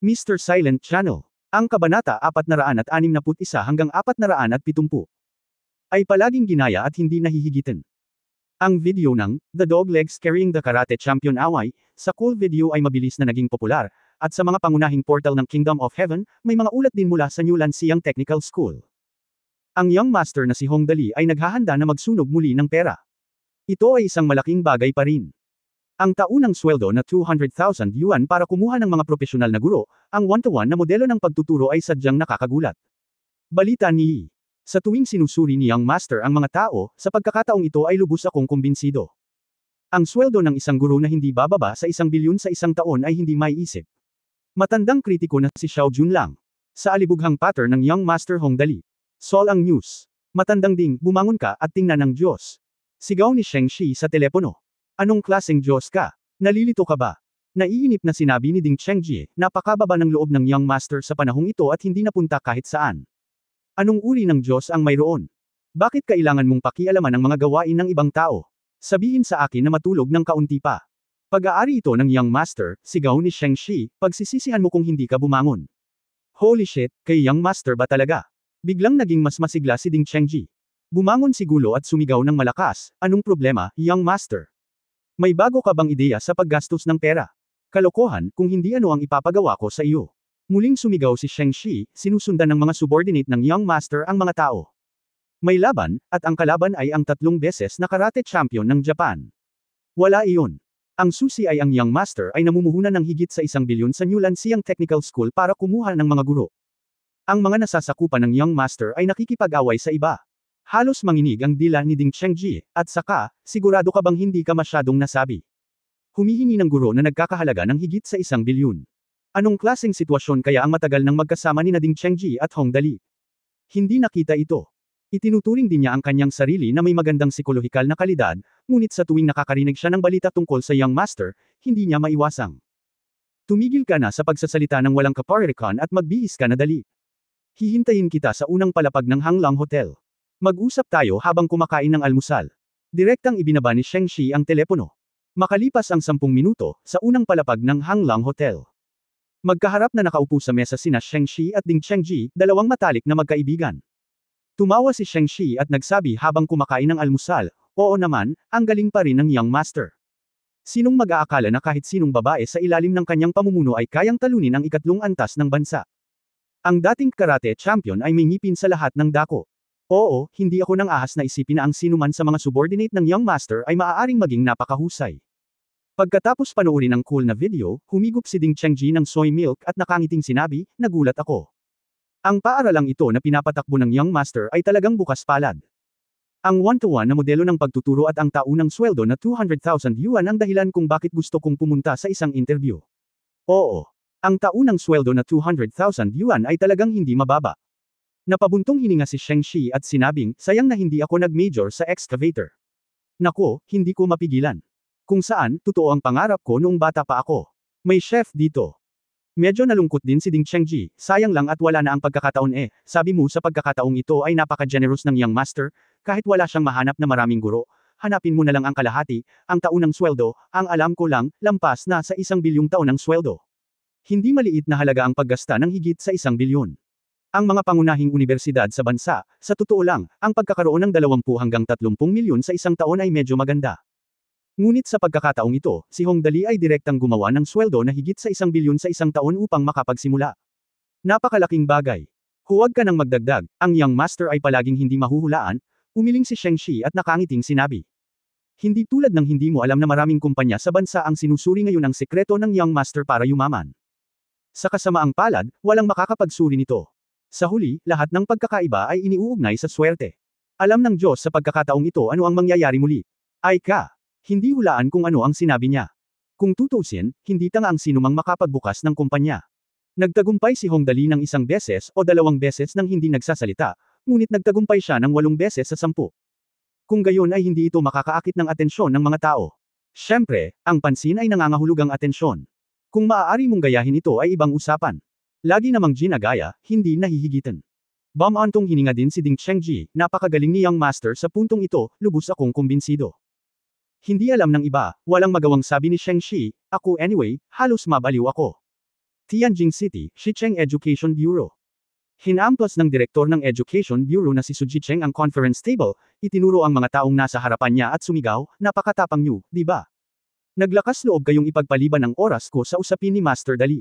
Mr. Silent Channel. Ang Kabanata 461 hanggang 470 ay palaging ginaya at hindi nahihigitan. Ang video ng The Dog Legs Carrying the Karate Champion Away sa cool video ay mabilis na naging popular, at sa mga pangunahing portal ng Kingdom of Heaven, may mga ulat din mula sa New Lansiang Technical School. Ang young master na si Hong Dali ay naghahanda na magsunog muli ng pera. Ito ay isang malaking bagay pa rin. Ang taunang sweldo na 200,000 yuan para kumuha ng mga profesional na guro, ang one-to-one na modelo ng pagtuturo ay sadyang nakakagulat. Balita ni Yi. Sa tuwing sinusuri ni Young Master ang mga tao, sa pagkakataong ito ay lubos akong kumbinsido. Ang sweldo ng isang guro na hindi bababa sa 1 bilyon sa isang taon ay hindi maiisip. Matandang kritiko na si Xiao Jun lang. Sa alibughang pattern ng Young Master Hong Dali. Sol ang news. Matandang ding, bumangon ka at tingnan ang Diyos. Sigaw ni Sheng Shi sa telepono. Anong klaseng Diyos ka? Nalilito ka ba? Naiinip na sinabi ni Ding Chengji, napakababa ng loob ng Young Master sa panahong ito at hindi napunta kahit saan. Anong uri ng Diyos ang mayroon? Bakit kailangan mong pakialaman ang mga gawain ng ibang tao? Sabihin sa akin na matulog ng kaunti pa. Pag-aari ito ng Young Master, sigaw ni Sheng Shi, pagsisisihan mo kung hindi ka bumangon. Holy shit, kay Young Master ba talaga? Biglang naging mas masigla si Ding Chengji. Bumangon si Gulo at sumigaw ng malakas, anong problema, Young Master? May bago ka bang ideya sa paggastos ng pera? Kalokohan, kung hindi ano ang ipapagawa ko sa iyo. Muling sumigaw si Sheng Shi, sinusundan ng mga subordinate ng Young Master ang mga tao. May laban, at ang kalaban ay ang 3 beses na karate champion ng Japan. Wala iyon. Ang susi ay ang Young Master ay namumuhunan ng higit sa 1 bilyon sa New Lansiang Technical School para kumuha ng mga guro. Ang mga nasasakupan ng Young Master ay nakikipag-away sa iba. Halos manginig ang dila ni Ding Chengji, at saka, sigurado ka bang hindi ka masyadong nasabi? Humihingi ng guro na nagkakahalaga ng higit sa 1 bilyon. Anong klaseng sitwasyon kaya ang matagal nang magkasama ni Ding Chengji at Hong Dali? Hindi nakita ito. Itinuturing din niya ang kanyang sarili na may magandang psikolohikal na kalidad, ngunit sa tuwing nakakarinig siya ng balita tungkol sa Young Master, hindi niya maiwasang. Tumigil ka na sa pagsasalita ng walang kaparirikan at magbihis ka na dali. Hihintayin kita sa unang palapag ng Hanglang Hotel. Mag-usap tayo habang kumakain ng almusal. Direktang ibinaba ni Sheng Shi ang telepono. Makalipas ang 10 minuto, sa unang palapag ng Hanglang Hotel. Magkaharap na nakaupo sa mesa sina Sheng Shi at Ding Chengji, dalawang matalik na magkaibigan. Tumawa si Sheng Shi at nagsabi habang kumakain ng almusal, oo naman, ang galing pa rin ng Young Master. Sinong mag-aakala na kahit sinong babae sa ilalim ng kanyang pamumuno ay kayang talunin ang 2 antas ng bansa. Ang dating karate champion ay may ngipin sa lahat ng dako. Oo, hindi ako nang ahas na isipin na ang sinuman sa mga subordinate ng Young Master ay maaaring maging napakahusay. Pagkatapos panoorin ang cool na video, humigop si Ding Chengji ng soy milk at nakangiting sinabi, nagulat ako. Ang paaralang ito na pinapatakbo ng Young Master ay talagang bukas palad. Ang one-to-one na modelo ng pagtuturo at ang taunang sweldo na 200,000 yuan ang dahilan kung bakit gusto kong pumunta sa isang interview. Oo. Ang taunang sweldo na 200,000 yuan ay talagang hindi mababa. Napabuntong hininga si Sheng Shi at sinabing, sayang na hindi ako nag-major sa excavator. Nako, hindi ko mapigilan. Kung saan, totoo ang pangarap ko noong bata pa ako. May chef dito. Medyo nalungkot din si Ding Chengji, sayang lang at wala na ang pagkakataon sabi mo sa pagkakataong ito ay napaka-generous ng Young Master, kahit wala siyang mahanap na maraming guro, hanapin mo na lang ang kalahati, ang taunang sweldo, ang alam ko lang, lampas na sa 1 bilyong taonang sweldo. Hindi maliit na halaga ang paggasta ng higit sa 1 bilyon. Ang mga pangunahing unibersidad sa bansa, sa totoo lang, ang pagkakaroon ng 20 hanggang 30 milyon sa isang taon ay medyo maganda. Ngunit sa pagkakataong ito, si Hong Dali ay direktang gumawa ng sweldo na higit sa 1 bilyon sa isang taon upang makapagsimula. Napakalaking bagay. Huwag ka nang magdagdag, ang Young Master ay palaging hindi mahuhulaan, umiling si Sheng Shi at nakangiting sinabi. Hindi tulad ng hindi mo alam na maraming kumpanya sa bansa ang sinusuri ngayon ang sekreto ng Young Master para yumaman. Sa kasamaang palad, walang makakapagsuri nito. Sa huli, lahat ng pagkakaiba ay iniuugnay sa swerte. Alam ng Diyos sa pagkakataong ito ano ang mangyayari muli. Ay ka! Hindi hulaan kung ano ang sinabi niya. Kung tutusin, hindi tanga ang sinumang makapagbukas ng kumpanya. Nagtagumpay si Hong Dali ng 1 beses o 2 beses nang hindi nagsasalita, ngunit nagtagumpay siya ng 8 beses sa 10. Kung gayon ay hindi ito makakaakit ng atensyon ng mga tao. Siyempre, ang pansin ay nangangahulugang atensyon. Kung maaari mong gayahin ito ay ibang usapan. Lagi namang ginagaya, hindi nahihigitan. Bamantong hininga din si Ding Chengji, napakagaling ni Young Master sa puntong ito, lubos akong kumbinsido. Hindi alam ng iba, walang magawang sabi ni Sheng Shi, ako anyway, halos mabaliw ako. Tianjin City, Xicheng Education Bureau. Hinamplas ng direktor ng Education Bureau na si Su Jicheng ang conference table, itinuro ang mga taong nasa harapan niya at sumigaw, "Napakatapang niyo, di ba? Naglakas loob kayong ipagpaliban ng oras ko sa usapin ni Master Dali.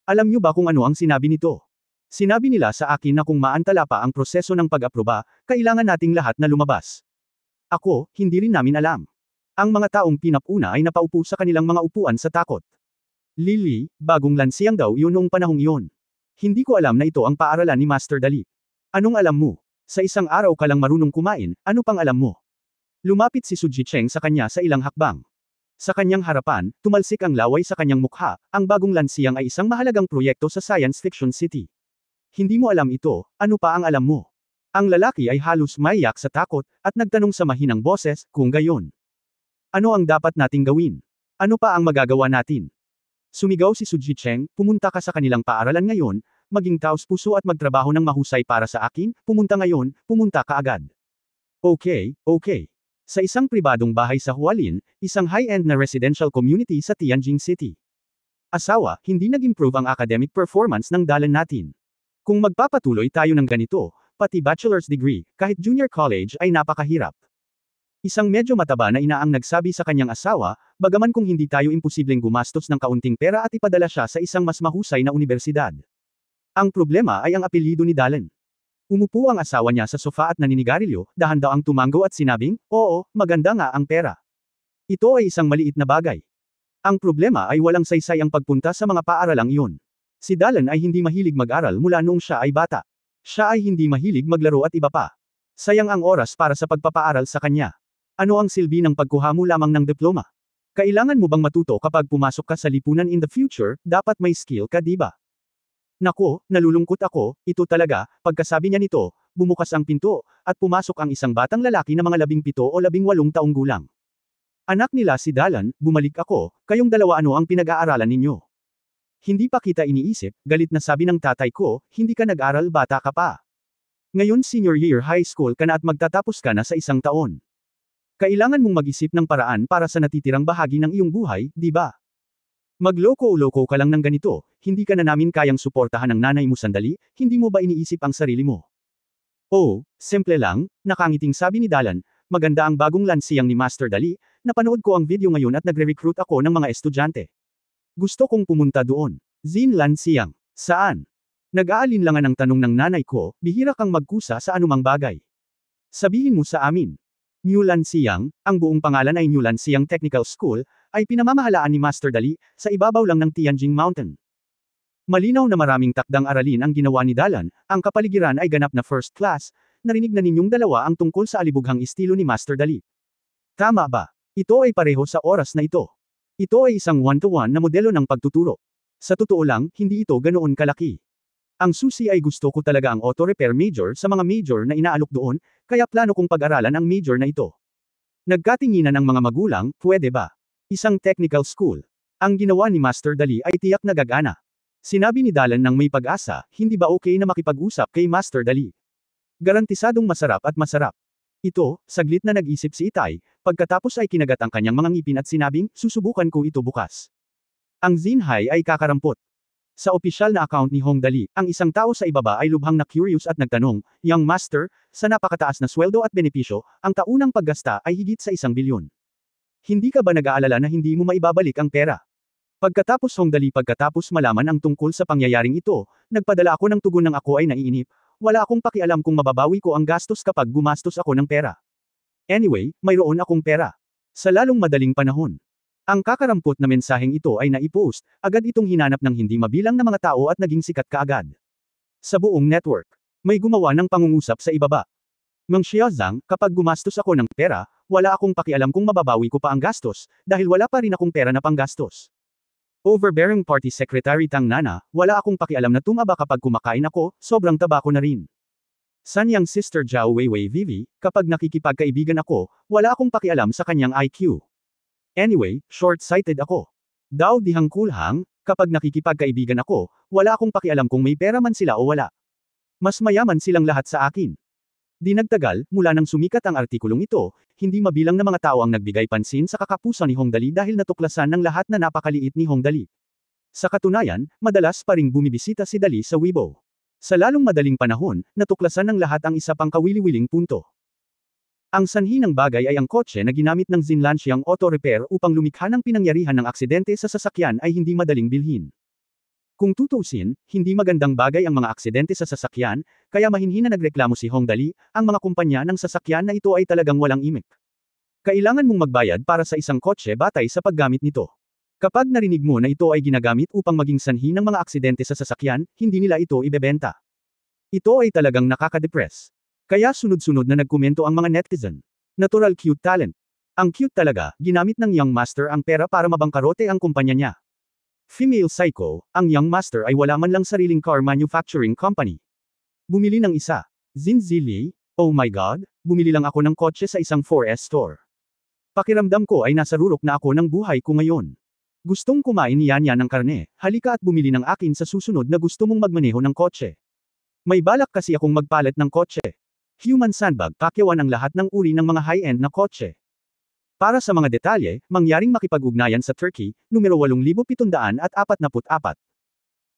Alam niyo ba kung ano ang sinabi nito? Sinabi nila sa akin na kung maantala pa ang proseso ng pag-aproba, kailangan nating lahat na lumabas. Ako, hindi rin namin alam. Ang mga taong pinapuna ay napaupo sa kanilang mga upuan sa takot. Lily, bagong lansiyang daw yun noong panahong iyon. Hindi ko alam na ito ang paaralan ni Master Dali. Anong alam mo? Sa isang araw ka lang marunong kumain, ano pang alam mo? Lumapit si Su Jicheng sa kanya sa ilang hakbang. Sa kanyang harapan, tumalsik ang laway sa kanyang mukha, ang bagong lansiyang ay isang mahalagang proyekto sa Science Fiction City. Hindi mo alam ito, ano pa ang alam mo? Ang lalaki ay halos maiyak sa takot, at nagtanong sa mahinang boses, kung gayon. Ano ang dapat nating gawin? Ano pa ang magagawa natin? Sumigaw si Su Jicheng, pumunta ka sa kanilang paaralan ngayon, maging taos-puso at magtrabaho ng mahusay para sa akin, pumunta ngayon, pumunta ka agad. Okay, okay. Sa isang pribadong bahay sa Hualien, isang high-end na residential community sa Tianjin City. Asawa, hindi nag-improve ang academic performance ng dalan natin. Kung magpapatuloy tayo ng ganito, pati bachelor's degree, kahit junior college ay napakahirap. Isang medyo mataba na ina ang nagsabi sa kanyang asawa, bagaman kung hindi tayo imposibleng gumastos ng kaunting pera at ipadala siya sa isang mas mahusay na universidad. Ang problema ay ang apelyido ni Dalan. Umupo ang asawa niya sa sofa at naninigarilyo, dahan-daang ang tumango at sinabing, oo, maganda nga ang pera. Ito ay isang maliit na bagay. Ang problema ay walang saysay ang pagpunta sa mga paaralang iyon. Si Dalan ay hindi mahilig mag-aral mula noong siya ay bata. Siya ay hindi mahilig maglaro at iba pa. Sayang ang oras para sa pagpapaaral sa kanya. Ano ang silbi ng pagkuha mo lamang ng diploma? Kailangan mo bang matuto kapag pumasok ka sa lipunan in the future, dapat may skill ka di ba? Nako, nalulungkot ako, ito talaga, pagkasabi niya nito, bumukas ang pinto, at pumasok ang isang batang lalaki na mga 17 o 18 taong gulang. Anak nila si Dalan, bumalik ako, kayong dalawa ano ang pinag-aaralan ninyo? Hindi pa kita iniisip, galit na sabi ng tatay ko, hindi ka nag-aral bata ka pa. Ngayon senior year high school ka na at magtatapos ka na sa isang taon. Kailangan mong mag-isip ng paraan para sa natitirang bahagi ng iyong buhay, di ba? Magloko-loko ka lang ng ganito, hindi ka na namin kayang suportahan ng nanay mo sandali, hindi mo ba iniisip ang sarili mo? Oh, simple lang, nakangiting sabi ni Dalan, maganda ang bagong lansiyang ni Master Dali, napanood ko ang video ngayon at nagre-recruit ako ng mga estudyante. Gusto kong pumunta doon. Zin Lansiyang, saan? Nag-aalinlangan ang tanong ng nanay ko, bihira kang magkusa sa anumang bagay. Sabihin mo sa amin. New Lansiyang, ang buong pangalan ay New Lansiyang Technical School, ay pinamamahalaan ni Master Dali, sa ibabaw lang ng Tianjin Mountain. Malinaw na maraming takdang aralin ang ginawa ni Dalan, ang kapaligiran ay ganap na first class, narinig na ninyong dalawa ang tungkol sa alibughang estilo ni Master Dali. Tama ba? Ito ay pareho sa oras na ito. Ito ay isang one-to-one na modelo ng pagtuturo. Sa totoo lang, hindi ito ganoon kalaki. Ang susi ay gusto ko talaga ang auto repair major sa mga major na inaalok doon, kaya plano kong pag-aralan ang major na ito. Nagkatinginan ang mga magulang, pwede ba? Isang technical school. Ang ginawa ni Master Dali ay tiyak na gagana. Sinabi ni Dalan ng may pag-asa, hindi ba okay na makipag-usap kay Master Dali? Garantisadong masarap at masarap. Ito, saglit na nag-isip si Itay, pagkatapos ay kinagat ang kanyang mga ngipin at sinabing, susubukan ko ito bukas. Ang Zinhai ay kakarampot. Sa opisyal na account ni Hong Dali, ang isang tao sa ibaba ay lubhang na curious at nagtanong, Young Master, sa napakataas na sweldo at benepisyo, ang taunang paggasta ay higit sa 1 bilyon. Hindi ka ba nag-aalala na hindi mo maibabalik ang pera? Pagkatapos Hong Dali pagkatapos malaman ang tungkol sa pangyayaring ito, nagpadala ako ng tugon ng ako ay naiinip, wala akong pakialam kung mababawi ko ang gastos kapag gumastos ako ng pera. Anyway, mayroon akong pera. Sa lalong madaling panahon. Ang kakarampot na mensaheng ito ay naipost, agad itong hinanap ng hindi mabilang na mga tao at naging sikat kaagad. Sa buong network, may gumawa ng pangungusap sa ibaba. Mang Xiaozang, kapag gumastos ako ng pera, wala akong pakialam kung mababawi ko pa ang gastos, dahil wala pa rin akong pera na panggastos. Overbearing Party Secretary Tang Nana, wala akong pakialam na tumaba kapag kumakain ako, sobrang taba ko na rin. Sanyang sister Zhao Weiwei Vivi, kapag nakikipagkaibigan ako, wala akong pakialam sa kanyang IQ. Anyway, short-sighted ako. Dao Dihang Kulhang, kapag nakikipagkaibigan ako, wala akong pakialam kung may pera man sila o wala. Mas mayaman silang lahat sa akin. Di nagtagal, mula nang sumikat ang artikulong ito, hindi mabilang na mga tao ang nagbigay pansin sa kakapusan ni Hong Dali dahil natuklasan ng lahat na napakaliit ni Hong Dali. Sa katunayan, madalas pa ring bumibisita si Dali sa Weibo. Sa lalong madaling panahon, natuklasan ng lahat ang isa pang kawili-wiling punto. Ang sanhi ng bagay ay ang kotse na ginamit ng Zinlanxiang Auto Repair upang lumikha ng pinangyarihan ng aksidente sa sasakyan ay hindi madaling bilhin. Kung tutuusin, hindi magandang bagay ang mga aksidente sa sasakyan, kaya mahinhin na nagreklamo si Hongdali, ang mga kumpanya ng sasakyan na ito ay talagang walang imik. Kailangan mong magbayad para sa isang kotse batay sa paggamit nito. Kapag narinig mo na ito ay ginagamit upang maging sanhi ng mga aksidente sa sasakyan, hindi nila ito ibebenta. Ito ay talagang nakaka-depress. Kaya sunod-sunod na nagkomento ang mga netizen. Natural cute talent. Ang cute talaga, ginamit ng Young Master ang pera para mabangkarote ang kumpanya niya. Female psycho, ang Young Master ay wala man lang sariling car manufacturing company. Bumili ng isa. Zinzili, oh my god, bumili lang ako ng kotse sa isang 4S store. Pakiramdam ko ay nasa rurok na ako ng buhay ko ngayon. Gustong kumain niyan ng karne, halika at bumili ng akin sa susunod na gusto mong magmaneho ng kotse. May balak kasi akong magpalit ng kotse. Human sandbag, pakyawan ang lahat ng uri ng mga high-end na kotse. Para sa mga detalye, mangyaring makipag-ugnayan sa Turkey, numero 8744.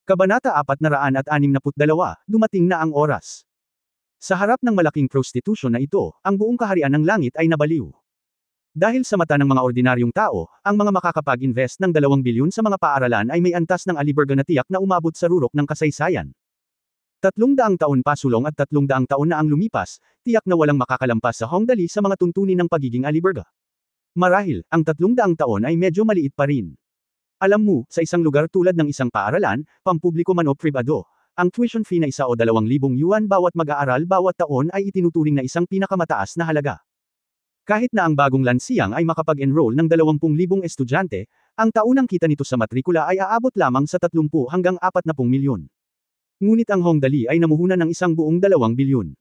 Kabanata 462, dumating na ang oras. Sa harap ng malaking prostitution na ito, ang buong kaharian ng langit ay nabaliw. Dahil sa mata ng mga ordinaryong tao, ang mga makakapag-invest ng 2 bilyon sa mga paaralan ay may antas ng aliberga na tiyak na umabot sa rurok ng kasaysayan. 300 taon pa sulong at 300 taon na ang lumipas, tiyak na walang makakalampas sa Hongdali sa mga tuntunin ng pagiging aliberga. Marahil, ang 300 taon ay medyo maliit pa rin. Alam mo, sa isang lugar tulad ng isang paaralan, pampubliko man o pribado, ang tuition fee na 1 o 2,000 yuan bawat mag-aaral bawat taon ay itinuturing na isang pinakamataas na halaga. Kahit na ang bagong lansiyang ay makapag-enroll ng 20,000 estudyante, ang taunang kita nito sa matrikula ay aabot lamang sa 30 hanggang 40 milyon. Ngunit ang Hongdali ay namuhunan ng isang buong 2 bilyon.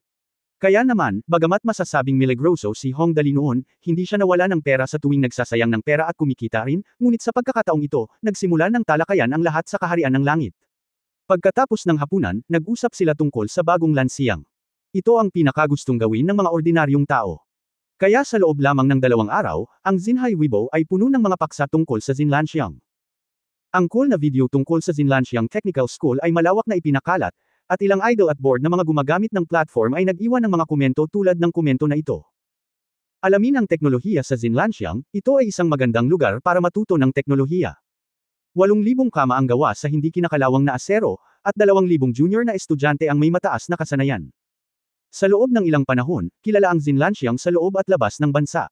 Kaya naman, bagamat masasabing milagroso si Hongdali noon, hindi siya nawala ng pera sa tuwing nagsasayang ng pera at kumikita rin, ngunit sa pagkakataong ito, nagsimula ng talakayan ang lahat sa kaharian ng langit. Pagkatapos ng hapunan, nag-usap sila tungkol sa bagong lansiyang. Ito ang pinakagustong gawin ng mga ordinaryong tao. Kaya sa loob lamang ng 2 araw, ang Xinhai Weibo ay puno ng mga paksa tungkol sa Zinlanxiang. Ang cool na video tungkol sa Zinlanxiang Technical School ay malawak na ipinakalat, at ilang idol at board na mga gumagamit ng platform ay nag-iwan ng mga komento tulad ng komento na ito. Alamin ang teknolohiya sa Zinlanxiang, ito ay isang magandang lugar para matuto ng teknolohiya. 8,000 kama ang gawa sa hindi kinakalawang na asero, at 2,000 junior na estudyante ang may mataas na kasanayan. Sa loob ng ilang panahon, kilala ang Zinlanxiang sa loob at labas ng bansa.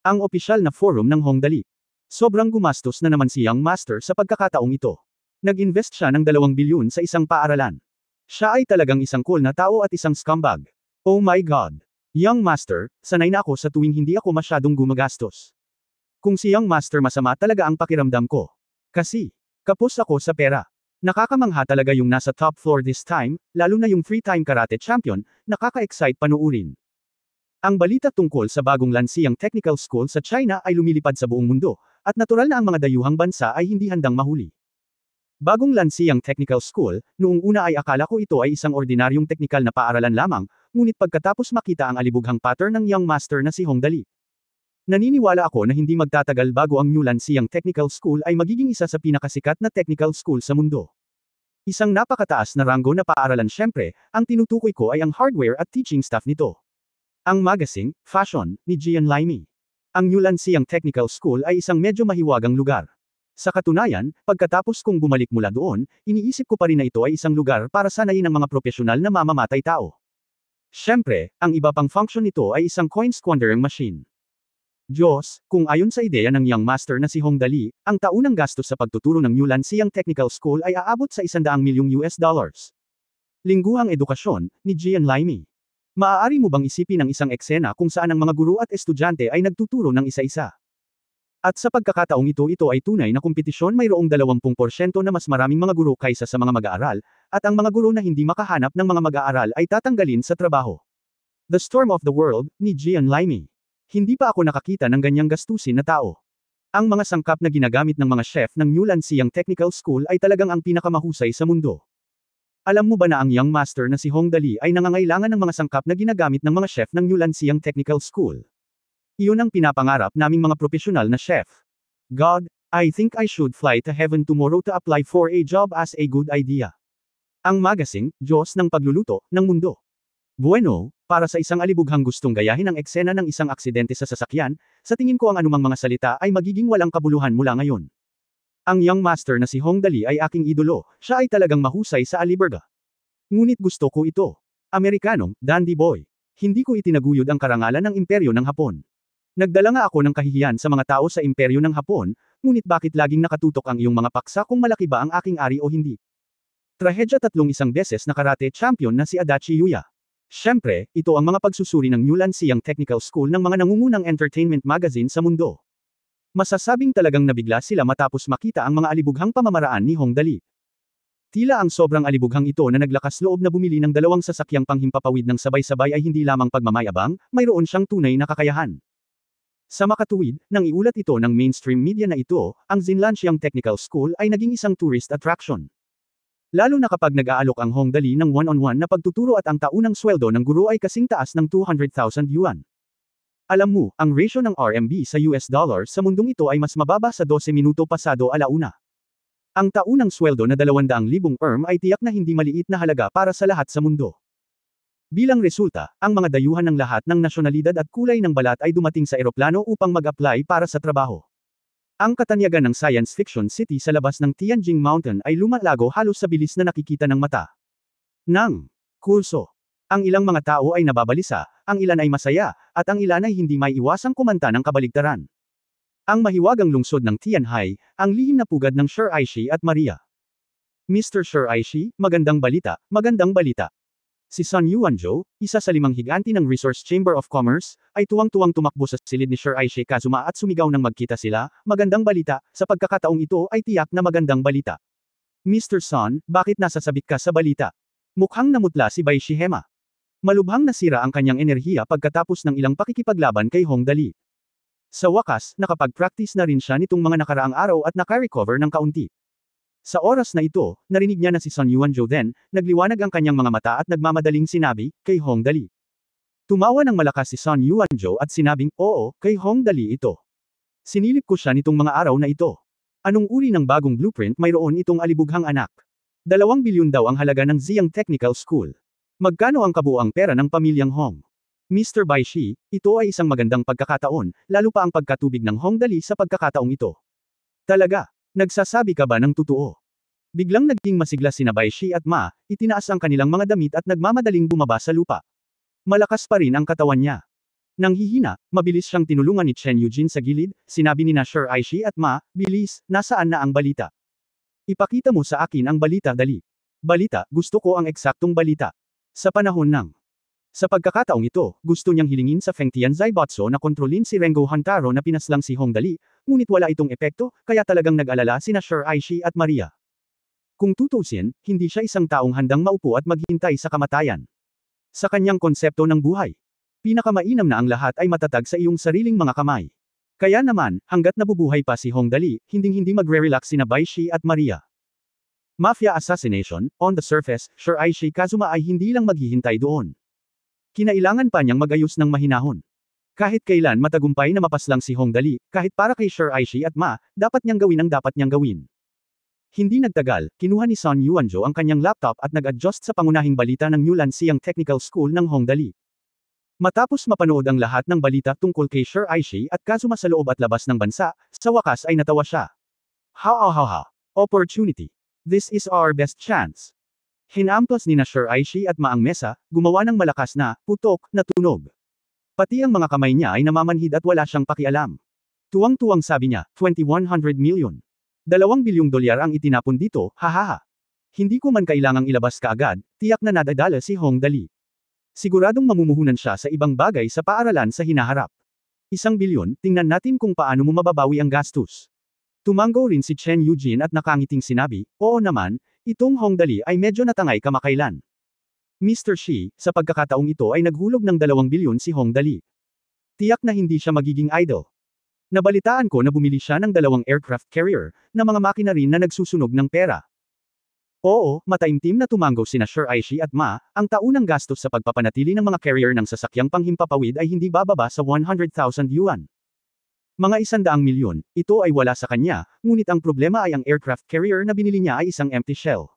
Ang opisyal na forum ng Hongdali. Sobrang gumastos na naman si Young Master sa pagkakataong ito. Nag-invest siya ng 2 bilyon sa isang paaralan. Siya ay talagang isang cool na tao at isang scumbag. Oh my God! Young Master, sanay na ako sa tuwing hindi ako masyadong gumagastos. Kung si Young Master masama talaga ang pakiramdam ko. Kasi, kapos ako sa pera. Nakakamangha talaga yung nasa top floor this time, lalo na yung 3-time karate champion, nakaka-excite panuurin. Ang balita tungkol sa bagong lansiyang technical school sa China ay lumilipad sa buong mundo, at natural na ang mga dayuhang bansa ay hindi handang mahuli. Bagong lansiyang technical school, noong una ay akala ko ito ay isang ordinaryong teknikal na paaralan lamang, ngunit pagkatapos makita ang alibughang pattern ng Young Master na si Hongdali. Naniniwala ako na hindi magtatagal bago ang New Lansiyang Technical School ay magiging isa sa pinakasikat na technical school sa mundo. Isang napakataas na ranggo na paaralan syempre, ang tinutukoy ko ay ang hardware at teaching staff nito. Ang magazine, fashion, ni Gian Laimi. Ang New Lansiyang Technical School ay isang medyo mahiwagang lugar. Sa katunayan, pagkatapos kong bumalik mula doon, iniisip ko pa rin na ito ay isang lugar para sanayin ng mga profesional na mamamatay tao. Syempre, ang iba pang function nito ay isang coin squandering machine. Diyos, kung ayon sa ideya ng Young Master na si Hongdali, ang taunang gastos sa pagtuturo ng New Lansiyang Technical School ay aabot sa 100 milyong US dollars. Lingguhang edukasyon, ni Gian Laimi. Maaari mo bang isipin ang isang eksena kung saan ang mga guro at estudyante ay nagtuturo ng isa-isa? At sa pagkakataong ito ay tunay na kompetisyon, mayroong 20% na mas maraming mga guro kaysa sa mga mag-aaral, at ang mga guro na hindi makahanap ng mga mag-aaral ay tatanggalin sa trabaho. The Storm of the World, ni Gian Laimi. Hindi pa ako nakakita ng ganyang gastusin na tao. Ang mga sangkap na ginagamit ng mga chef ng New Lansiyang Technical School ay talagang ang pinakamahusay sa mundo. Alam mo ba na ang Young Master na si Hongdali ay nangangailangan ng mga sangkap na ginagamit ng mga chef ng New Lansiyang Technical School? Iyon ang pinapangarap naming mga profesional na chef. God, I think I should fly to heaven tomorrow to apply for a job as a good idea. Ang magazine, Diyos ng pagluluto, ng mundo. Bueno, para sa isang alibughang gustong gayahin ang eksena ng isang aksidente sa sasakyan, sa tingin ko ang anumang mga salita ay magiging walang kabuluhan mula ngayon. Ang young master na si Hong Dali ay aking idolo, siya ay talagang mahusay sa aliberga. Ngunit gusto ko ito. Amerikanong, dandy boy. Hindi ko itinaguyod ang karangalan ng imperyo ng Hapon. Nagdala nga ako ng kahihiyan sa mga tao sa imperyo ng Hapon, ngunit bakit laging nakatutok ang iyong mga paksa kung malaki ba ang aking ari o hindi? Trahedya 3 beses na karate champion na si Adachi Yuya. Siyempre, ito ang mga pagsusuri ng New Lansiyang Technical School ng mga nangungunang entertainment magazine sa mundo. Masasabing talagang nabigla sila matapos makita ang mga alibughang pamamaraan ni Hong Dali. Tila ang sobrang alibughang ito na naglakas loob na bumili ng 2 sasakyang panghimpapawid ng sabay-sabay ay hindi lamang pagmamayabang, mayroon siyang tunay na kakayahan. Sa makatuwid, nang iulat ito ng mainstream media na ito, ang Zinlansiang Technical School ay naging isang tourist attraction. Lalo na kapag nag-aalok ang Hong Dali ng one-on-one na pagtuturo at ang taunang sweldo ng guro ay kasing taas ng 200,000 yuan. Alam mo, ang ratio ng RMB sa US dollar sa mundong ito ay mas mababa sa 12 minuto pasado alauna. Ang taunang sweldo na 200,000 ERM ay tiyak na hindi maliit na halaga para sa lahat sa mundo. Bilang resulta, ang mga dayuhan ng lahat ng nasyonalidad at kulay ng balat ay dumating sa eroplano upang mag-apply para sa trabaho. Ang katanyagan ng science fiction city sa labas ng Tianjin Mountain ay lumalago halos sa bilis na nakikita ng mata. Nang kurso, ang ilang mga tao ay nababalisa, ang ilan ay masaya, at ang ilan ay hindi maiiwasang kumanta ng kabaligtaran. Ang mahiwagang lungsod ng Tianhai, ang lihim na pugad ng Sher Aishi at Maria. Mr. Sher Aishi, magandang balita, magandang balita. Si Sun Yuanzhou, isa sa 5 higanti ng Resource Chamber of Commerce, ay tuwang-tuwang tumakbo sa silid ni Sher Aishi Kazuma at sumigaw nang magkita sila, magandang balita, sa pagkakataong ito ay tiyak na magandang balita. Mr. Sun, bakit nasasabik ka sa balita? Mukhang namutla si Bai Shihema. Malubhang nasira ang kanyang enerhiya pagkatapos ng ilang pakikipaglaban kay Hong Dali. Sa wakas, nakapag-practice na rin siya nitong mga nakaraang araw at naka-recover ng kaunti. Sa oras na ito, narinig niya na si Sun Yuanzhou then, nagliwanag ang kanyang mga mata at nagmamadaling sinabi, kay Hong Dali. Tumawa ng malakas si Sun Yuanzhou at sinabing, oo, kay Hong Dali ito. Sinilip ko siya nitong mga araw na ito. Anong uri ng bagong blueprint mayroon itong alibughang anak? 2 bilyon daw ang halaga ng Ziyang Technical School. Magkano ang kabuuang pera ng pamilyang Hong? Mr. Bai Shi, ito ay isang magandang pagkakataon, lalo pa ang pagkatubig ng Hong Dali sa pagkakataong ito. Talaga? Nagsasabi ka ba ng totoo? Biglang naging masigla sina Bai Shi at Ma, itinaas ang kanilang mga damit at nagmamadaling bumaba sa lupa. Malakas pa rin ang katawan niya. Nang hihina, mabilis siyang tinulungan ni Chen Yujin sa gilid, sinabi ni Sher Aishi at Ma, bilis, nasaan na ang balita? Ipakita mo sa akin ang balita dali. Balita, gusto ko ang eksaktong balita. Sa panahon ng Sa pagkakataong ito, gusto niyang hilingin sa Feng Tianzai Botso na kontrolin si Rengo Hantaro na pinaslang si Hong Dali, ngunit wala itong epekto, kaya talagang nag-alala sina Sher Aishi at Maria. Kung tutuusin, hindi siya isang taong handang maupo at maghintay sa kamatayan. Sa kanyang konsepto ng buhay, pinakamainam na ang lahat ay matatag sa iyong sariling mga kamay. Kaya naman, hanggat nabubuhay pa si Hong Dali, hinding-hindi magre-relax sina Bai Shi at Maria. Mafia assassination, on the surface, Sher Aishi Kazuma ay hindi lang maghihintay doon. Kinailangan pa niyang magayos ng mahinahon. Kahit kailan matagumpay na mapaslang si Hong Dali, kahit para kay Sher Aishi at Ma, dapat niyang gawin ang dapat niyang gawin. Hindi nagtagal, kinuha ni Sun Yuanzhou ang kanyang laptop at nag-adjust sa pangunahing balita ng New Lansiyang Technical School ng Hong Dali. Matapos mapanood ang lahat ng balita tungkol kay Sher Aishi at Kazuma sa loob at labas ng bansa, sa wakas ay natawa siya. Ha. Opportunity. This is our best chance. Hinamplas ni Sher Aishi at Ma ang mesa, gumawa ng malakas na, putok, na tunog. Pati ang mga kamay niya ay namamanhid at wala siyang pakialam. Tuwang-tuwang sabi niya, 2,100 million. 2 bilyong dolyar ang itinapon dito, hahaha. Hindi ko man kailangang ilabas kaagad, tiyak na nadadala si Hong Dali. Siguradong mamumuhunan siya sa ibang bagay sa paaralan sa hinaharap. 1 bilyon, tingnan natin kung paano mo mababawi ang gastos. Tumango rin si Chen Yujin at nakangiting sinabi, oo naman, itong Hong Dali ay medyo natangay kamakailan. Mr. Shi, sa pagkakataong ito ay naghulog ng 2 bilyon si Hong Dali. Tiyak na hindi siya magiging idle. Nabalitaan ko na bumili siya ng 2 aircraft carrier, na mga makina rin na nagsusunog ng pera. Oo, mataimtim na tumango sina Sher Aishi at Ma, ang taunang gastos sa pagpapanatili ng mga carrier ng sasakyang panghimpapawid ay hindi bababa sa 100,000 yuan. Mga 100 milyon, ito ay wala sa kanya, ngunit ang problema ay ang aircraft carrier na binili niya ay isang empty shell.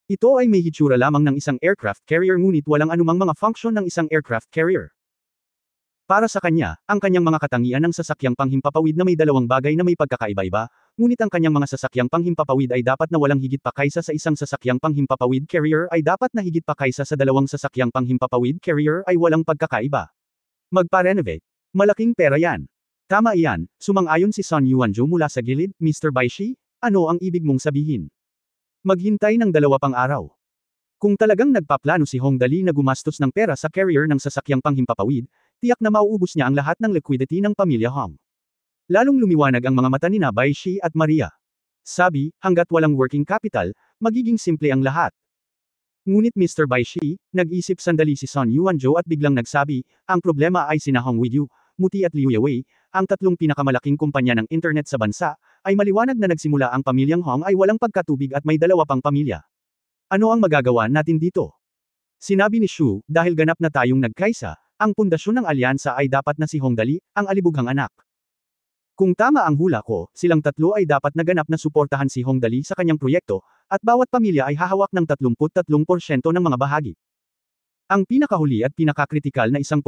Ito ay may hitsura lamang ng isang aircraft carrier ngunit walang anumang mga function ng isang aircraft carrier. Para sa kanya, ang kanyang mga katangian ng sasakyang panghimpapawid na may dalawang bagay na may pagkakaiba-iba, ngunit ang kanyang mga sasakyang panghimpapawid ay dapat na walang higit pa kaysa sa isang sasakyang panghimpapawid carrier ay dapat na higit pa kaysa sa dalawang sasakyang panghimpapawid carrier ay walang pagkakaiba. Magpa-renovate. Malaking pera yan. Tama iyan, sumang-ayon si Sun Yuanzhou mula sa gilid, Mr. Baishi, ano ang ibig mong sabihin? Maghintay ng 2 pang araw. Kung talagang nagpaplano si Hong Dali na gumastos ng pera sa carrier ng sasakyang panghimpapawid, tiyak na mauubos niya ang lahat ng liquidity ng pamilya Hong. Lalong lumiwanag ang mga mata ni Baishi at Maria. Sabi, hanggat walang working capital, magiging simple ang lahat. Ngunit Mr. Baishi, nag-isip sandali si Sun Yuanzhou at biglang nagsabi, ang problema ay sina Hong Widyu, Muti at Liu Yewei, ang tatlong pinakamalaking kumpanya ng internet sa bansa, ay maliwanag na nagsimula ang pamilyang Hong ay walang pagkatubig at may 2 pang pamilya. Ano ang magagawa natin dito? Sinabi ni Shu, dahil ganap na tayong nagkaisa, ang pundasyon ng alyansa ay dapat na si Hong Dali, ang alibughang anak. Kung tama ang hula ko, silang tatlo ay dapat na ganap na suportahan si Hong Dali sa kanyang proyekto, at bawat pamilya ay hahawak ng 33% ng mga bahagi. Ang pinakahuli at pinakakritikal na 1%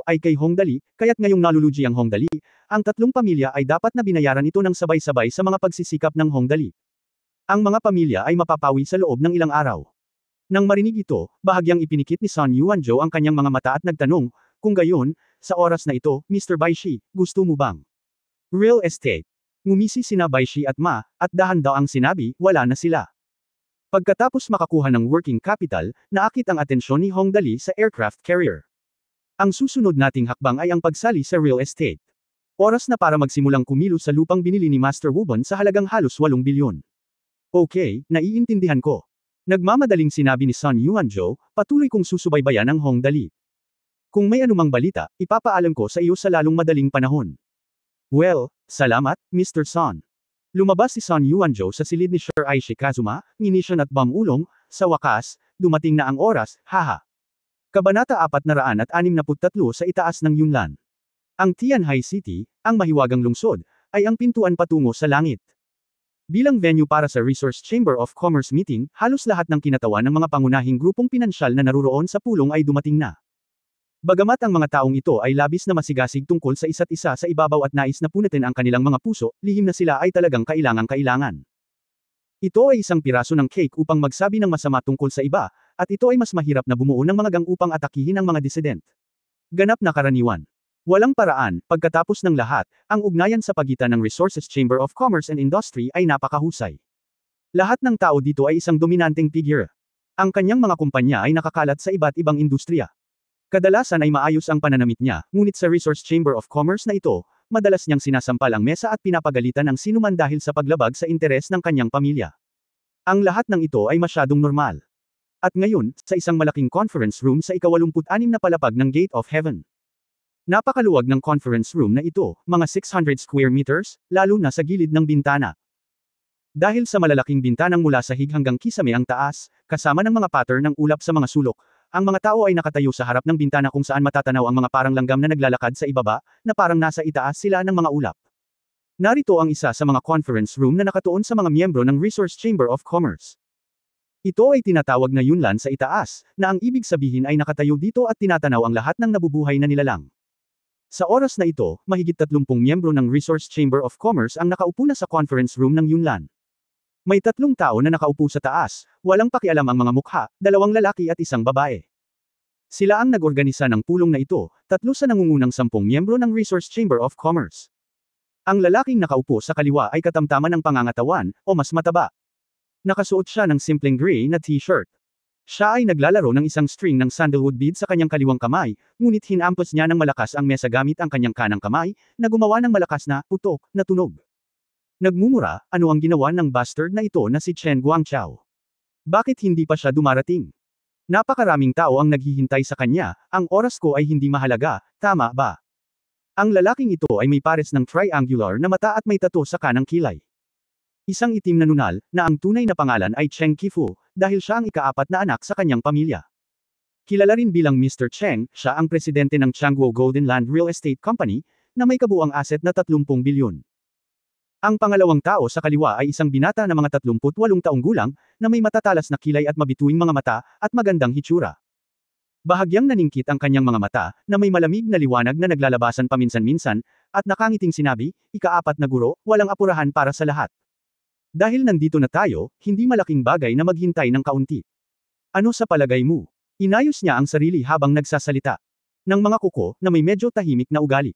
ay kay Hong Dali, kaya't ngayong nalulugi ang Hong Dali, ang tatlong pamilya ay dapat na binayaran ito ng sabay-sabay sa mga pagsisikap ng Hong Dali. Ang mga pamilya ay mapapawi sa loob ng ilang araw. Nang marinig ito, bahagyang ipinikit ni Sun Yuanzhou ang kanyang mga mata at nagtanong, kung gayon, sa oras na ito, Mr. Baishi, gusto mo bang real estate? Ngumisi sina Baishi at Ma, at dahan-daw ang sinabi, wala na sila. Pagkatapos makakuha ng working capital, naakit ang atensyon ni Hong Dali sa aircraft carrier. Ang susunod nating hakbang ay ang pagsali sa real estate. Oras na para magsimulang kumilos sa lupang binili ni Master Wubon sa halagang halos 8 bilyon. Okay, naiintindihan ko. Nagmamadaling sinabi ni Sun Yuanzhou, patuloy kong susubaybayan ang Hong Dali. Kung may anumang balita, ipapaalam ko sa iyo sa lalong madaling panahon. Well, salamat, Mr. Sun. Lumabas si Sun Yuanzhou sa silid ni Sir Aishi Kazuma, nginisyon at bamulong, sa wakas, dumating na ang oras, haha. Kabanata 463 sa itaas ng Yunnan. Ang Tianhai City, ang mahiwagang lungsod, ay ang pintuan patungo sa langit. Bilang venue para sa Resource Chamber of Commerce meeting, halos lahat ng kinatawan ng mga pangunahing grupong pinansyal na naruroon sa pulong ay dumating na. Bagamat ang mga taong ito ay labis na masigasig tungkol sa isa't isa sa ibabaw at nais na punitin ang kanilang mga puso, lihim na sila ay talagang kailangan. Ito ay isang piraso ng cake upang magsabi ng masama tungkol sa iba, at ito ay mas mahirap na bumuo ng mga gang upang atakihin ang mga disident. Ganap na karaniwan. Walang paraan, pagkatapos ng lahat, ang ugnayan sa pagitan ng Resources Chamber of Commerce and Industry ay napakahusay. Lahat ng tao dito ay isang dominanteng figure. Ang kanyang mga kumpanya ay nakakalat sa iba't ibang industriya. Kadalasan ay maayos ang pananamit niya, ngunit sa Resource Chamber of Commerce na ito, madalas niyang sinasampal ang mesa at pinapagalitan ang sinuman dahil sa paglabag sa interes ng kanyang pamilya. Ang lahat ng ito ay masyadong normal. At ngayon, sa isang malaking conference room sa ika-86 na palapag ng Gate of Heaven. Napakaluwag ng conference room na ito, mga 600 square meters, lalo na sa gilid ng bintana. Dahil sa malalaking bintanang mula sahig hanggang kisame ang taas, kasama ng mga pattern ng ulap sa mga sulok, ang mga tao ay nakatayo sa harap ng bintana kung saan matatanaw ang mga parang langgam na naglalakad sa ibaba, na parang nasa itaas sila ng mga ulap. Narito ang isa sa mga conference room na nakatuon sa mga miyembro ng Resource Chamber of Commerce. Ito ay tinatawag na Yunnan sa itaas, na ang ibig sabihin ay nakatayo dito at tinatanaw ang lahat ng nabubuhay na nilalang. Sa oras na ito, mahigit 30 miyembro ng Resource Chamber of Commerce ang nakaupo na sa conference room ng Yunnan. May 3 tao na nakaupo sa taas, walang pakialam ang mga mukha, 2 lalaki at 1 babae. Sila ang nag-organisa ng pulong na ito, 3 sa nangungunang 10 miyembro ng Resource Chamber of Commerce. Ang lalaking nakaupo sa kaliwa ay katamtaman ng pangangatawan, o mas mataba. Nakasuot siya ng simpleng gray na t-shirt. Siya ay naglalaro ng isang string ng sandalwood bead sa kanyang kaliwang kamay, ngunit hinampas niya ng malakas ang mesa gamit ang kanyang kanang kamay, na gumawa ng malakas na, putok, na tunog. Nagmumura, ano ang ginawa ng bastard na ito na si Chen Guangchao? Bakit hindi pa siya dumarating? Napakaraming tao ang naghihintay sa kanya, ang oras ko ay hindi mahalaga, tama ba? Ang lalaking ito ay may pares ng triangular na mata at may tattoo sa kanang kilay. Isang itim na nunal, na ang tunay na pangalan ay Cheng Qifu, dahil siya ang ika-4 na anak sa kanyang pamilya. Kilala rin bilang Mr. Cheng, siya ang presidente ng Changguo Golden Land Real Estate Company, na may kabuuang asset na 30 bilyon. Ang pangalawang tao sa kaliwa ay isang binata na mga 38 taong gulang, na may matatalas na kilay at mabituing mga mata, at magandang hitsura. Bahagyang naningkit ang kanyang mga mata, na may malamig na liwanag na naglalabasan paminsan-minsan, at nakangiting sinabi, "Ika-4 na guro, walang apurahan para sa lahat. Dahil nandito na tayo, hindi malaking bagay na maghintay ng kaunti. Ano sa palagay mo?" Inayos niya ang sarili habang nagsasalita. Ng mga kuko, na may medyo tahimik na ugali.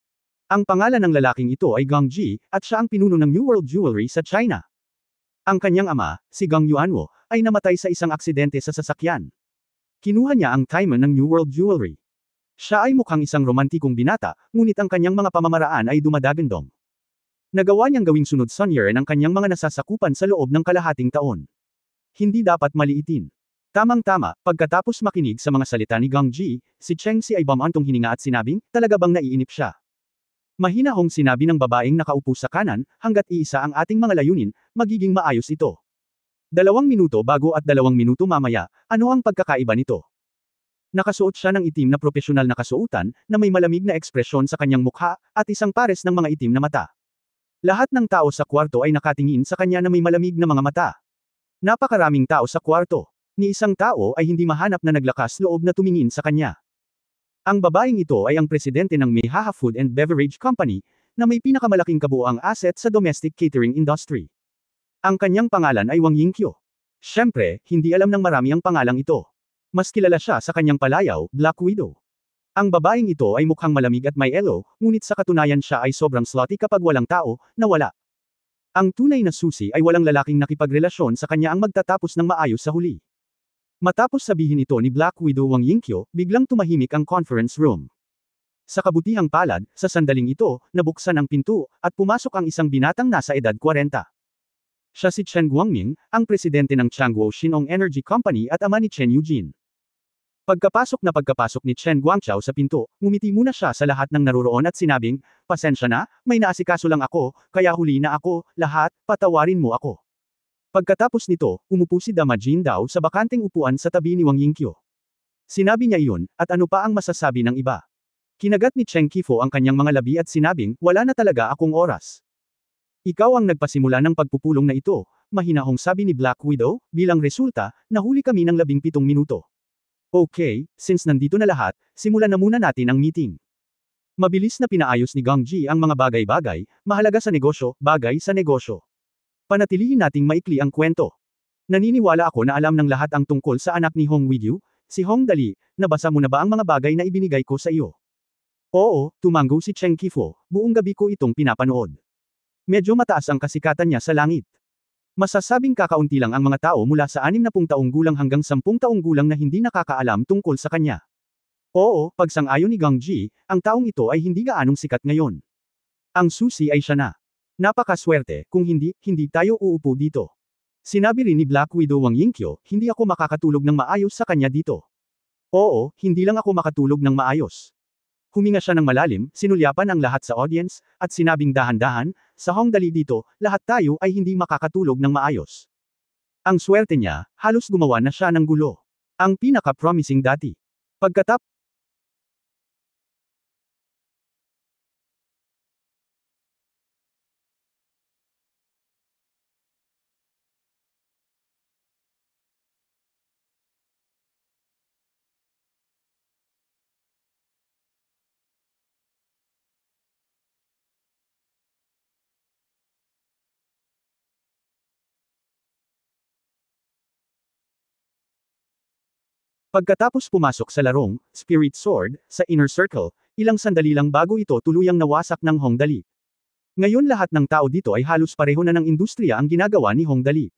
Ang pangalan ng lalaking ito ay Gong Ji, at siya ang pinuno ng New World Jewelry sa China. Ang kanyang ama, si Gong Yuanwo, ay namatay sa isang aksidente sa sasakyan. Kinuha niya ang Timon ng New World Jewelry. Siya ay mukhang isang romantikong binata, ngunit ang kanyang mga pamamaraan ay dumadagandong. Nagawa niyang gawing sunod sonyerin ang kanyang mga nasasakupan sa loob ng kalahating taon. Hindi dapat maliitin. Tamang-tama, pagkatapos makinig sa mga salita ni Gong Ji, si Cheng Si ay bumantong hininga at sinabing, "Talaga bang naiinip siya?" Mahinahong sinabi ng babaeng nakaupo sa kanan, "Hanggat iisa ang ating mga layunin, magiging maayos ito. 2 minuto bago at 2 minuto mamaya, ano ang pagkakaiba nito?" Nakasuot siya ng itim na propesyonal na kasuotan, na may malamig na ekspresyon sa kanyang mukha, at isang pares ng mga itim na mata. Lahat ng tao sa kwarto ay nakatingin sa kanya na may malamig na mga mata. Napakaraming tao sa kwarto. Ni isang tao ay hindi mahanap na naglakas loob na tumingin sa kanya. Ang babaeng ito ay ang presidente ng Mehaha Food and Beverage Company, na may pinakamalaking kabuuang asset sa domestic catering industry. Ang kanyang pangalan ay Wang Yingqiu. Siyempre, hindi alam ng marami ang pangalang ito. Mas kilala siya sa kanyang palayaw, Black Widow. Ang babaeng ito ay mukhang malamig at may elo, ngunit sa katunayan siya ay sobrang slutty kapag walang tao, na wala. Ang tunay na susi ay walang lalaking nakipagrelasyon sa kanya ang magtatapos ng maayos sa huli. Matapos sabihin ito ni Black Widow Wang Yingqiu, biglang tumahimik ang conference room. Sa kabutihang palad, sa sandaling ito, nabuksan ang pinto, at pumasok ang isang binatang nasa edad 40. Siya si Chen Guangming, ang presidente ng Changguo Shinong Energy Company at ama ni Chen Eugene. Pagkapasok ni Chen Guangchao sa pinto, ngumiti muna siya sa lahat ng naroroon at sinabing, "Pasensya na, may naasikaso lang ako, kaya huli na ako, lahat, patawarin mo ako." Pagkatapos nito, umupo si Dama Jin Dao sa bakanteng upuan sa tabi ni Wang Yingqiu. Sinabi niya iyon, "At ano pa ang masasabi ng iba?" Kinagat ni Cheng Kifo ang kanyang mga labi at sinabing, "Wala na talaga akong oras. Ikaw ang nagpasimula ng pagpupulong na ito," mahinahong sabi ni Black Widow, "bilang resulta, nahuli kami ng 17 minuto. Okay, since nandito na lahat, simulan na muna natin ang meeting." Mabilis na pinaayos ni Gong Ji ang mga bagay-bagay, mahalaga sa negosyo, bagay sa negosyo. Panatilihin nating maikli ang kwento. Naniniwala ako na alam ng lahat ang tungkol sa anak ni Hong Widyu, si Hong Dali. Nabasa mo na ba ang mga bagay na ibinigay ko sa iyo? Oo, tumanggo si Cheng Kifo, buong gabi ko itong pinapanood. Medyo mataas ang kasikatan niya sa langit. Masasabing kakaunti lang ang mga tao mula sa 60 taong gulang hanggang 10 taong gulang na hindi nakakaalam tungkol sa kanya. Oo, pagsang-ayon ni Gong Ji, ang taong ito ay hindi gaanong sikat ngayon. Ang susi ay siya na. Napakaswerte, kung hindi, hindi tayo uupo dito. Sinabi rin ni Black Widow Wang Yingqiu, "Hindi ako makakatulog ng maayos sa kanya dito." Oo, hindi lang ako makatulog ng maayos. Huminga siya ng malalim, sinulyapan ang lahat sa audience, at sinabing dahan-dahan, "Sa Hong Dali dito, lahat tayo ay hindi makakatulog ng maayos." Ang swerte niya, halos gumawa na siya ng gulo. Ang pinaka-promising dati. Pagkatapos pumasok sa larong, Spirit Sword, sa Inner Circle, ilang sandali lang bago ito tuluyang nawasak ng Hong Dali. Ngayon lahat ng tao dito ay halos pareho na ng industriya ang ginagawa ni Hong Dali.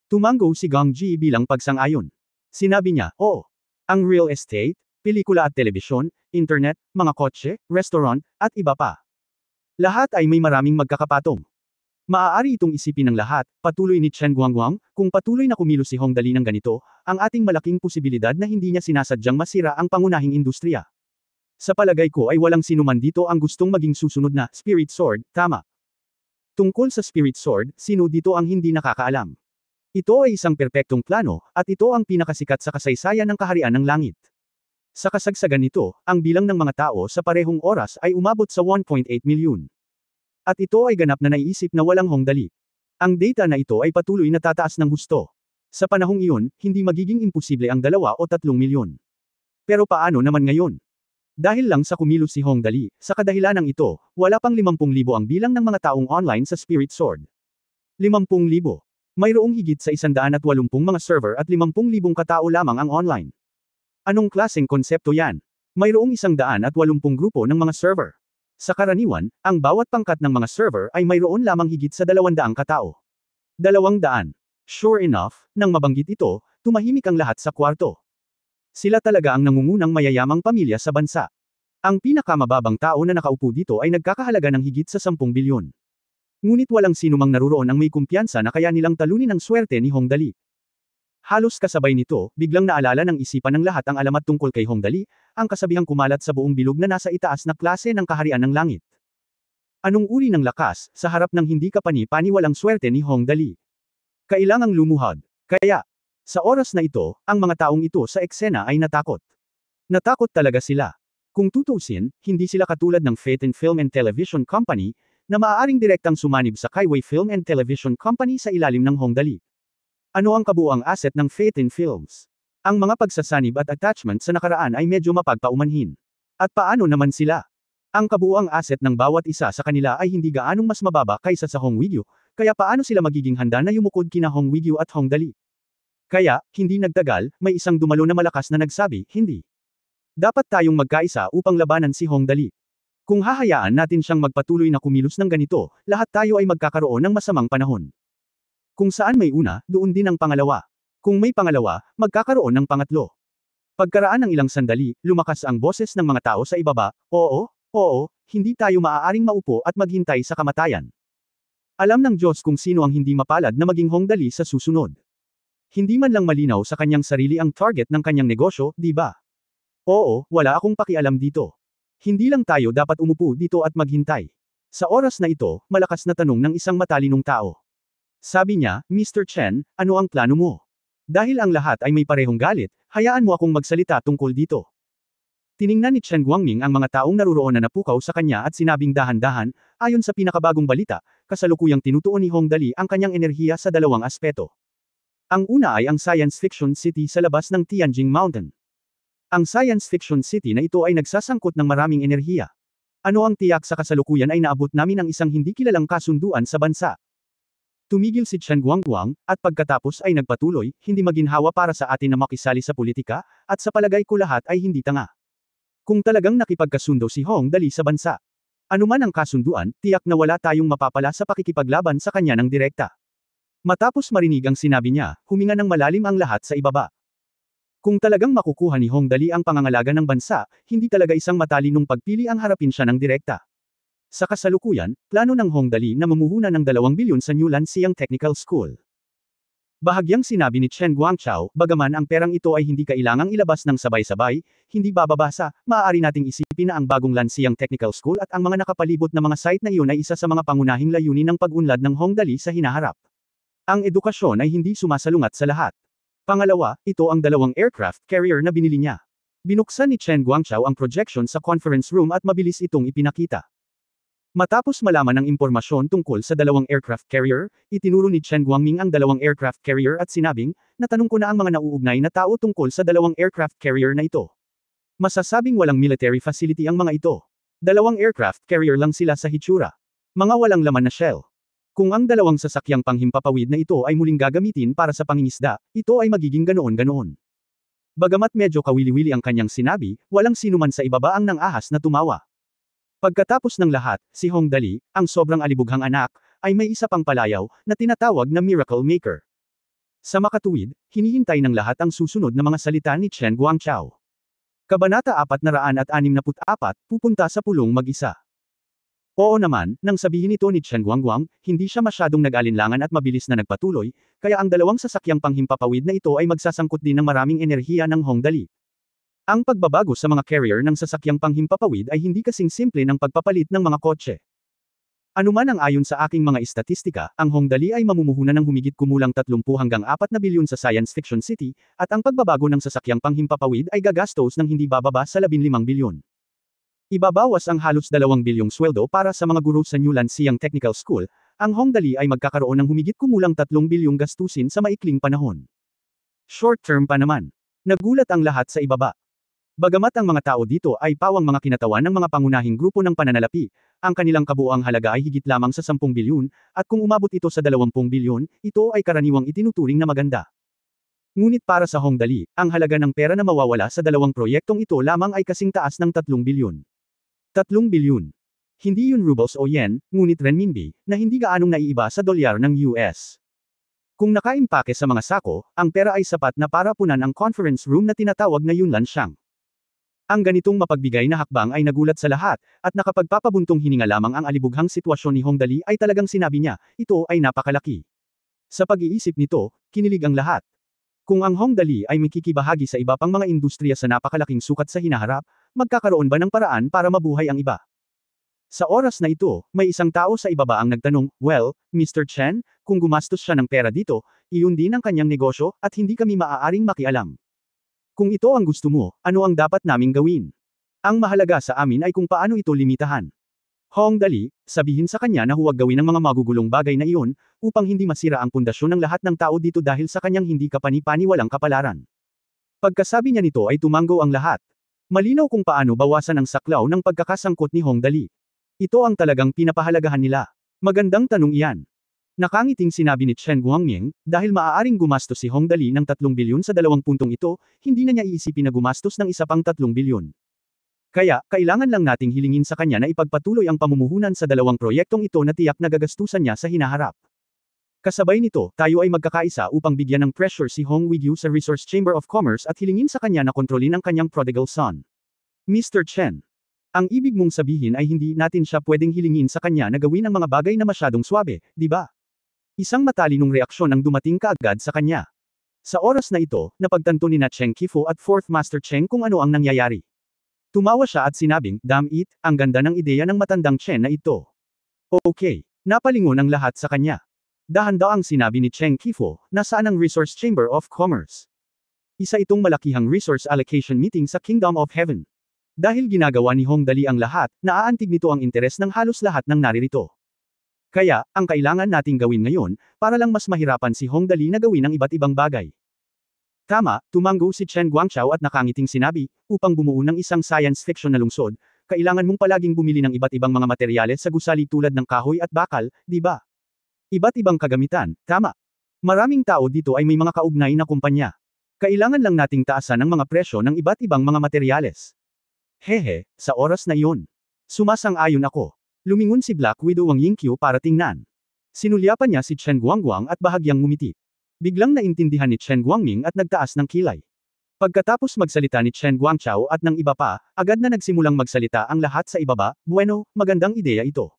Tumanggo si Gong Ji bilang pagsang-ayon. Sinabi niya, "Oo. Ang real estate, pelikula at telebisyon, internet, mga kotse, restaurant, at iba pa. Lahat ay may maraming magkakapatong. Maaari itong isipin ng lahat," patuloy ni Chen Guangguang, "kung patuloy na kumilos si Hong Dali ng ganito, ang ating malaking posibilidad na hindi niya sinasadyang masira ang pangunahing industriya. Sa palagay ko ay walang sinuman dito ang gustong maging susunod na Spirit Sword, tama. Tungkol sa Spirit Sword, sino dito ang hindi nakakaalam? Ito ay isang perpektong plano, at ito ang pinakasikat sa kasaysayan ng kaharian ng langit. Sa kasagsagan nito, ang bilang ng mga tao sa parehong oras ay umabot sa 1.8 milyon. At ito ay ganap na naiisip na walang hongdali. Ang data na ito ay patuloy na tataas ng husto. Sa panahong iyon, hindi magiging imposible ang 2 o 3 milyon. Pero paano naman ngayon? Dahil lang sa kumilos si Hong Dali, sa kadahilanang ito, wala pang 50,000 ang bilang ng mga taong online sa Spirit Sword. 50,000. Mayroong higit sa 180 mga server at 50,000 katao lamang ang online. Anong klaseng konsepto yan? Mayroong 180 grupo ng mga server. Sa karaniwan, ang bawat pangkat ng mga server ay mayroon lamang higit sa 200 katao. 200. Sure enough, nang mabanggit ito, tumahimik ang lahat sa kwarto. Sila talaga ang nangungunang mayayamang pamilya sa bansa. Ang pinakamababang tao na nakaupo dito ay nagkakahalaga ng higit sa 10 bilyon. Ngunit walang sinumang naruroon ang may kumpiyansa na kaya nilang talunin ang swerte ni Hong Dali. Halos kasabay nito, biglang naalala ng isipan ng lahat ang alamat tungkol kay Hong Dali, ang kasabihang kumalat sa buong bilog na nasa itaas na klase ng kaharian ng langit. Anong uri ng lakas, sa harap ng hindi kapani-paniwalang swerte ni Hong Dali? Kailangang lumuhod. Kaya, sa oras na ito, ang mga taong ito sa eksena ay natakot. Natakot talaga sila. Kung tutuusin, hindi sila katulad ng Phaeton Film and Television Company, na maaaring direktang sumanib sa Kaiway Film and Television Company sa ilalim ng Hong Dali. Ano ang kabuuang asset ng Phaeton Films? Ang mga pagsasanib at attachment sa nakaraan ay medyo mapagpaumanhin. At paano naman sila? Ang kabuuang asset ng bawat isa sa kanila ay hindi gaanong mas mababa kaysa sa Hong Wigyu, kaya paano sila magiging handa na yumukod kina Hong Wigyu at Hong Dali? Kaya, hindi nagtagal, may isang dumalo na malakas na nagsabi, hindi. Dapat tayong magkaisa upang labanan si Hong Dali. Kung hahayaan natin siyang magpatuloy na kumilos ng ganito, lahat tayo ay magkakaroon ng masamang panahon. Kung saan may una, doon din ang pangalawa. Kung may pangalawa, magkakaroon ng pangatlo. Pagkaraan ng ilang sandali, lumakas ang boses ng mga tao sa ibaba, oo, hindi tayo maaaring maupo at maghintay sa kamatayan. Alam ng Diyos kung sino ang hindi mapalad na maging Hong Dali sa susunod. Hindi man lang malinaw sa kanyang sarili ang target ng kanyang negosyo, di ba? Oo, wala akong pakialam dito. Hindi lang tayo dapat umupo dito at maghintay. Sa oras na ito, malakas na tanong ng isang matalinong tao. Sabi niya, Mr. Chen, ano ang plano mo? Dahil ang lahat ay may parehong galit, hayaan mo akong magsalita tungkol dito. Tiningnan ni Chen Guangming ang mga taong naruroon na napukaw sa kanya at sinabing dahan-dahan, ayon sa pinakabagong balita, kasalukuyang tinutuon ni Hong Dali ang kanyang enerhiya sa dalawang aspeto. Ang una ay ang science fiction city sa labas ng Tianjin Mountain. Ang science fiction city na ito ay nagsasangkot ng maraming enerhiya. Ano ang tiyak sa kasalukuyan ay naabot namin ang isang hindi kilalang kasunduan sa bansa. Tumigil si Chen Guangguang, at pagkatapos ay nagpatuloy, hindi maginhawa para sa atin na makisali sa politika, at sa palagay ko lahat ay hindi tanga. Kung talagang nakipagkasundo si Hong Dali sa bansa. Anuman ang kasunduan, tiyak na wala tayong mapapala sa pakikipaglaban sa kanya ng direkta. Matapos marinig ang sinabi niya, huminga ng malalim ang lahat sa ibaba. Kung talagang makukuha ni Hong Dali ang pangangalaga ng bansa, hindi talaga isang matalinong pagpili ang harapin siya ng direkta. Sa kasalukuyan, plano ng Hong Dali na mamuhunan ng 2 bilyon sa New Lansiang Technical School. Bahagyang sinabi ni Chen Guangchao, bagaman ang perang ito ay hindi kailangang ilabas ng sabay-sabay, hindi bababasa, maaari nating isipin na ang bagong Lansiang Technical School at ang mga nakapalibot na mga site na iyon ay isa sa mga pangunahing layunin ng pag-unlad ng Hong Dali sa hinaharap. Ang edukasyon ay hindi sumasalungat sa lahat. Pangalawa, ito ang 2 aircraft carrier na binili niya. Binuksan ni Chen Guangchao ang projection sa conference room at mabilis itong ipinakita. Matapos malaman ang impormasyon tungkol sa 2 aircraft carrier, itinuro ni Chen Guangming ang 2 aircraft carrier at sinabing, natanong ko na ang mga nauugnay na tao tungkol sa 2 aircraft carrier na ito. Masasabing walang military facility ang mga ito. 2 aircraft carrier lang sila sa hitsura. Mga walang laman na shell. Kung ang 2 sasakyang panghimpapawid na ito ay muling gagamitin para sa pangingisda, ito ay magiging ganoon-ganoon. Bagamat medyo kawili-wili ang kanyang sinabi, walang sinuman sa ibaba ang nang-ahas na tumawa. Pagkatapos ng lahat, si Hong Dali, ang sobrang alibughang anak, ay may isa pang palayaw, na tinatawag na Miracle Maker. Sa makatuwid, hinihintay ng lahat ang susunod na mga salita ni Chen Guangchao. Kabanata 464, pupunta sa pulong mag-isa. Oo naman, nang sabihin ito ni Chen Guangguang, hindi siya masyadong nag-alinlangan at mabilis na nagpatuloy, kaya ang 2 sasakyang panghimpapawid na ito ay magsasangkot din ng maraming enerhiya ng Hong Dali. Ang pagbabago sa mga carrier ng sasakyang panghimpapawid ay hindi kasing simple ng pagpapalit ng mga kotse. Anuman ang ayon sa aking mga istatistika, ang Hongdali ay mamumuhunan ng humigit kumulang 30 hanggang 4 na bilyon sa Science Fiction City, at ang pagbabago ng sasakyang panghimpapawid ay gagastos ng hindi bababa sa 15 bilyon. Ibabawas ang halos 2 bilyong sweldo para sa mga guro sa New Lansiang Technical School, ang Hongdali ay magkakaroon ng humigit kumulang 3 bilyong gastusin sa maikling panahon. Short term pa naman. Nagulat ang lahat sa ibaba. Bagamat ang mga tao dito ay pawang mga kinatawan ng mga pangunahing grupo ng pananalapi, ang kanilang kabuuang halaga ay higit lamang sa 10 bilyon, at kung umabot ito sa 20 bilyon, ito ay karaniwang itinuturing na maganda. Ngunit para sa Hongdali, ang halaga ng pera na mawawala sa dalawang proyektong ito lamang ay kasing taas ng 3 bilyon. 3 bilyon. Hindi yun rubles o yen, ngunit renminbi, na hindi gaanong naiiba sa dolyar ng US. Kung nakaimpake sa mga sako, ang pera ay sapat na para punan ang conference room na tinatawag na Yunnan Siyang. Ang ganitong mapagbigay na hakbang ay nagulat sa lahat, at nakapagpapabuntong hininga lamang ang alibughang sitwasyon ni Hongdali ay talagang sinabi niya, ito ay napakalaki. Sa pag-iisip nito, kinilig ang lahat. Kung ang Hongdali ay makikibahagi sa iba pang mga industriya sa napakalaking sukat sa hinaharap, magkakaroon ba ng paraan para mabuhay ang iba? Sa oras na ito, may isang tao sa ibaba ang nagtanong, well, Mr. Chen, kung gumastos siya ng pera dito, iyon din ang kanyang negosyo, at hindi kami maaaring makialam. Kung ito ang gusto mo, ano ang dapat naming gawin? Ang mahalaga sa amin ay kung paano ito limitahan. Hongdali, sabihin sa kanya na huwag gawin ang mga magugulong bagay na iyon, upang hindi masira ang pundasyon ng lahat ng tao dito dahil sa kanyang hindi kapani-paniwalang kapalaran. Pagkasabi niya nito ay tumanggo ang lahat. Malinaw kung paano bawasan ang saklaw ng pagkakasangkot ni Hongdali. Ito ang talagang pinapahalagahan nila. Magandang tanong iyan. Nakangiting sinabi ni Chen Guangming, dahil maaaring gumastos si Hongdali ng 3 bilyon sa 2 puntong ito, hindi na niya iisipin na gumastos ng isa pang 3 bilyon. Kaya, kailangan lang nating hilingin sa kanya na ipagpatuloy ang pamumuhunan sa dalawang proyektong ito na tiyak na gagastusan niya sa hinaharap. Kasabay nito, tayo ay magkakaisa upang bigyan ng pressure si Hong Wigyu sa Resource Chamber of Commerce at hilingin sa kanya na kontrolin ang kanyang prodigal son. Mr. Chen. Ang ibig mong sabihin ay hindi natin siya pwedeng hilingin sa kanya na gawin ang mga bagay na masyadong swabe, di ba? Isang matalinong reaksyon ang dumating kaagad sa kanya. Sa oras na ito, napagtanto ni na Cheng Qifu at Fourth Master Cheng kung ano ang nangyayari. Tumawa siya at sinabing, damn it, ang ganda ng ideya ng matandang Chen na ito. Okay, napalingon ang lahat sa kanya. Dahan-daang sinabi ni Cheng Qifu, nasaan ang Resource Chamber of Commerce? Isa itong malakihang resource allocation meeting sa Kingdom of Heaven. Dahil ginagawa ni Hongdali ang lahat, naaantig nito ang interes ng halos lahat ng naririto. Kaya, ang kailangan nating gawin ngayon, para lang mas mahirapan si Hongdali na gawin ang iba't ibang bagay. Tama, tumanggo si Chen Guangchao at nakangiting sinabi, upang bumuo ng isang science fiction na lungsod, kailangan mong palaging bumili ng iba't ibang mga materyales sa gusali tulad ng kahoy at bakal, di ba? Iba't ibang kagamitan, tama. Maraming tao dito ay may mga kaugnay na kumpanya. Kailangan lang nating taasan ang mga presyo ng iba't ibang mga materyales. Hehe, sa oras na iyon. Sumasang-ayon ako. Lumingon si Black Widow ang Yingqiu para tingnan. Sinulyapan niya si Chen Guangguang at bahagyang ngumiti. Biglang naintindihan ni Chen Guangming at nagtaas ng kilay. Pagkatapos magsalita ni Chen Guangchao at ng iba pa, agad na nagsimulang magsalita ang lahat sa ibaba, bueno, magandang ideya ito.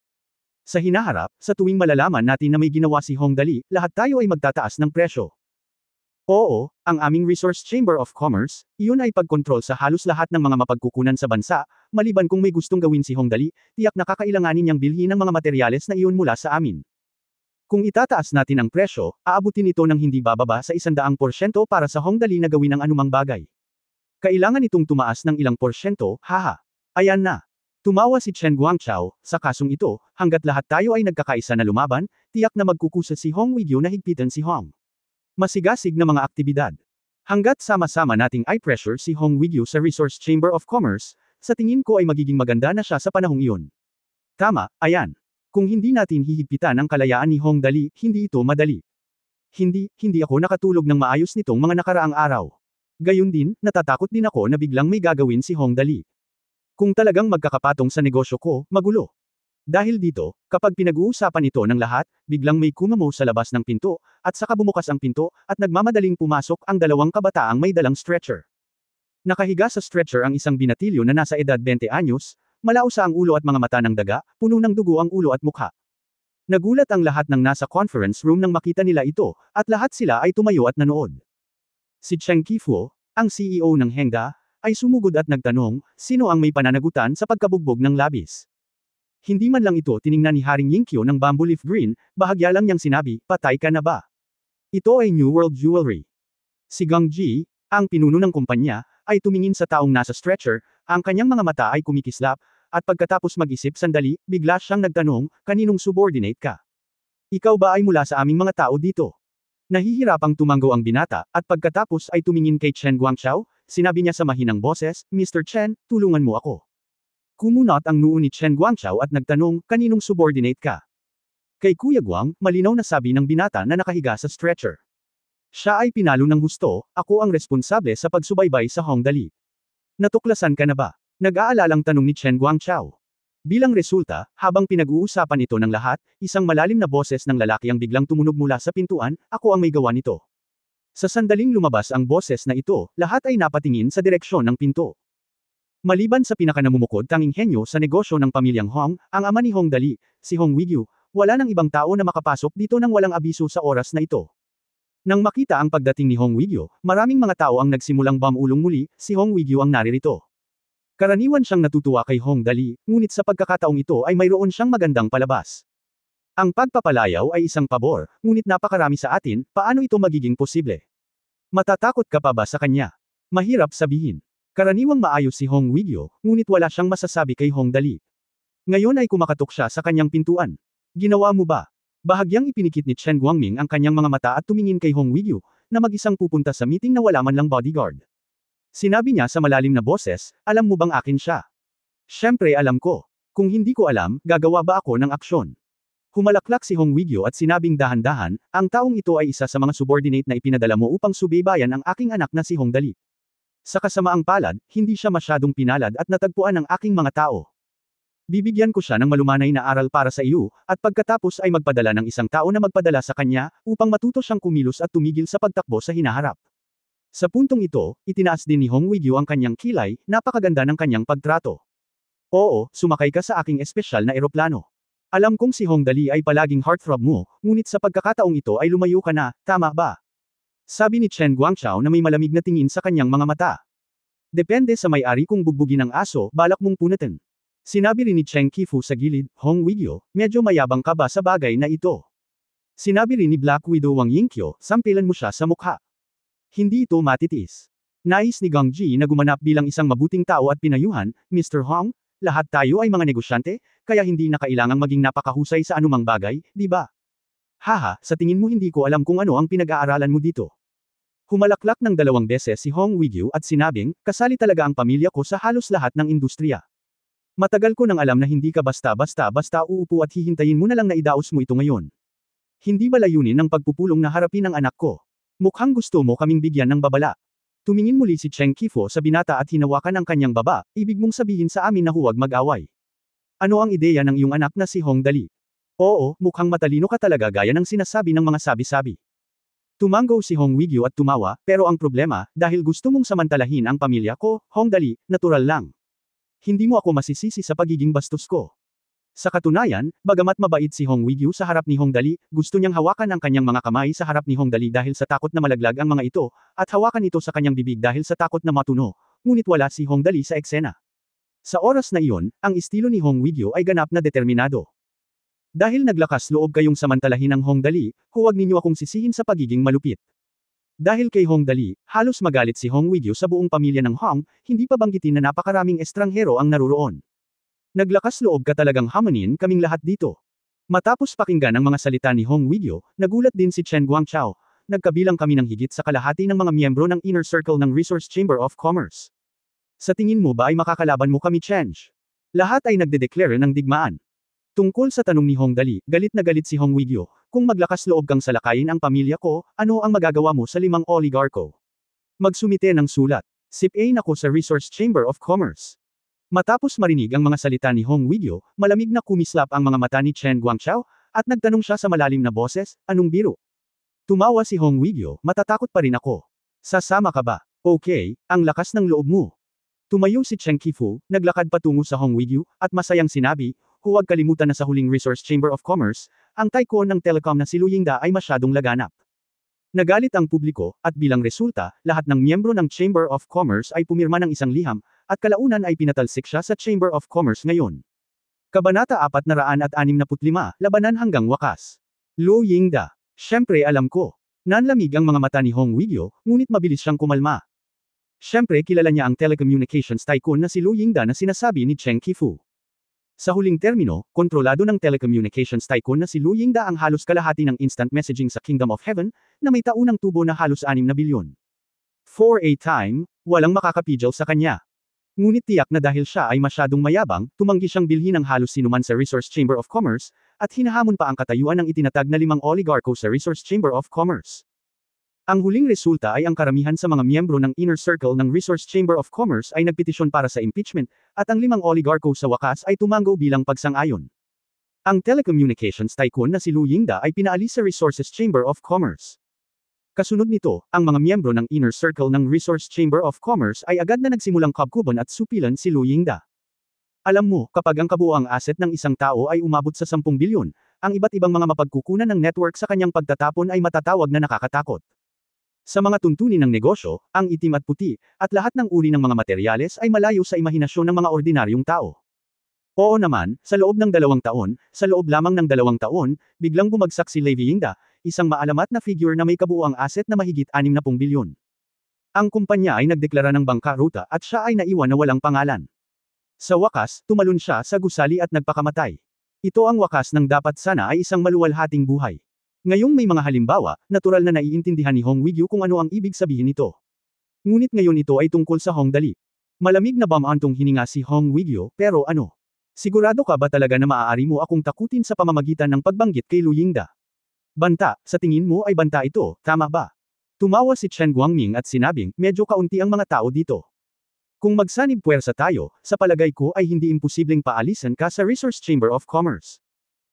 Sa hinaharap, sa tuwing malalaman natin na may ginawa si Hongdali, lahat tayo ay magtataas ng presyo. Oo, ang aming Resource Chamber of Commerce, iyon ay pagkontrol sa halos lahat ng mga mapagkukunan sa bansa, maliban kung may gustong gawin si Hongdali, tiyak na kakailanganin niyang bilhin ng mga materyales na iyon mula sa amin. Kung itataas natin ang presyo, aabutin ito ng hindi bababa sa 100% para sa Hongdali na gawin ang anumang bagay. Kailangan itong tumaas ng ilang porsyento, haha. Ayan na. Tumawa si Chen Guangchao, sa kasong ito, hanggat lahat tayo ay nagkakaisa na lumaban, tiyak na magkukusa si Hong Wigyu na higpitan si Hong. Masigasig na mga aktibidad. Hanggat sama-sama nating i-pressure si Hong Wigyu sa Resource Chamber of Commerce, sa tingin ko ay magiging maganda na siya sa panahong iyon. Tama, ayan. Kung hindi natin hihigpitan ang kalayaan ni Hongdali, hindi ito madali. Hindi ako nakatulog ng maayos nitong mga nakaraang araw. Gayun din, natatakot din ako na biglang may gagawin si Hongdali. Kung talagang magkakapatong sa negosyo ko, magulo. Dahil dito, kapag pinag-uusapan ito ng lahat, biglang may kumamo sa labas ng pinto, at saka bumukas ang pinto, at nagmamadaling pumasok ang dalawang kabataang may dalang stretcher. Nakahiga sa stretcher ang isang binatilyo na nasa edad 20 anyos, malausa ang ulo at mga mata ng daga, puno ng dugo ang ulo at mukha. Nagulat ang lahat ng nasa conference room nang makita nila ito, at lahat sila ay tumayo at nanood. Si Cheng Qifu, ang CEO ng Hengda, ay sumugod at nagtanong, sino ang may pananagutan sa pagkabugbog ng labis? Hindi man lang ito tiningnan ni Haring Yingqiu ng bamboo leaf green, bahagya lang niyang sinabi, patay ka na ba? Ito ay New World Jewelry. Si Gang Ji, ang pinuno ng kumpanya, ay tumingin sa taong nasa stretcher, ang kanyang mga mata ay kumikislap, at pagkatapos mag-isip sandali, bigla siyang nagtanong, kaninong subordinate ka? Ikaw ba ay mula sa aming mga tao dito? Nahihirapang tumango ang binata, at pagkatapos ay tumingin kay Chen Guangchao, sinabi niya sa mahinang boses, Mr. Chen, tulungan mo ako. Kumunot ang noo ni Chen Guangchao at nagtanong, kaninong subordinate ka? Kay Kuya Guang, malinaw na sabi ng binata na nakahiga sa stretcher. Siya ay pinalo ng husto, ako ang responsable sa pagsubaybay sa Hongdali. Natuklasan ka na ba? Nag-aalalang tanong ni Chen Guangchao. Bilang resulta, habang pinag-uusapan ito ng lahat, isang malalim na boses ng lalaki ang biglang tumunog mula sa pintuan, ako ang may gawa nito. Sa sandaling lumabas ang boses na ito, lahat ay napatingin sa direksyon ng pinto. Maliban sa pinakanamumukod tanging henyo sa negosyo ng pamilyang Hong, ang ama ni Hong Dali, si Hong Wigyu, wala nang ibang tao na makapasok dito nang walang abiso sa oras na ito. Nang makita ang pagdating ni Hong Wigyu, maraming mga tao ang nagsimulang bumulong muli, si Hong Wigyu ang naririto. Karaniwan siyang natutuwa kay Hong Dali, ngunit sa pagkakataong ito ay mayroon siyang magandang palabas. Ang pagpapalayaw ay isang pabor, ngunit napakarami sa atin, paano ito magiging posible? Matatakot ka pa ba sa kanya? Mahirap sabihin. Karaniwang maayos si Hong Wigyu, ngunit wala siyang masasabi kay Hong Dali. Ngayon ay kumakatok siya sa kanyang pintuan. Ginawa mo ba? Bahagyang ipinikit ni Chen Guangming ang kanyang mga mata at tumingin kay Hong Wigyu, na mag-isang pupunta sa meeting na wala man lang bodyguard. Sinabi niya sa malalim na boses, alam mo bang akin siya? Siyempre alam ko. Kung hindi ko alam, gagawa ba ako ng aksyon? Humalaklak si Hong Wigyu at sinabing dahan-dahan, ang taong ito ay isa sa mga subordinate na ipinadala mo upang subaybayan ang aking anak na si Hong Dali. Sa kasamaang palad, hindi siya masyadong pinalad at natagpuan ng aking mga tao. Bibigyan ko siya ng malumanay na aral para sa iyo, at pagkatapos ay magpadala ng isang tao na magpadala sa kanya, upang matuto siyang kumilos at tumigil sa pagtakbo sa hinaharap. Sa puntong ito, itinaas din ni Hong Wigyu ang kanyang kilay, napakaganda ng kanyang pagtrato. Oo, sumakay ka sa aking espesyal na eroplano. Alam kong si Hong Dali ay palaging heartthrob mo, ngunit sa pagkakataong ito ay lumayo ka na, tama ba? Sabi ni Chen Guangchao na may malamig na tingin sa kanyang mga mata. Depende sa may-ari kung bugbugin ang aso, balak mong punatin. Sinabi rin ni Cheng Qifu sa gilid, Hong Wigyu, medyo mayabang ka ba sa bagay na ito? Sinabi rin ni Black Widow Wang Yingqiu, sampilan mo siya sa mukha. Hindi ito matitiis. Nais ni Gang Ji na gumanap bilang isang mabuting tao at pinayuhan, Mr. Hong, lahat tayo ay mga negosyante, kaya hindi na kailangang maging napakahusay sa anumang bagay, di ba? Haha, sa tingin mo hindi ko alam kung ano ang pinag-aaralan mo dito. Humalaklak ng 2 beses si Hong Wigyu at sinabing, kasali talaga ang pamilya ko sa halos lahat ng industriya. Matagal ko nang alam na hindi ka basta uupo at hihintayin mo na lang na idaos mo ito ngayon. Hindi ba layunin ng pagpupulong na harapin ang anak ko? Mukhang gusto mo kaming bigyan ng babala. Tumingin muli si Cheng Qifu sa binata at hinawakan ang kanyang baba, ibig mong sabihin sa amin na huwag mag-away. Ano ang ideya ng iyong anak na si Hong Dali? Oo, mukhang matalino ka talaga gaya ng sinasabi ng mga sabi-sabi. Tumango si Hong Wigyu at tumawa, pero ang problema, dahil gusto mong samantalahin ang pamilya ko, Hong Dali, natural lang. Hindi mo ako masisisi sa pagiging bastos ko. Sa katunayan, bagamat mabait si Hong Wigyu sa harap ni Hong Dali, gusto niyang hawakan ang kanyang mga kamay sa harap ni Hong Dali dahil sa takot na malaglag ang mga ito, at hawakan ito sa kanyang bibig dahil sa takot na matuno, ngunit wala si Hong Dali sa eksena. Sa oras na iyon, ang estilo ni Hong Wigyu ay ganap na determinado. Dahil naglakas loob kayong samantalahin ang Hong Dali, huwag ninyo akong sisihin sa pagiging malupit. Dahil kay Hong Dali, halos magalit si Hong Wigyu sa buong pamilya ng Hong, hindi pa banggitin na napakaraming estranghero ang naruroon. Naglakas loob ka talagang hamanin kaming lahat dito. Matapos pakinggan ang mga salita ni Hong Wigyu, nagulat din si Chen Guangchao, nagkabilang kami ng higit sa kalahati ng mga miyembro ng Inner Circle ng Resource Chamber of Commerce. Sa tingin mo ba ay makakalaban mo kami, Chen? Lahat ay nagdedeklara ng digmaan. Tungkol sa tanong ni Hong Dali, galit na galit si Hong Wigyu, kung maglakas loob kang salakayin ang pamilya ko, ano ang magagawa mo sa 5 oligarko? Magsumite ng sulat. Sip-A ako sa Resource Chamber of Commerce. Matapos marinig ang mga salita ni Hong Wigyu, malamig na kumislap ang mga mata ni Chen Guangchao, at nagtanong siya sa malalim na boses, anong biro? Tumawa si Hong Wigyu, matatakot pa rin ako. Sasama ka ba? Okay, ang lakas ng loob mo. Tumayo si Cheng Qifu, naglakad patungo sa Hong Wigyu, at masayang sinabi, huwag kalimutan na sa huling Resource Chamber of Commerce, ang tycoon ng telecom na si Lu Yingda ay masyadong laganap. Nagalit ang publiko, at bilang resulta, lahat ng miyembro ng Chamber of Commerce ay pumirma ng isang liham, at kalaunan ay pinatalsik siya sa Chamber of Commerce ngayon. Kabanata 465, Labanan hanggang wakas. Lu Yingda. Siyempre alam ko. Nanlamig ang mga mata ni Hong Weiguo, ngunit mabilis siyang kumalma. Siyempre kilala niya ang telecommunications tycoon na si Lu Yingda na sinasabi ni Cheng Qifu. Sa huling termino, kontrolado ng telecommunications tycoon na si Lu Yingda ang halos kalahati ng instant messaging sa Kingdom of Heaven, na may taunang tubo na halos 6 na bilyon. For a time, walang makakapigil sa kanya. Ngunit tiyak na dahil siya ay masyadong mayabang, tumanggi siyang bilhin ng halos sinuman sa Resource Chamber of Commerce, at hinahamon pa ang katayuan ng itinatag na 5 oligarko sa Resource Chamber of Commerce. Ang huling resulta ay ang karamihan sa mga miyembro ng Inner Circle ng Resource Chamber of Commerce ay nagpetisyon para sa impeachment, at ang 5 oligarko sa wakas ay tumango bilang pagsang-ayon. Ang telecommunications tycoon na si Lu Yingda ay pinaalis sa Resources Chamber of Commerce. Kasunod nito, ang mga miyembro ng Inner Circle ng Resource Chamber of Commerce ay agad na nagsimulang kabkuban at supilan si Lu Yingda. Alam mo, kapag ang kabuuang asset ng isang tao ay umabot sa 10 bilyon, ang iba't ibang mga mapagkukunan ng network sa kanyang pagtatapon ay matatawag na nakakatakot. Sa mga tuntunin ng negosyo, ang itim at puti, at lahat ng uri ng mga materyales ay malayo sa imahinasyon ng mga ordinaryong tao. Oo naman, sa loob ng 2 taon, sa loob lamang ng 2 taon, biglang bumagsak si Levi Yingda, isang maalamat na figure na may kabuuang asset na mahigit 60 bilyon. Ang kumpanya ay nagdeklara ng bangkaruta at siya ay naiwan na walang pangalan. Sa wakas, tumalon siya sa gusali at nagpakamatay. Ito ang wakas ng dapat sana ay isang maluwalhating buhay. Ngayong may mga halimbawa, natural na naiintindihan ni Hong Weiguo kung ano ang ibig sabihin nito. Ngunit ngayon ito ay tungkol sa Hong Dali. Malamig na bamantong hininga si Hong Weiguo, pero ano? Sigurado ka ba talaga na maaari mo akong takutin sa pamamagitan ng pagbanggit kay Lu Yingda? Banta, sa tingin mo ay banta ito, tama ba? Tumawa si Chen Guangming at sinabing, medyo kaunti ang mga tao dito. Kung magsanib puwersa tayo, sa palagay ko ay hindi imposibleng paalisan ka sa Resource Chamber of Commerce.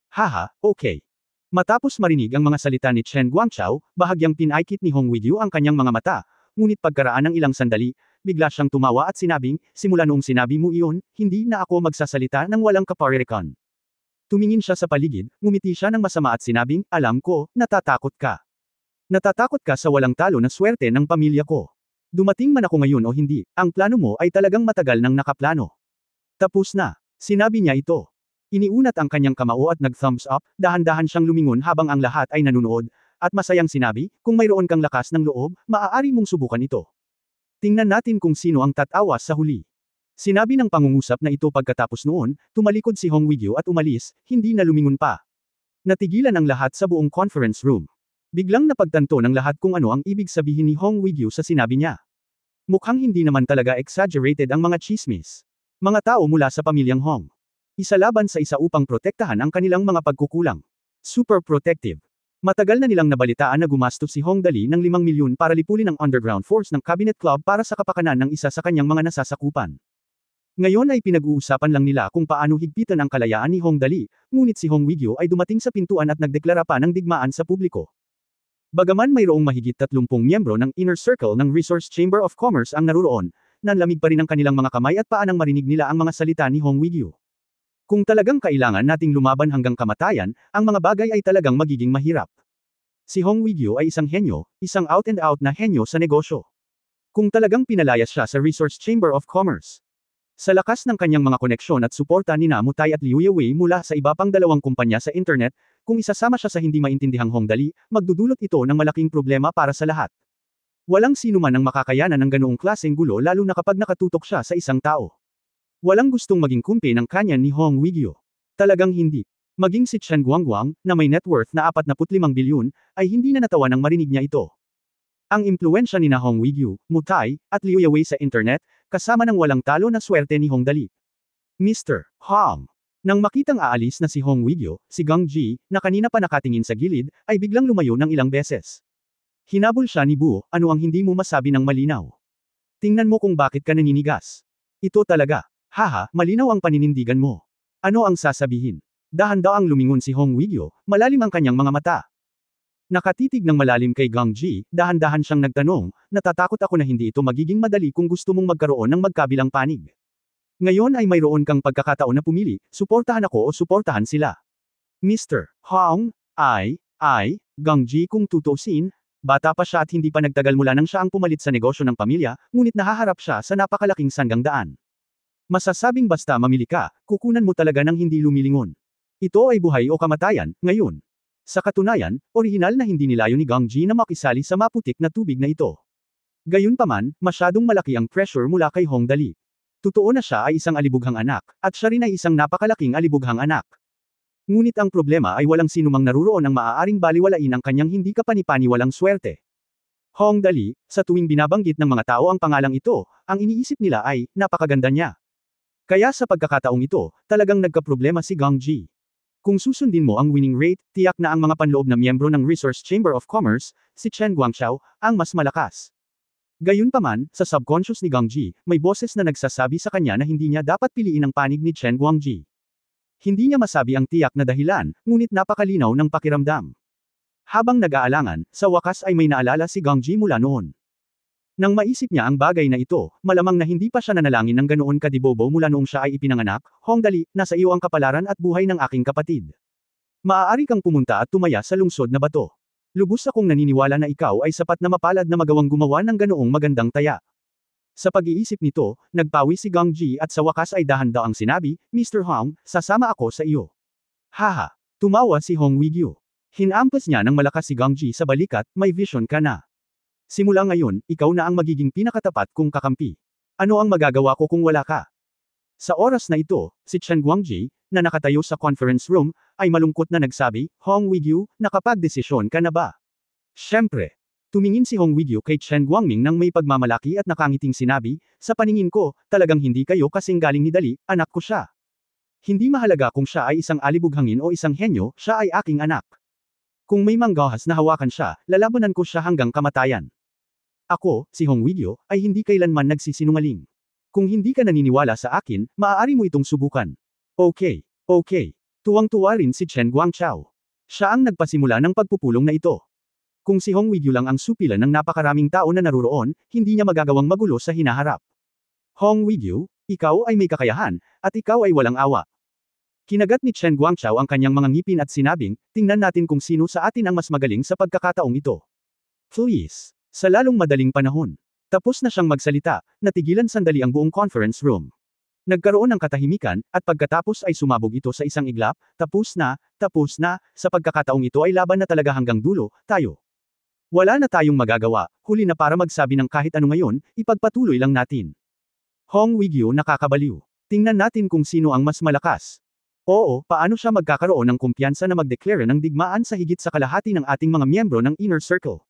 Haha, okay. Matapos marinig ang mga salita ni Chen Guangchao, bahagyang pinaikit ni Hong Weiguo ang kanyang mga mata, ngunit pagkaraan ng ilang sandali, bigla siyang tumawa at sinabing, simula noong sinabi mo iyon, hindi na ako magsasalita ng walang kaparirikan. Tumingin siya sa paligid, ngumiti siya ng masama at sinabing, alam ko, natatakot ka. Natatakot ka sa walang talo na swerte ng pamilya ko. Dumating man ako ngayon o hindi, ang plano mo ay talagang matagal nang nakaplano. Tapos na. Sinabi niya ito. Iniunat ang kanyang kamao at nag-thumbs up, dahan-dahan siyang lumingon habang ang lahat ay nanunood, at masayang sinabi, kung mayroon kang lakas ng loob, maaari mong subukan ito. Tingnan natin kung sino ang tatawas sa huli. Sinabi ng pangungusap na ito pagkatapos noon, tumalikod si Hong Weiguo at umalis, hindi na lumingon pa. Natigilan ang lahat sa buong conference room. Biglang napagtanto ng lahat kung ano ang ibig sabihin ni Hong Weiguo sa sinabi niya. Mukhang hindi naman talaga exaggerated ang mga chismis. Mga tao mula sa pamilyang Hong. Isa laban sa isa upang protektahan ang kanilang mga pagkukulang. Super protective. Matagal na nilang nabalitaan na gumastos si Hong Dali ng 5 milyon para lipulin ang underground force ng Cabinet Club para sa kapakanan ng isa sa kanyang mga nasasakupan. Ngayon ay pinag-uusapan lang nila kung paano higpitan ang kalayaan ni Hong Dali, ngunit si Hong Weiguo ay dumating sa pintuan at nagdeklara pa ng digmaan sa publiko. Bagaman mayroong mahigit 30 miyembro ng Inner Circle ng Resource Chamber of Commerce ang naruroon, nanlamig pa rin ang kanilang mga kamay at paa nang marinig nila ang mga salita ni Hong Weiguo. Kung talagang kailangan nating lumaban hanggang kamatayan, ang mga bagay ay talagang magiging mahirap. Si Hong Weiguo ay isang henyo, isang out-and-out na henyo sa negosyo. Kung talagang pinalayas siya sa Resource Chamber of Commerce. Sa lakas ng kanyang mga koneksyon at suporta ni Mutay at Liu Yewei mula sa iba pang 2 kumpanya sa internet, kung isasama siya sa hindi maintindihang Hong Dali, magdudulot ito ng malaking problema para sa lahat. Walang sino man ang makakayanan ng ganoong klaseng gulo lalo na kapag nakatutok siya sa isang tao. Walang gustong maging kumpi ng kanya ni Hong Weiguo. Talagang hindi. Maging si Chen Guangguang, na may net worth na 45 bilyon, ay hindi na natawa nang marinig niya ito. Ang impluwensya ni Hong Weiguo, Mutay, at Liu Yewei sa internet, kasama ng walang talo na swerte ni Hong Dali. Mr. Hong. Nang makitang aalis na si Hong Weiguo, si Gang Ji, na kanina pa nakatingin sa gilid, ay biglang lumayo ng ilang beses. Hinabol siya ni Buo, ano ang hindi mo masabi ng malinaw? Tingnan mo kung bakit ka naninigas. Ito talaga. Haha, malinaw ang paninindigan mo. Ano ang sasabihin? Dahan-daang lumingon si Hong Weiguo, malalim ang kanyang mga mata. Nakatitig ng malalim kay Gang Ji, dahan-dahan siyang nagtanong, natatakot ako na hindi ito magiging madali kung gusto mong magkaroon ng magkabilang panig. Ngayon ay mayroon kang pagkakataon na pumili, suportahan ako o suportahan sila. Mr. Hong, Gang Ji kung tutusin, bata pa siya at hindi pa nagtagal mula nang siya ang pumalit sa negosyo ng pamilya, ngunit nahaharap siya sa napakalaking sanggang daan. Masasabing basta mamili ka, kukunan mo talaga ng hindi lumilingon. Ito ay buhay o kamatayan, ngayon. Sa katunayan, orihinal na hindi nilayo ni Gang Ji na makisali sa maputik na tubig na ito. Gayunpaman, masyadong malaki ang pressure mula kay Hong Dali. Totoo na siya ay isang alibughang anak, at siya rin ay isang napakalaking alibughang anak. Ngunit ang problema ay walang sinumang naruroon ang maaaring baliwalain ang kanyang hindi kapanipaniwalang swerte. Hong Dali, sa tuwing binabanggit ng mga tao ang pangalang ito, ang iniisip nila ay, napakaganda niya. Kaya sa pagkakataong ito, talagang nagkaproblema si Gang Ji. Kung susundin mo ang winning rate, tiyak na ang mga panloob na miyembro ng Resource Chamber of Commerce, si Chen Guangchao, ang mas malakas. Gayunpaman, sa subconscious ni Gang Ji, may boses na nagsasabi sa kanya na hindi niya dapat piliin ang panig ni Chen Guangji. Hindi niya masabi ang tiyak na dahilan, ngunit napakalinaw ng pakiramdam. Habang nag-aalangan, sa wakas ay may naalala si Gang Ji mula noon. Nang maisip niya ang bagay na ito, malamang na hindi pa siya nanalangin ng ganoon kadibobo mula noong siya ay ipinanganak, Hong Dali, nasa iyo ang kapalaran at buhay ng aking kapatid. Maaari kang pumunta at tumaya sa lungsod na bato. Lubos akong naniniwala na ikaw ay sapat na mapalad na magawang gumawa ng ganoong magandang taya. Sa pag-iisip nito, nagpawi si Gang Ji at sa wakas ay dahan-daang sinabi, Mr. Hong, sasama ako sa iyo. Haha! Tumawa si Hong Weigyu. Hinampas niya ng malakas si Gang Ji sa balikat, may vision ka na. Simula ngayon, ikaw na ang magiging pinakatapat kong kakampi. Ano ang magagawa ko kung wala ka? Sa oras na ito, si Chen Guangji, na nakatayo sa conference room, ay malungkot na nagsabi, Hong Weigyu, nakapagdesisyon ka na ba? Siyempre. Tumingin si Hong Weigyu kay Chen Guangming nang may pagmamalaki at nakangiting sinabi, sa paningin ko, talagang hindi kayo kasing galing ni Dali, anak ko siya. Hindi mahalaga kung siya ay isang alibughangin o isang henyo, siya ay aking anak. Kung may manggahas na hawakan siya, lalabanan ko siya hanggang kamatayan. Ako, si Hong Weigyu, ay hindi kailanman nagsisinungaling. Kung hindi ka naniniwala sa akin, maaari mo itong subukan. Okay. Tuwang-tuwa rin si Chen Guangchao. Siya ang nagpasimula ng pagpupulong na ito. Kung si Hong Weigyu lang ang supilan ng napakaraming tao na naruroon, hindi niya magagawang magulo sa hinaharap. Hong Weigyu, ikaw ay may kakayahan, at ikaw ay walang awa. Kinagat ni Chen Guangchao ang kanyang mga ngipin at sinabing, tingnan natin kung sino sa atin ang mas magaling sa pagkakataong ito. Please. Sa lalong madaling panahon. Tapos na siyang magsalita, natigilan sandali ang buong conference room. Nagkaroon ng katahimikan, at pagkatapos ay sumabog ito sa isang iglap, tapos na, sa pagkakataong ito ay laban na talaga hanggang dulo, tayo. Wala na tayong magagawa, huli na para magsabi ng kahit ano ngayon, ipagpatuloy lang natin. Hong Weigyu nakakabaliw. Tingnan natin kung sino ang mas malakas. Oo, paano siya magkakaroon ng kumpiyansa na magdeklara ng digmaan sa higit sa kalahati ng ating mga miyembro ng Inner Circle.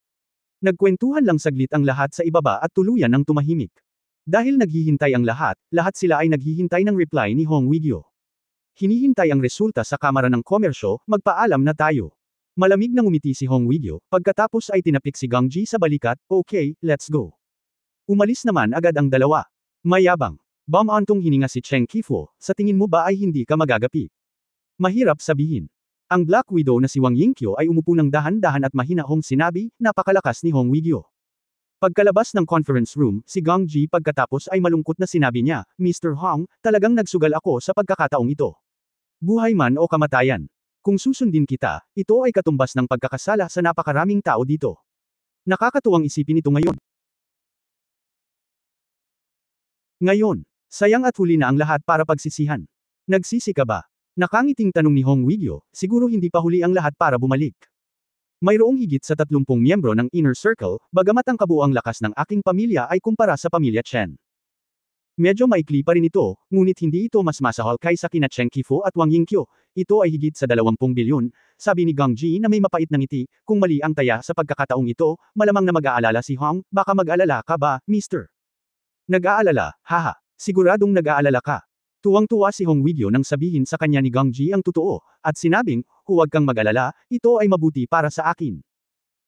Nagkwentuhan lang saglit ang lahat sa ibaba at tuluyan ng tumahimik. Dahil naghihintay ang lahat sila ay naghihintay ng reply ni Hong Weigyu. Hinihintay ang resulta sa Kamara ng Komersyo, magpaalam na tayo. Malamig na ngumiti si Hong Weigyu, pagkatapos ay tinapik si Gang Ji sa balikat, okay, let's go. Umalis naman agad ang dalawa. Mayabang. Bumantong hininga si Cheng Qifu, sa tingin mo ba ay hindi ka magagapi? Mahirap sabihin. Ang Black Widow na si Wang Yingqiu ay umupo ng dahan-dahan at mahinahong sinabi, napakalakas ni Hong Weigyu. Pagkalabas ng conference room, si Gang Ji pagkatapos ay malungkot na sinabi niya, Mr. Hong, talagang nagsugal ako sa pagkakataong ito. Buhay man o kamatayan. Kung susundin kita, ito ay katumbas ng pagkakasala sa napakaraming tao dito. Nakakatuwang isipin ito ngayon. Ngayon, sayang at huli na ang lahat para pagsisihan. Nagsisi ka ba? Nakangiting tanong ni Hong Weigyu, siguro hindi pa huli ang lahat para bumalik. Mayroong higit sa 30 miyembro ng Inner Circle, bagamat ang kabuuang lakas ng aking pamilya ay kumpara sa pamilya Chen. Medyo maikli pa rin ito, ngunit hindi ito mas masahol kaysa kina Cheng Qifu at Wang Yingqiu, ito ay higit sa 20 bilyon, sabi ni Gang Ji na may mapait na ngiti, kung mali ang taya sa pagkakataong ito, malamang na mag-aalala si Hong, baka mag-alala ka ba, Mr. Nag-aalala, haha, siguradong nag-aalala ka. Tuwang-tuwa si Hong Weigyu nang sabihin sa kanya ni Gang Ji ang totoo, at sinabing, huwag kang mag-alala, ito ay mabuti para sa akin.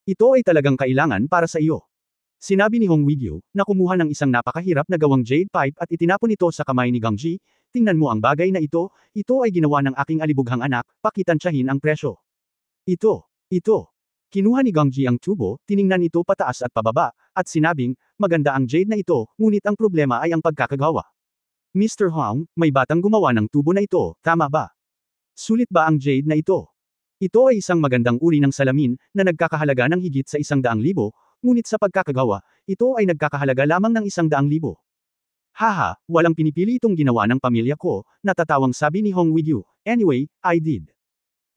Ito ay talagang kailangan para sa iyo. Sinabi ni Hong Weigyu, na kumuha ng isang napakahirap na gawang jade pipe at itinapon ito sa kamay ni Gang Ji, tingnan mo ang bagay na ito ay ginawa ng aking alibughang anak, pakitansyahin ang presyo. Ito. Kinuha ni Gang Ji ang tubo, tiningnan ito pataas at pababa, at sinabing, maganda ang jade na ito, ngunit ang problema ay ang pagkakagawa. Mr. Hong, may batang gumawa ng tubo na ito, tama ba? Sulit ba ang jade na ito? Ito ay isang magandang uri ng salamin, na nagkakahalaga ng higit sa 100,000, ngunit sa pagkakagawa, ito ay nagkakahalaga lamang ng 100,000. Haha, walang pinipili itong ginawa ng pamilya ko, natatawang sabi ni Hong Wigyu. Anyway, I did.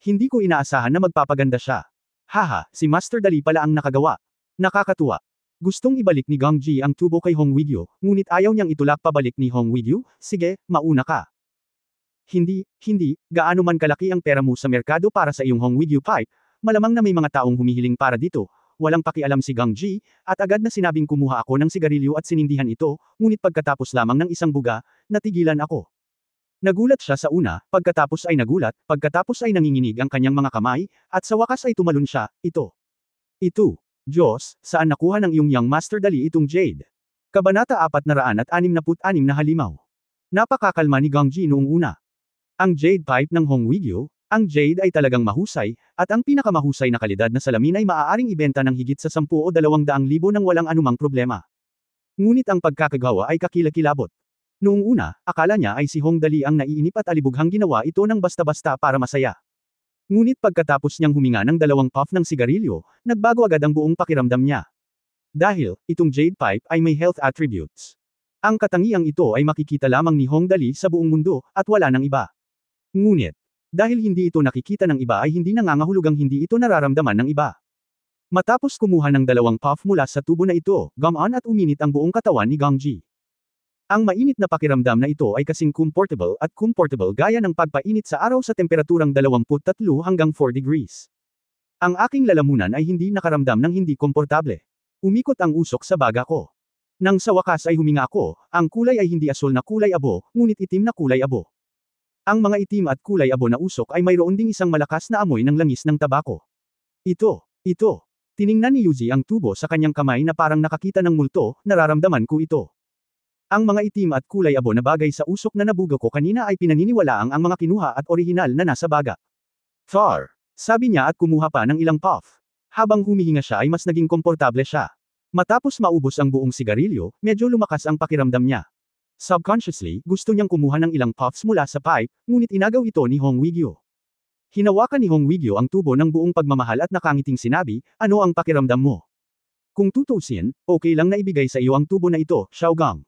Hindi ko inaasahan na magpapaganda siya. Haha, si Master Dali pala ang nakagawa. Nakakatuwa. Gustong ibalik ni Gang Ji ang tubo kay Hong Wigyu, ngunit ayaw niyang itulak pabalik ni Hong Wigyu. Sige, mauna ka. Hindi, gaano man kalaki ang pera mo sa merkado para sa iyong Hong Wigyu pipe, malamang na may mga taong humihiling para dito. Walang pakialam si Gang Ji, at agad na sinabing kumuha ako ng sigarilyo at sinindihan ito, ngunit pagkatapos lamang ng isang buga, natigilan ako. Nagulat siya sa una, pagkatapos ay nagulat, pagkatapos ay nanginginig ang kanyang mga kamay, at sa wakas ay tumalon siya. Ito. Diyos, saan nakuha ng iyong Young Master Dali itong Jade? Kabanata 466 na halimaw. Napakakalma ni Gang Ji noong una. Ang Jade pipe ng Hong Wigyu, ang Jade ay talagang mahusay, at ang pinakamahusay na kalidad na salamin ay maaaring ibenta ng higit sa 10 o 200,000 nang walang anumang problema. Ngunit ang pagkakagawa ay kakilakilabot. Noong una, akala niya ay si Hong Dali ang naiinip at alibughang ginawa ito ng basta-basta para masaya. Ngunit pagkatapos niyang huminga ng 2 puff ng sigarilyo, nagbago agad ang buong pakiramdam niya. Dahil, itong Jade pipe ay may health attributes. Ang katangiang ito ay makikita lamang ni Hong Dali sa buong mundo, at wala ng iba. Ngunit, dahil hindi ito nakikita ng iba ay hindi nangangahulugang hindi ito nararamdaman ng iba. Matapos kumuha ng 2 puff mula sa tubo na ito, gumaan at uminit ang buong katawan ni Gang Ji. Ang mainit na pakiramdam na ito ay kasing comfortable gaya ng pagpainit sa araw sa temperaturang 23 hanggang 4 degrees. Ang aking lalamunan ay hindi nakaramdam ng hindi komportable. Umikot ang usok sa baga ko. Nang sa wakas ay huminga ako, ang kulay ay hindi asul na kulay abo, ngunit itim na kulay abo. Ang mga itim at kulay abo na usok ay mayroon ding isang malakas na amoy ng langis ng tabako. Ito. Tiningnan ni Yuji ang tubo sa kanyang kamay na parang nakakita ng multo, nararamdaman ko ito. Ang mga itim at kulay abo na bagay sa usok na nabuga ko kanina ay pinaniniwalaang ang mga kinuha at orihinal na nasa baga. Far. Sabi niya at kumuha pa ng ilang puff. Habang humihinga siya ay mas naging komportable siya. Matapos maubos ang buong sigarilyo, medyo lumakas ang pakiramdam niya. Subconsciously, gusto niyang kumuha ng ilang puffs mula sa pipe, ngunit inagaw ito ni Hong Wigyu. Hinawakan ni Hong Wigyu ang tubo ng buong pagmamahal at nakangiting sinabi, ano ang pakiramdam mo? Kung tutuusin, okay lang na ibigay sa iyo ang tubo na ito, Xiaogang.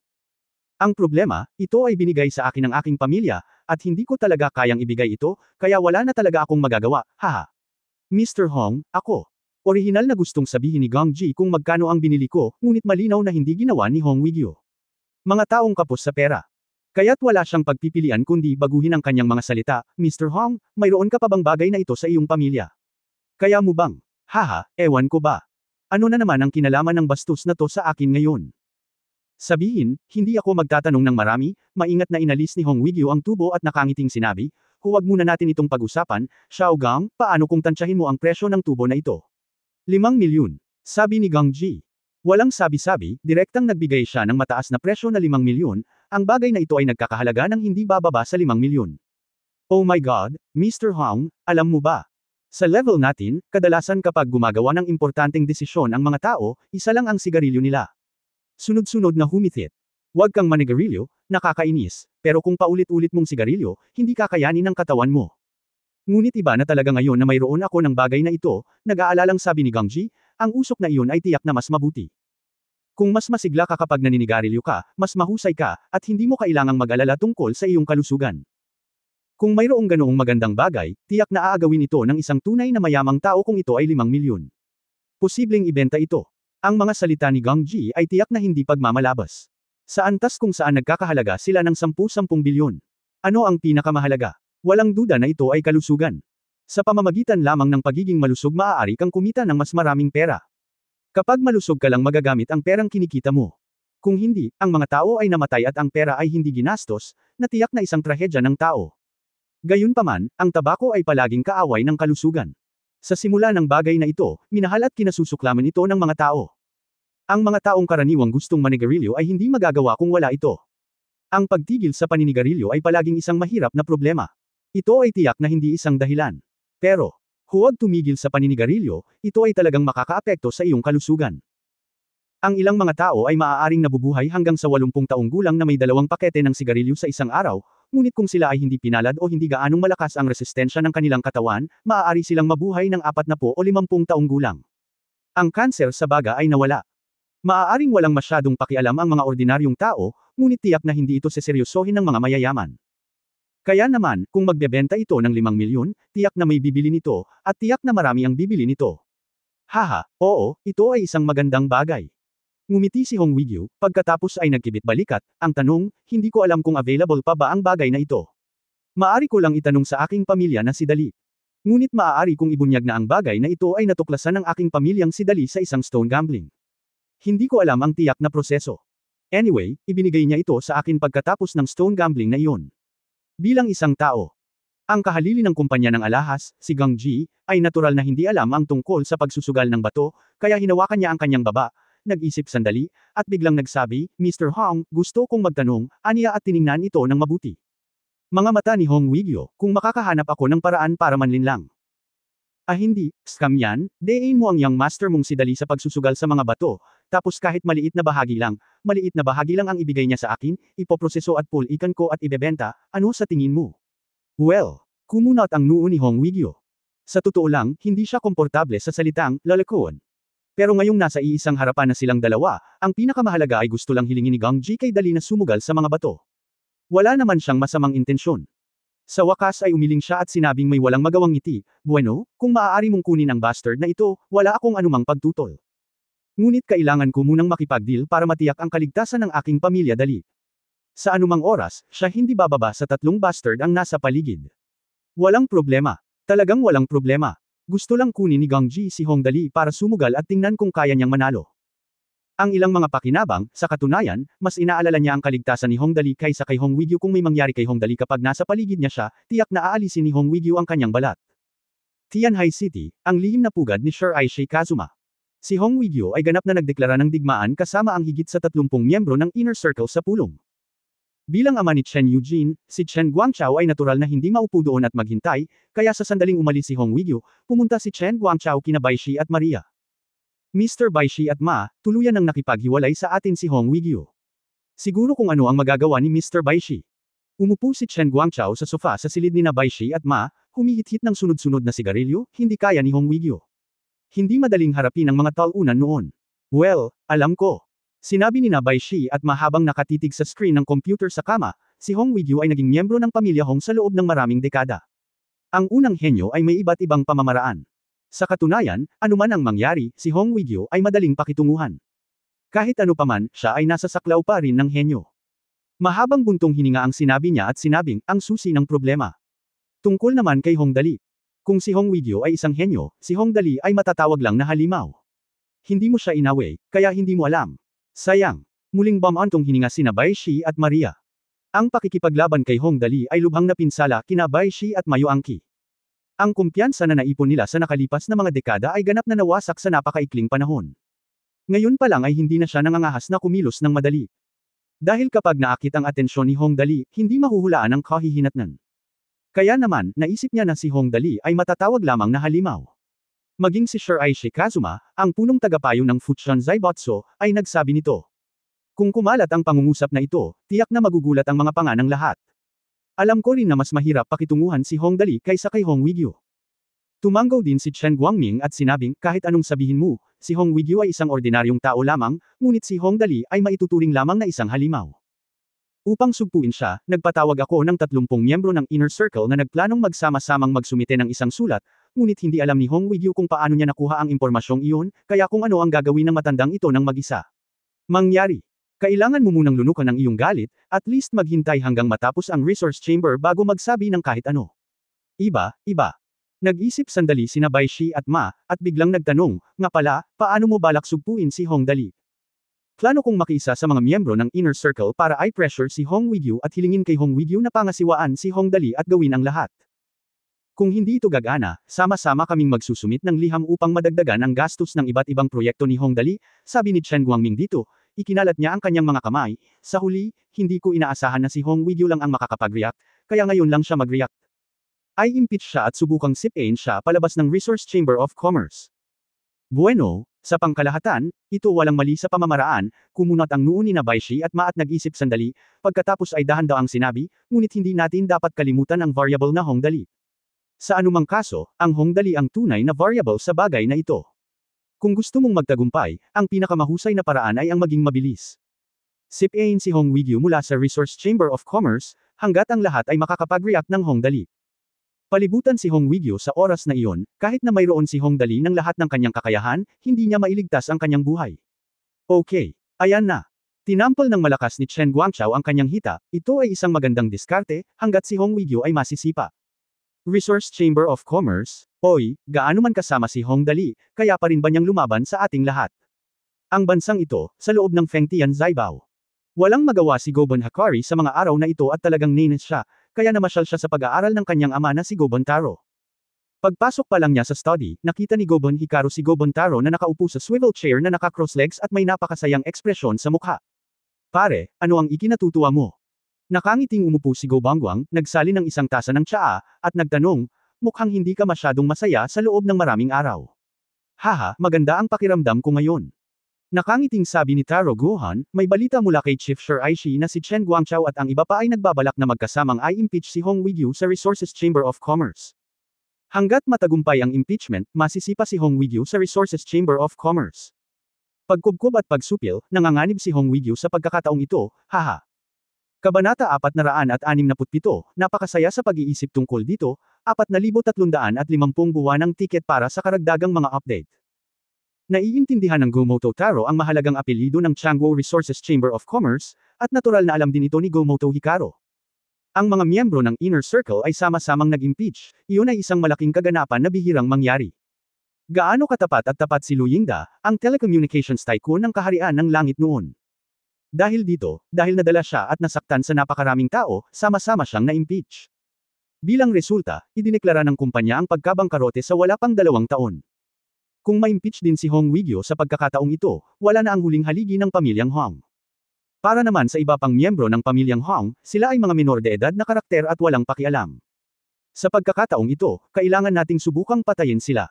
Ang problema, ito ay binigay sa akin ng aking pamilya, at hindi ko talaga kayang ibigay ito, kaya wala na talaga akong magagawa, haha. Mr. Hong, ako. Orihinal na gustong sabihin ni Gang Ji kung magkano ang binili ko, ngunit malinaw na hindi ginawa ni Hong Wigyu. Mga taong kapos sa pera. Kaya't wala siyang pagpipilian kundi baguhin ang kanyang mga salita, Mr. Hong, mayroon ka pa bang bagay na ito sa iyong pamilya? Kaya mo bang? Haha, ewan ko ba? Ano na naman ang kinalaman ng bastos na to sa akin ngayon? Sabihin, hindi ako magtatanong ng marami, maingat na inalis ni Hong Wigyu ang tubo at nakangiting sinabi, huwag muna natin itong pag-usapan, Xiaogang, paano kung tansyahin mo ang presyo ng tubo na ito? 5 milyon. Sabi ni Gang Ji. Walang sabi-sabi, direktang nagbigay siya ng mataas na presyo na 5 milyon, ang bagay na ito ay nagkakahalaga ng hindi bababa sa 5 milyon. Oh my God, Mr. Hong, alam mo ba? Sa level natin, kadalasan kapag gumagawa ng importanteng desisyon ang mga tao, isa lang ang sigarilyo nila. Sunod-sunod na humithit. Huwag kang manigarilyo, nakakainis, pero kung paulit-ulit mong sigarilyo, hindi kakayanin ng katawan mo. Ngunit iba na talaga ngayon na mayroon ako ng bagay na ito, nag-aalalang sabi ni Gang Ji, ang usok na iyon ay tiyak na mas mabuti. Kung mas masigla ka kapag naninigarilyo ka, mas mahusay ka, at hindi mo kailangang mag-alala tungkol sa iyong kalusugan. Kung mayroong ganoong magandang bagay, tiyak na aagawin ito ng isang tunay na mayamang tao kung ito ay 5 milyon. Posibleng ibenta ito. Ang mga salita ni Gang Ji ay tiyak na hindi pagmamalabas. Sa antas kung saan nagkakahalaga sila ng 10 bilyon. Ano ang pinakamahalaga? Walang duda na ito ay kalusugan. Sa pamamagitan lamang ng pagiging malusog maaari kang kumita ng mas maraming pera. Kapag malusog ka lang magagamit ang perang kinikita mo. Kung hindi, ang mga tao ay namatay at ang pera ay hindi ginastos, natiyak na isang trahedya ng tao. Gayunpaman, ang tabako ay palaging kaaway ng kalusugan. Sa simula ng bagay na ito, minahal at kinasusuklaman ito ng mga tao. Ang mga taong karaniwang gustong manigarilyo ay hindi magagawa kung wala ito. Ang pagtigil sa paninigarilyo ay palaging isang mahirap na problema. Ito ay tiyak na hindi isang dahilan. Pero, huwag tumigil sa paninigarilyo, ito ay talagang makakaapekto sa iyong kalusugan. Ang ilang mga tao ay maaaring nabubuhay hanggang sa 80 taong gulang na may 2 pakete ng sigarilyo sa isang araw, ngunit kung sila ay hindi pinalad o hindi gaanong malakas ang resistensya ng kanilang katawan, maaari silang mabuhay ng 40 o 50 taong gulang. Ang kanser sa baga ay nawala. Maaaring walang masyadong pakialam ang mga ordinaryong tao, ngunit tiyak na hindi ito seseryosohin ng mga mayayaman. Kaya naman, kung magbebenta ito ng 5 milyon, tiyak na may bibili nito, at tiyak na marami ang bibili nito. Haha, oo, ito ay isang magandang bagay. Ngumiti si Hong Wigyu, pagkatapos ay nagkibit-balikat, ang tanong, hindi ko alam kung available pa ba ang bagay na ito. Maaari ko lang itanong sa aking pamilya na si Dali. Ngunit maaari kong ibunyag na ang bagay na ito ay natuklasan ng aking pamilyang si Dali sa isang stone gambling. Hindi ko alam ang tiyak na proseso. Anyway, ibinigay niya ito sa akin pagkatapos ng stone gambling na iyon. Bilang isang tao, ang kahalili ng kumpanya ng alahas, si Gang Ji, ay natural na hindi alam ang tungkol sa pagsusugal ng bato, kaya hinawakan niya ang kanyang baba, nag-isip sandali, at biglang nagsabi, Mr. Hong, gusto kong magtanong, aniya at tiningnan ito ng mabuti. Mga mata ni Hong Wigyo, kung makakahanap ako ng paraan para manlinlang. Ah hindi, scam yan, dein mo ang young master mong si Dali sa pagsusugal sa mga bato, tapos kahit maliit na bahagi lang ang ibigay niya sa akin, ipoproseso at pulikan ko at ibebenta, ano sa tingin mo? Well, kumunat ang noo ni Hong Wigyo. Sa totoo lang, hindi siya komportable sa salitang, lalakoon. Pero ngayong nasa iisang harapan na silang dalawa, ang pinakamahalaga ay gusto lang hilingin ni Gang Ji kay Dali na sumugal sa mga bato. Wala naman siyang masamang intensyon. Sa wakas ay umiling siya at sinabing may walang magawang ngiti, bueno, kung maaari mong kunin ang bastard na ito, wala akong anumang pagtutol. Ngunit kailangan ko munang makipag-deal para matiyak ang kaligtasan ng aking pamilya Dali. Sa anumang oras, siya hindi bababa sa 3 bastard ang nasa paligid. Walang problema. Talagang walang problema. Gusto lang kunin ni Gang Ji si Hong Dali para sumugal at tingnan kung kaya niyang manalo. Ang ilang mga pakinabang, sa katunayan, mas inaalala niya ang kaligtasan ni Hong Dali kaysa kay Hong Wigyu kung may mangyari kay Hong Dali kapag nasa paligid niya siya, tiyak na aalisin ni Hong Wigyu ang kanyang balat. Tianhai City, ang lihim na pugad ni Sir Aishii Kazuma. Si Hong Wigyu ay ganap na nagdeklara ng digmaan kasama ang higit sa 30 miyembro ng Inner Circle sa pulong. Bilang ama ni Chen Eugene, si Chen Guangchao ay natural na hindi maupo doon at maghintay, kaya sa sandaling umalis si Hong Wigyu, pumunta si Chen Guangchao kina Baishi at Maria. Mr. Baishi at Ma, tuluyan nang nakipaghiwalay sa atin si Hong Wigyu. Siguro kung ano ang magagawa ni Mr. Baishi. Umupo si Chen Guangchao sa sofa sa silid ni na Baishi at Ma, humihit-hit ng sunod-sunod na sigarilyo, hindi kaya ni Hong Wigyu. Hindi madaling harapin ang mga talunan noon. Well, alam ko. Sinabi ni na Baishi at Ma habang nakatitig sa screen ng computer sa kama, si Hong Wigyu ay naging miyembro ng pamilya Hong sa loob ng maraming dekada. Ang unang henyo ay may iba't ibang pamamaraan. Sa katunayan, anuman ang mangyari, si Hong Wigyu ay madaling pakitunguhan. Kahit ano paman, siya ay nasa saklaw pa rin ng henyo. Mahabang buntong hininga ang sinabi niya at sinabing, ang susi ng problema. Tungkol naman kay Hong Dali. Kung si Hong Wigyu ay isang henyo, si Hong Dali ay matatawag lang na halimaw. Hindi mo siya inaway, kaya hindi mo alam. Sayang. Muling bumantong hininga sina Baishi at Maria. Ang pakikipaglaban kay Hong Dali ay lubhang napinsala kina Baishi at Mayuangki. Ang kumpiyansa na naipon nila sa nakalipas na mga dekada ay ganap na nawasak sa napakaikling panahon. Ngayon pa lang ay hindi na siya nangangahas na kumilos ng madali. Dahil kapag naakit ang atensyon ni Hong Dali, hindi mahuhulaan ang kahihinatnan. Kaya naman, naisip niya na si Hong Dali ay matatawag lamang na halimaw. Maging si Sir Aishii Kazuma, ang punong tagapayo ng Fuchan Zaibotso, ay nagsabi nito. Kung kumalat ang pangungusap na ito, tiyak na magugulat ang mga panga ng lahat. Alam ko rin na mas mahirap pakitunguhan si Hong Dali kaysa kay Hong Wigyu. Tumanggaw din si Chen Guangming at sinabing, kahit anong sabihin mo, si Hong Wigyu ay isang ordinaryong tao lamang, ngunit si Hong Dali ay maituturing lamang na isang halimaw. Upang sugpuin siya, nagpatawag ako ng 30 miyembro ng Inner Circle na nagplanong magsama-samang magsumite ng isang sulat, ngunit hindi alam ni Hong Wigyu kung paano niya nakuha ang impormasyong iyon, kaya kung ano ang gagawin ng matandang ito ng mag-isa. Mangyari. Kailangan mo munang lunukan ang iyong galit, at least maghintay hanggang matapos ang resource chamber bago magsabi ng kahit ano. Iba. Nag-isip sandali sina Baishi at Ma, at biglang nagtanong, nga pala, paano mo balak sugpuin si Hong Dali? Plano kong makiisa sa mga miyembro ng Inner Circle para i-pressure si Hong Wigyu at hilingin kay Hong Wigyu na pangasiwaan si Hong Dali at gawin ang lahat. Kung hindi ito gagana, sama-sama kaming magsusumit ng liham upang madagdagan ang gastos ng iba't ibang proyekto ni Hong Dali, sabi ni Chen Guangming dito. Ikinalat niya ang kanyang mga kamay, sa huli, hindi ko inaasahan na si Hong Wigyu lang ang makakapag-react, kaya ngayon lang siya mag-react. Ay impeach siya at subukang sipain siya palabas ng Resource Chamber of Commerce. Bueno, sa pangkalahatan, ito walang mali sa pamamaraan, kumunat ang noo ni na Baishi at Ma at nag-isip sandali, pagkatapos ay dahan-daang sinabi, ngunit hindi natin dapat kalimutan ang variable na Hong Dali. Sa anumang kaso, ang Hong Dali ang tunay na variable sa bagay na ito. Kung gusto mong magtagumpay, ang pinakamahusay na paraan ay ang maging mabilis. Sipain si Hong Weigyu mula sa Resource Chamber of Commerce, hanggat ang lahat ay makakapag-react ng Hong Dali. Palibutan si Hong Weigyu sa oras na iyon, kahit na mayroon si Hong Dali ng lahat ng kanyang kakayahan, hindi niya mailigtas ang kanyang buhay. Okay, ayan na. Tinampal ng malakas ni Chen Guangchao ang kanyang hita, ito ay isang magandang diskarte, hanggat si Hong Weigyu ay masisipa. Resource Chamber of Commerce, oy, gaano man kasama si Hong Dali, kaya pa rin ba niyang lumaban sa ating lahat? Ang bansang ito, sa loob ng Fengtian Zaibao. Walang magawa si Gobon Hakari sa mga araw na ito at talagang nainis siya, kaya namasyal siya sa pag-aaral ng kanyang ama na si Gobon Taro. Pagpasok pa lang niya sa study, nakita ni Gobon Hikaru si Gobon Taro na nakaupo sa swivel chair na naka-cross legs at may napakasayang ekspresyon sa mukha. Pare, ano ang ikinatutuwa mo? Nakangiting umupo si Go Bangguang, nagsali ng isang tasa ng tsaa, at nagtanong, mukhang hindi ka masyadong masaya sa loob ng maraming araw. Haha, maganda ang pakiramdam ko ngayon. Nakangiting sabi ni Taro Gohan, may balita mula kay Chief Shiraishi na si Chen Guangchao at ang iba pa ay nagbabalak na magkasamang i-impeach si Hong Weigyu sa Resources Chamber of Commerce. Hanggat matagumpay ang impeachment, masisipa si Hong Weigyu sa Resources Chamber of Commerce. Pagkubkob at pagsupil, nanganganib si Hong Weigyu sa pagkakataong ito, haha. Kabanata 467, napakasaya sa pag-iisip tungkol dito, 4,350 buwan ng tiket para sa karagdagang mga update. Naiintindihan ng Gomoto Taro ang mahalagang apelyido ng Changguo Resources Chamber of Commerce, at natural na alam din ito ni Gomoto Hikaru. Ang mga miyembro ng Inner Circle ay sama-samang nag-impeach, iyon ay isang malaking kaganapan na bihirang mangyari. Gaano katapat at tapat si Lu Yingda, ang telecommunications tycoon ng kaharian ng langit noon. Dahil dito, dahil nadala siya at nasaktan sa napakaraming tao, sama-sama siyang na-impeach. Bilang resulta, idineklara ng kumpanya ang pagkabangkarote sa wala pang 2 taon. Kung ma-impeach din si Hong Weigyu sa pagkakataong ito, wala na ang huling haligi ng pamilyang Hong. Para naman sa iba pang miyembro ng pamilyang Hong, sila ay mga menor de edad na karakter at walang pakialam. Sa pagkakataong ito, kailangan nating subukang patayin sila.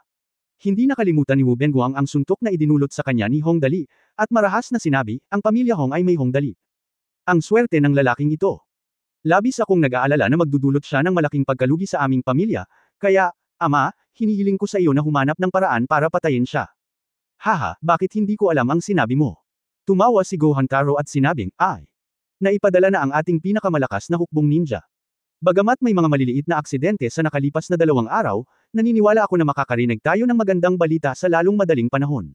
Hindi nakalimutan ni Wu Benguang ang suntok na idinulot sa kanya ni Hong Dali, at marahas na sinabi, ang pamilya Hong ay may Hong Dali. Ang swerte ng lalaking ito. Labis akong nag-aalala na magdudulot siya ng malaking pagkalugi sa aming pamilya, kaya, ama, hinihiling ko sa iyo na humanap ng paraan para patayin siya. Haha, bakit hindi ko alam ang sinabi mo? Tumawa si Gohan Taro at sinabing, ay. Naipadala na ang ating pinakamalakas na hukbong ninja. Bagamat may mga maliliit na aksidente sa nakalipas na 2 araw, naniniwala ako na makakarinig tayo ng magandang balita sa lalong madaling panahon.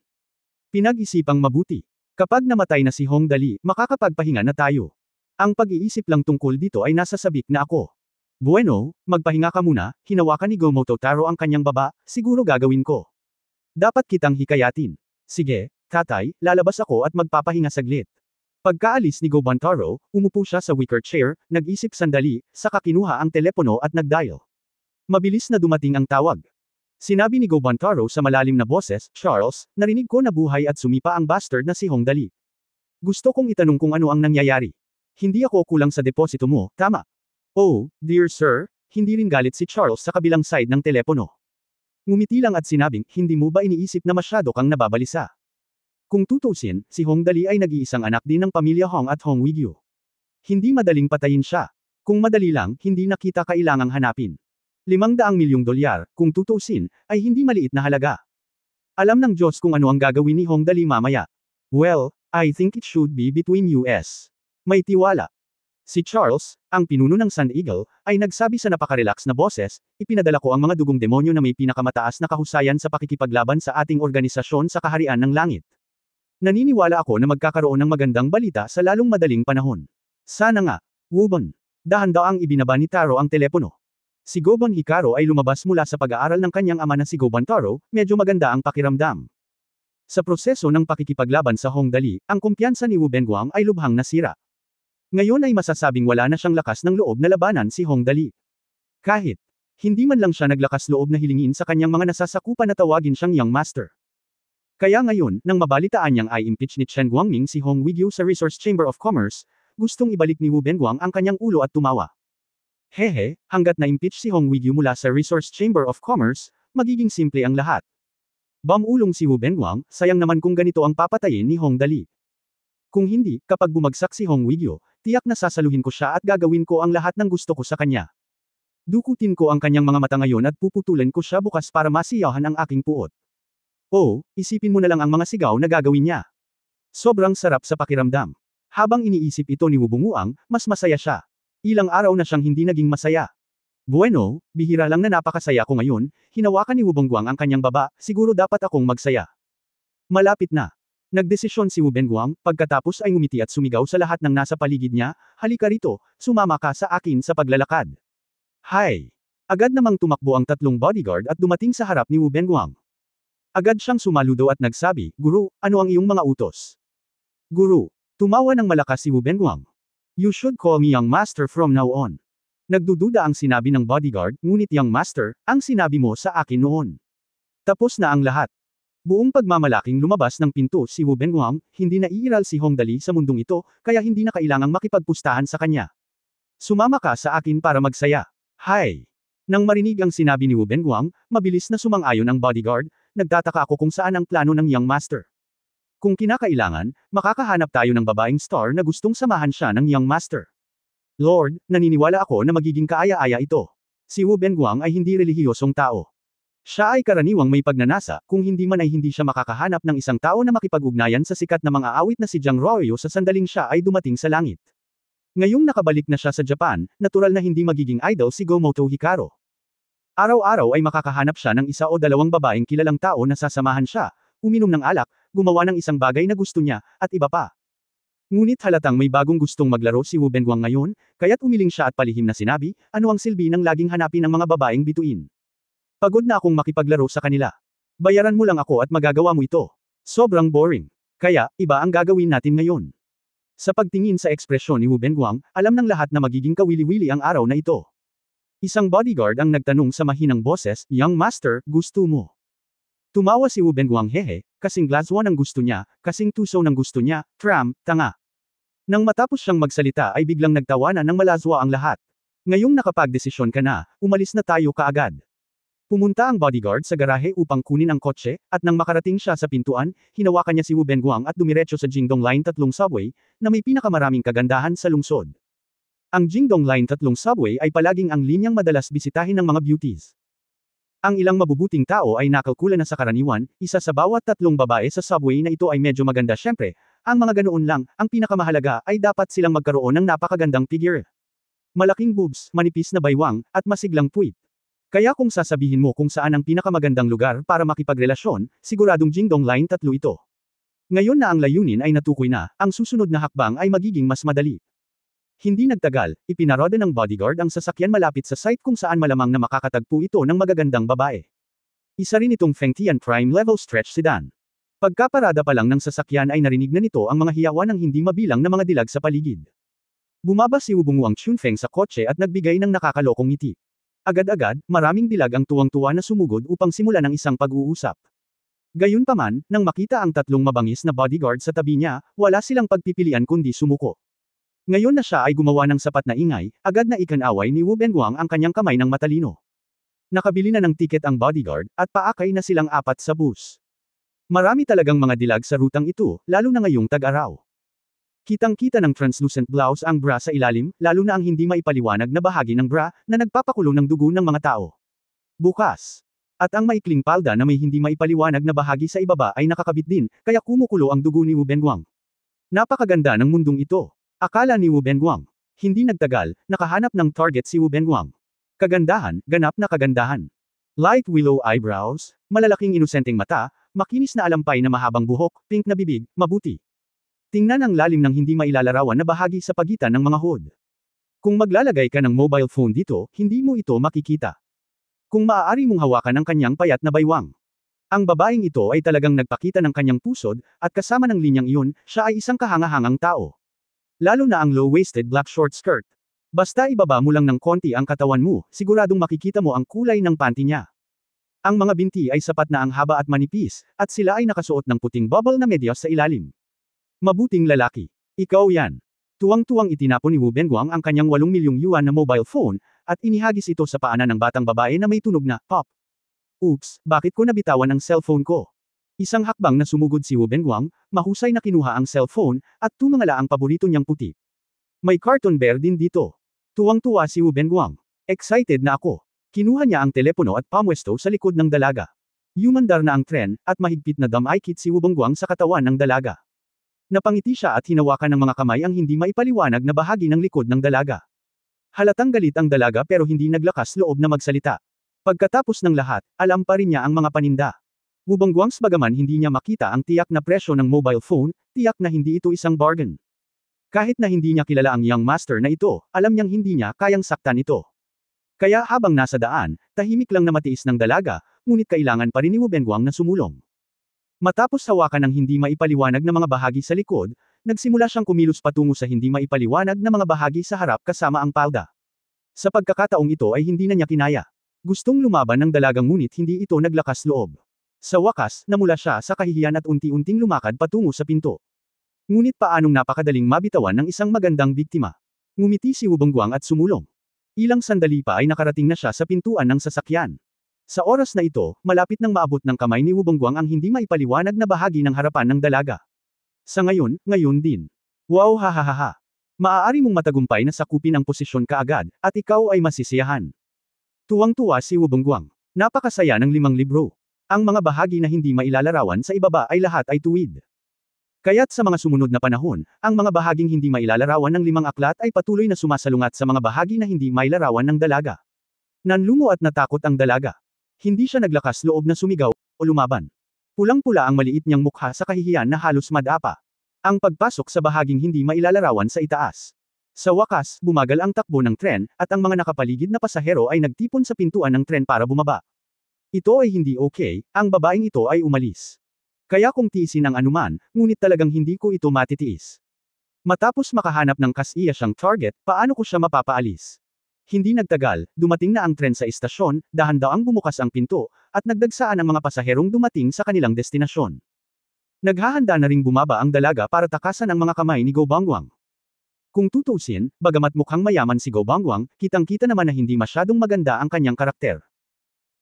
Pinag-isipang mabuti. Kapag namatay na si Hong Dali, makakapagpahinga na tayo. Ang pag-iisip lang tungkol dito ay nasa sabik na ako. Bueno, magpahinga ka muna, hinawakan ni Gomoto Taro ang kanyang baba, siguro gagawin ko. Dapat kitang hikayatin. Sige, tatay, lalabas ako at magpapahinga saglit. Pagkaalis ni Goban Taro, umupo siya sa wicker chair, nag-isip sandali, saka kinuha ang telepono at nag-dial. Mabilis na dumating ang tawag. Sinabi ni Goban Taro sa malalim na boses, Charles, narinig ko na buhay at sumipa ang bastard na si Hong Dali. Gusto kong itanong kung ano ang nangyayari. Hindi ako kulang sa deposito mo, tama? Oh, dear sir, hindi rin galit si Charles sa kabilang side ng telepono. Ngumiti lang at sinabing, hindi mo ba iniisip na masyado kang nababalisa? Kung tutusin, si Hong Dali ay nag-iisang anak din ng pamilya Hong at Hong Weigyu. Hindi madaling patayin siya. Kung madali lang, hindi na kita kailangang hanapin. $500 milyong, kung tutusin, ay hindi maliit na halaga. Alam ng Diyos kung ano ang gagawin ni Hong Dali mamaya. Well, I think it should be between us. May tiwala. Si Charles, ang pinuno ng Sun Eagle, ay nagsabi sa napakarelax na boses, ipinadala ko ang mga dugong demonyo na may pinakamataas na kahusayan sa pakikipaglaban sa ating organisasyon sa kaharian ng langit. Naniniwala ako na magkakaroon ng magandang balita sa lalong madaling panahon. Sana nga. Wubon. Dahan-daang ibinaba ni Taro ang telepono. Si Goban Hikaru ay lumabas mula sa pag-aaral ng kanyang ama na si Goban Taro, medyo maganda ang pakiramdam. Sa proseso ng pakikipaglaban sa Hong Dali, ang kumpiyansa ni Wu Benguang ay lubhang nasira. Ngayon ay masasabing wala na siyang lakas ng loob na labanan si Hong Dali. Kahit hindi man lang siya naglakas loob na hilingin sa kanyang mga nasasakupan na tawagin siyang Young Master. Kaya ngayon, nang mabalitaan niyang i-impeach ni Chen Guangming si Hong Weigyu sa Resource Chamber of Commerce, gustong ibalik ni Wu Benguang ang kanyang ulo at tumawa. Hehe, hanggat na-impeach si Hong Weigyu mula sa Resource Chamber of Commerce, magiging simple ang lahat. Bamulong si Wu Benguang, sayang naman kung ganito ang papatayin ni Hong Dali. Kung hindi, kapag bumagsak si Hong Weigyu, tiyak na sasaluhin ko siya at gagawin ko ang lahat ng gusto ko sa kanya. Dukutin ko ang kanyang mga mata ngayon at puputulan ko siya bukas para masiyahan ang aking puot. Oh, isipin mo na lang ang mga sigaw na gagawin niya. Sobrang sarap sa pakiramdam. Habang iniisip ito ni Wubunguang, mas masaya siya. Ilang araw na siyang hindi naging masaya. Bueno, bihira lang na napakasaya ko ngayon, hinawakan ni Wubongguang ang kanyang baba, siguro dapat akong magsaya. Malapit na. Nagdesisyon si Wubongguang, pagkatapos ay ngumiti at sumigaw sa lahat ng nasa paligid niya, halika rito, sumama ka sa akin sa paglalakad. Hay! Agad namang tumakbo ang tatlong bodyguard at dumating sa harap ni Wubongguang. Agad siyang sumaludo at nagsabi, Guru, ano ang iyong mga utos? Guru, tumawa ng malakas si Wubongguang. You should call me young master from now on. Nagdududa ang sinabi ng bodyguard, ngunit young master, ang sinabi mo sa akin noon. Tapos na ang lahat. Buong pagmamalaking lumabas ng pinto si Wubongguang, hindi naiiral si Hongdali sa mundong ito, kaya hindi na kailangang makipagpustahan sa kanya. Sumama ka sa akin para magsaya. Hay! Nang marinig ang sinabi ni Wubongguang, mabilis na sumang-ayon ang bodyguard, nagtataka ako kung saan ang plano ng young master. Kung kinakailangan, makakahanap tayo ng babaeng star na gustong samahan siya ng young master. Lord, naniniwala ako na magiging kaaya-aya ito. Si Wubongguang ay hindi relihiyosong tao. Siya ay karaniwang may pagnanasa, kung hindi man ay hindi siya makakahanap ng isang tao na makipag-ugnayan sa sikat na mga awit na si Jiang Ruoyu sa sandaling siya ay dumating sa langit. Ngayong nakabalik na siya sa Japan, natural na hindi magiging idol si Gomoto Hikaru. Araw-araw ay makakahanap siya ng isa o dalawang babaeng kilalang tao na sasamahan siya, uminom ng alak, gumawa ng isang bagay na gusto niya, at iba pa. Ngunit halatang may bagong gustong maglaro si Wubongguang ngayon, kaya't umiling siya at palihim na sinabi, ano ang silbi ng laging hanapin ng mga babaeng bituin? Pagod na akong makipaglaro sa kanila. Bayaran mo lang ako at magagawa mo ito. Sobrang boring. Kaya, iba ang gagawin natin ngayon. Sa pagtingin sa ekspresyon ni Wubongguang, alam ng lahat na magiging kawili-wili ang araw na ito. Isang bodyguard ang nagtanong sa mahinang boses, Young Master, gusto mo? Tumawa si Wubongguang hehe, kasing glaswa ng gusto niya, kasing tuso ng gusto niya, tanga. Nang matapos siyang magsalita ay biglang nagtawanan ng malazwa ang lahat. Ngayong nakapagdesisyon ka na, umalis na tayo kaagad. Pumunta ang bodyguard sa garahe upang kunin ang kotse, at nang makarating siya sa pintuan, hinawakan niya si Wubongguang at dumiretso sa Jingdong Line 3 subway, na may pinakamaraming kagandahan sa lungsod. Ang Jingdong Line 3 subway ay palaging ang linyang madalas bisitahin ng mga beauties. Ang ilang mabubuting tao ay nakalkula na sa karaniwan, isa sa bawat tatlong babae sa subway na ito ay medyo maganda syempre, ang mga ganoon lang, ang pinakamahalaga ay dapat silang magkaroon ng napakagandang figure. Malaking boobs, manipis na baywang, at masiglang puwit. Kaya kung sasabihin mo kung saan ang pinakamagandang lugar para makipagrelasyon, siguradong Jingdong Line 3 ito. Ngayon na ang layunin ay natukoy na, ang susunod na hakbang ay magiging mas madali. Hindi nagtagal, ipinaroda ng bodyguard ang sasakyan malapit sa site kung saan malamang na makakatagpo ito ng magagandang babae. Isa rin itong Fengtian Prime Level Stretch Sedan. Pagkaparada pa lang ng sasakyan ay narinig na nito ang mga hiyawan ng hindi mabilang na mga dilag sa paligid. Bumaba si Wubongguang Chunfeng sa kotse at nagbigay ng nakakalokong ngiti. Agad-agad, maraming dilag ang tuwang-tuwa na sumugod upang simulan ang isang pag-uusap. Gayunpaman, nang makita ang tatlong mabangis na bodyguard sa tabi niya, wala silang pagpipilian kundi sumuko. Ngayon na siya ay gumawa ng sapat na ingay, agad na ikanaway ni Wubongguang ang kanyang kamay ng matalino. Nakabili na ng tiket ang bodyguard, at paakay na silang apat sa bus. Marami talagang mga dilag sa rutang ito, lalo na ngayong tag-araw. Kitang-kita ng translucent blouse ang bra sa ilalim, lalo na ang hindi maipaliwanag na bahagi ng bra, na nagpapakulo ng dugo ng mga tao. Bukas. At ang maikling palda na may hindi maipaliwanag na bahagi sa ibaba ay nakakabit din, kaya kumukulo ang dugo ni Wubongguang. Napakaganda ng mundong ito. Akala ni Wubongguang. Hindi nagtagal, nakahanap ng target si Wubongguang. Kagandahan, ganap na kagandahan. Light willow eyebrows, malalaking inosenteng mata, makinis na alampay na mahabang buhok, pink na bibig, mabuti. Tingnan ang lalim ng hindi mailalarawan na bahagi sa pagitan ng mga hood. Kung maglalagay ka ng mobile phone dito, hindi mo ito makikita. Kung maaari mong hawakan ang kanyang payat na baywang. Ang babaeng ito ay talagang nagpakita ng kanyang pusod, at kasama ng linyang iyon, siya ay isang kahangahangang tao. Lalo na ang low-waisted black short skirt. Basta ibaba mo lang ng konti ang katawan mo, siguradong makikita mo ang kulay ng panty niya. Ang mga binti ay sapat na ang haba at manipis, at sila ay nakasuot ng puting bubble na medyas sa ilalim. Mabuting lalaki. Ikaw yan. Tuwang-tuwang itinapon ni Wubongguang ang kanyang 8 milyong yuan na mobile phone, at inihagis ito sa paanan ng batang babae na may tunog na, pop. Oops, bakit ko nabitawan ang cellphone ko? Isang hakbang na sumugod si Wubongguang, mahusay na kinuha ang cellphone, at tumangala ang paborito niyang puti. May carton bear din dito. Tuwang-tuwa si Wubongguang. Excited na ako. Kinuha niya ang telepono at pamwesto sa likod ng dalaga. Yumandar na ang tren, at mahigpit na damaykit si Wubongguang sa katawan ng dalaga. Napangiti siya at hinawakan ng mga kamay ang hindi maipaliwanag na bahagi ng likod ng dalaga. Halatang galit ang dalaga pero hindi naglakas loob na magsalita. Pagkatapos ng lahat, alam pa rin niya ang mga paninda. Wubongguang bagaman hindi niya makita ang tiyak na presyo ng mobile phone, tiyak na hindi ito isang bargain. Kahit na hindi niya kilala ang young master na ito, alam niyang hindi niya kayang saktan ito. Kaya habang nasa daan, tahimik lang na matiis ng dalaga, ngunit kailangan pa rin ni Wubongguang na sumulong. Matapos hawakan ng hindi maipaliwanag na mga bahagi sa likod, nagsimula siyang kumilos patungo sa hindi maipaliwanag na mga bahagi sa harap kasama ang palda. Sa pagkakataong ito ay hindi na niya kinaya. Gustong lumaban ng dalagang ngunit hindi ito naglakas loob. Sa wakas, namula siya sa kahihiyan at unti-unting lumakad patungo sa pinto. Ngunit paanong napakadaling mabitawan ng isang magandang biktima. Ngumiti si Wubongguang at sumulong. Ilang sandali pa ay nakarating na siya sa pintuan ng sasakyan. Sa oras na ito, malapit nang maabot ng kamay ni Wubongguang ang hindi maipaliwanag na bahagi ng harapan ng dalaga. Sa ngayon din. Wow, hahaha. Maaari mong matagumpay na sakupin ang posisyon kaagad, at ikaw ay masisiyahan. Tuwang-tuwa si Wubongguang. Napakasaya ng 5 libro. Ang mga bahagi na hindi mailalarawan sa ibaba ay lahat ay tuwid. Kaya't sa mga sumunod na panahon, ang mga bahaging hindi mailalarawan ng 5 aklat ay patuloy na sumasalungat sa mga bahagi na hindi mailarawan ng dalaga. Nanlumo at natakot ang dalaga. Hindi siya naglakas loob na sumigaw o lumaban. Pulang-pula ang maliit niyang mukha sa kahihiyan na halos madapa. Ang pagpasok sa bahaging hindi mailalarawan sa itaas. Sa wakas, bumagal ang takbo ng tren, at ang mga nakapaligid na pasahero ay nagtipon sa pintuan ng tren para bumaba. Ito ay hindi okay, ang babaeng ito ay umalis. Kaya kung tiisin ang anuman, ngunit talagang hindi ko ito matitiis. Matapos makahanap ng kasiya siyang target, paano ko siya mapapaalis? Hindi nagtagal, dumating na ang tren sa istasyon, dahan-daang bumukas ang pinto, at nagdagsaan ang mga pasaherong dumating sa kanilang destinasyon. Naghahanda na ring bumaba ang dalaga para takasan ang mga kamay ni Go Bangwang. Kung tutuusin, bagamat mukhang mayaman si Go Bangwang, kitang-kita naman na hindi masyadong maganda ang kanyang karakter.